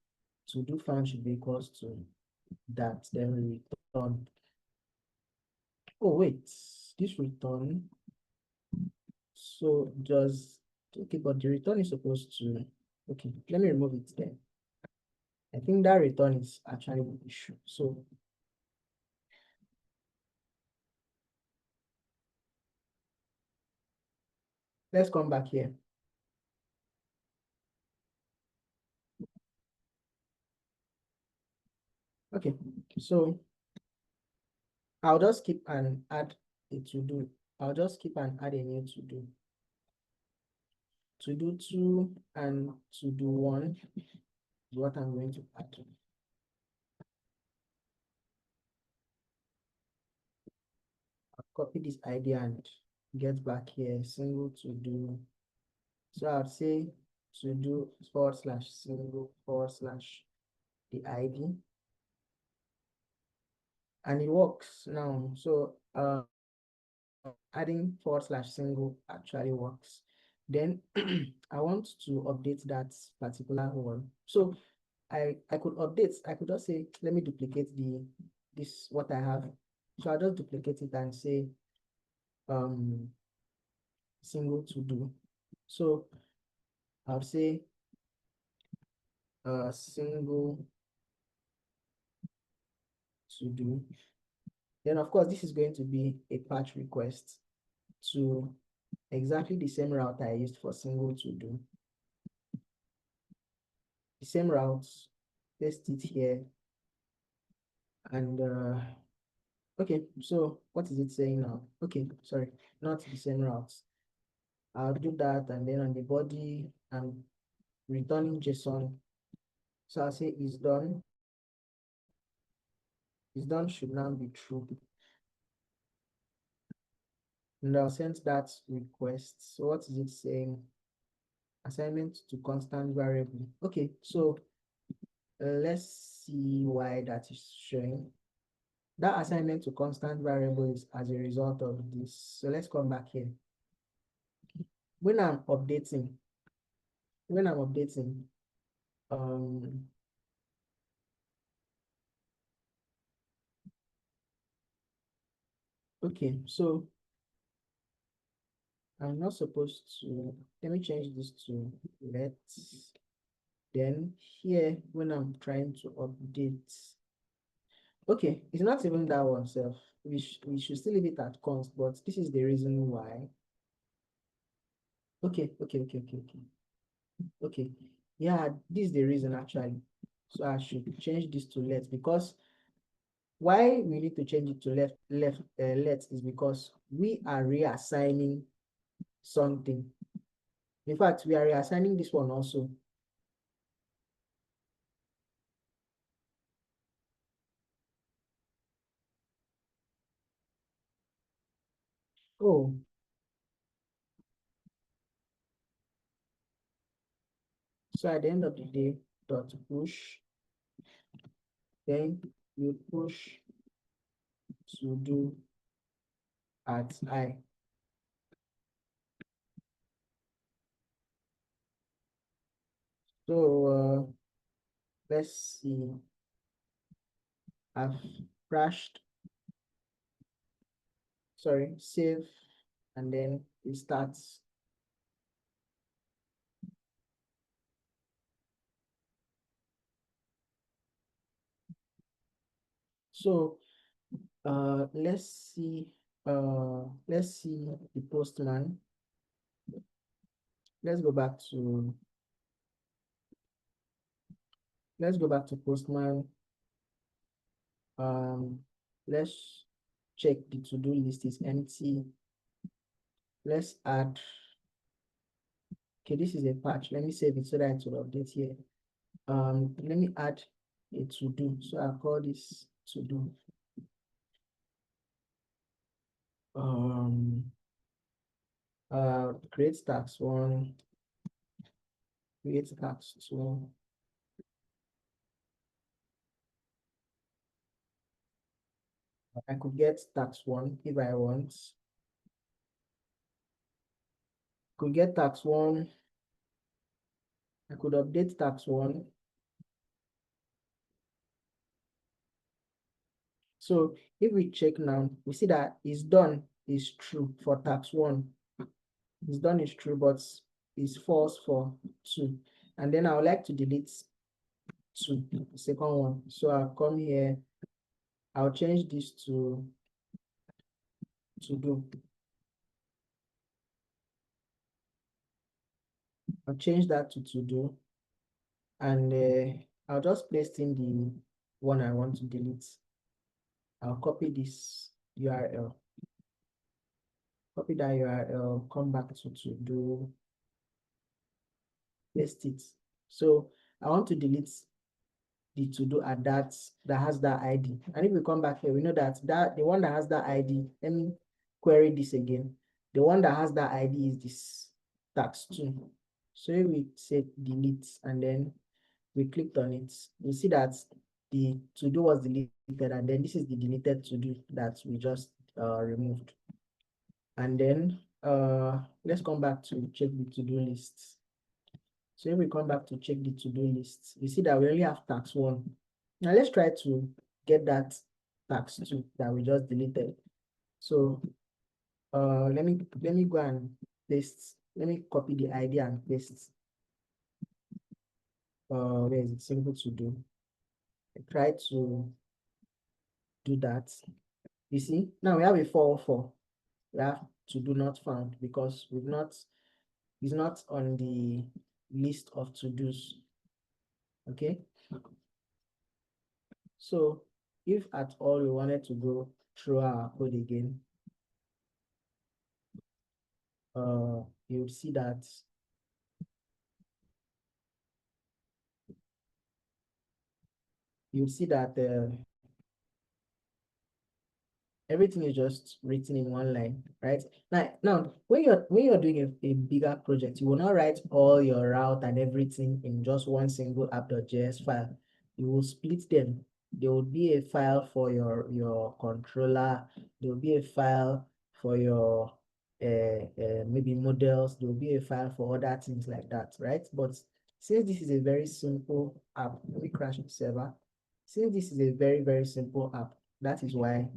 to do found should be equals to that, then we return. Oh wait, this return. So just okay, but the return is supposed to, okay, let me remove it then. I think that return is actually the issue. So let's come back here. Okay, so I'll just keep and add a to do. I'll just keep and add a new to do. To do 2 and to do 1 is what I'm going to add. I'll copy this ID and get back here, single to do. So I'll say to do /single / the ID. And it works now. So adding /single actually works. Then I want to update that particular one. So I could update, I could just say, let me duplicate this what I have. So I'll just duplicate it and say single to do. So I'll say single to do. Then of course this is going to be a patch request to exactly the same route I used for single to do. The same route, paste it here, and okay, so what is it saying now? Okay, sorry, not the same route. I'll do that, and then on the body, I'm returning JSON. So I'll say is done. Is done should now be true. And I'll send that request. So what is it saying? Assignment to constant variable. Okay, so let's see why that is showing. That assignment to constant variable is as a result of this. So let's come back here. When I'm updating, um, okay, so I'm not supposed to, let me change this to let's, then here, when I'm trying to update, okay, it's not even that one self. We should still leave it at const, but this is the reason why. Okay. Okay. Yeah, this is the reason actually. So I should change this to let, because why we need to change it to let is because we are reassigning something. In fact, we are reassigning this one also. Oh, so at the end of the day, dot push, then you push to do at I. So let's see. I've crashed. Sorry, save, and then it starts. So let's see the postman. Let's go back to postman. Let's check the to-do list is empty. Let's add, okay, this is a patch. Let me save it so that it will update here. Let me add a to-do. So I'll call this to-do. Create tax 1, create tax 2. I could get tax 1 if I want. Could get tax 1. I could update tax 1. So if we check now, we see that it's done is true for tax 1. It's done is true, but it's false for 2. And then I would like to delete 2, the second one. So I'll come here. I'll change this to do. I'll change that to do. And I'll just place in the one I want to delete. I'll copy this URL. Copy that URL, come back to do, paste it. So I want to delete the to-do at that has that ID. And if we come back here, we know that the one that has that ID, let me query this again. The one that has that ID is this tax 2. So if we say delete and then we clicked on it, you see that the to-do was deleted, and then this is the deleted to-do that we just removed. And then let's come back to check the to-do list. So if we come back to check the to-do list, you see that we only have tax 1. Now let's try to get that tax 2 that we just deleted. So let me go and paste. Let me copy the ID and paste. Where is it? Simple to do. I try to do that. You see, now we have a 404. We have to do not found because it's not on the list of to-dos. Okay. So if at all we wanted to go through our code again, you would see that everything is just written in one line, right? Now when you're doing a bigger project, you will not write all your route and everything in just one single app.js file. You will split them. There will be a file for your controller. There will be a file for your maybe models. There will be a file for other things like that, right? But since this is a very simple app, let me crash the server. Since this is a very, very simple app, that is why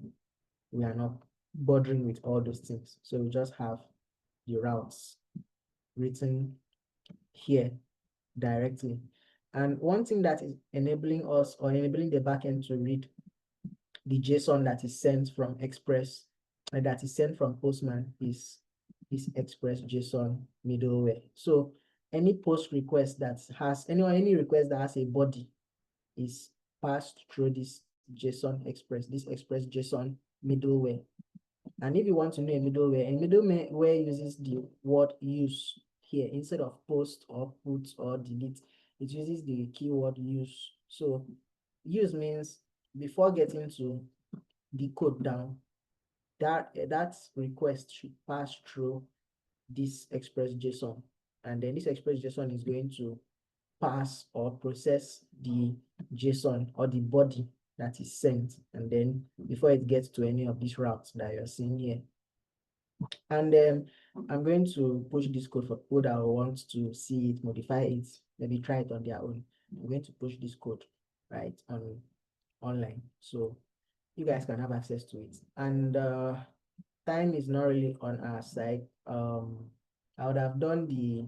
we are not bothering with all those things. So we just have the routes written here directly. And one thing that is enabling us or enabling the backend to read the JSON that is sent from Express and that is sent from Postman is this Express JSON middleware. So any post request that has any request that has a body is passed through this this Express JSON middleware. And if you want to know a middleware uses the word use here instead of post or put or delete. It uses the keyword use. So use means before getting to the code down, that request should pass through this Express JSON, and then this Express JSON is going to pass or process the JSON or the body that is sent, and then before it gets to any of these routes that you're seeing here. And I'm going to push this code for people that want to see it, modify it, maybe try it on their own. I'm going to push this code right on online, so you guys can have access to it. And time is not really on our side. I would have done the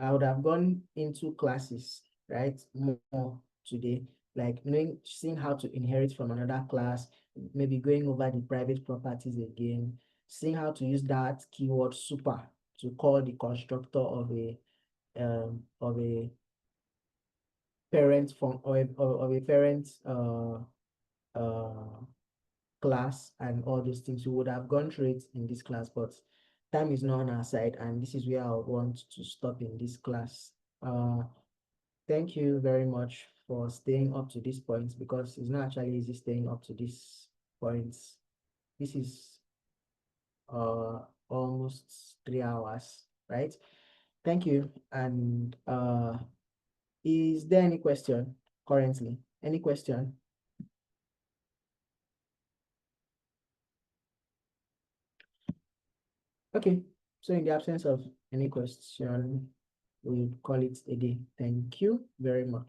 I would have gone into classes, right, more today, like knowing, seeing how to inherit from another class, maybe going over the private properties again, seeing how to use that keyword super to call the constructor of a parent from or of a parent uh class, and all those things. We would have gone through it in this class, but time is not on our side, and this is where I would want to stop in this class. Thank you very much for staying up to this point, because it's not actually easy staying up to this point. This is almost 3 hours, right? Thank you. And is there any question currently? Any question? Okay. So in the absence of any question, we'll call it a day. Thank you very much.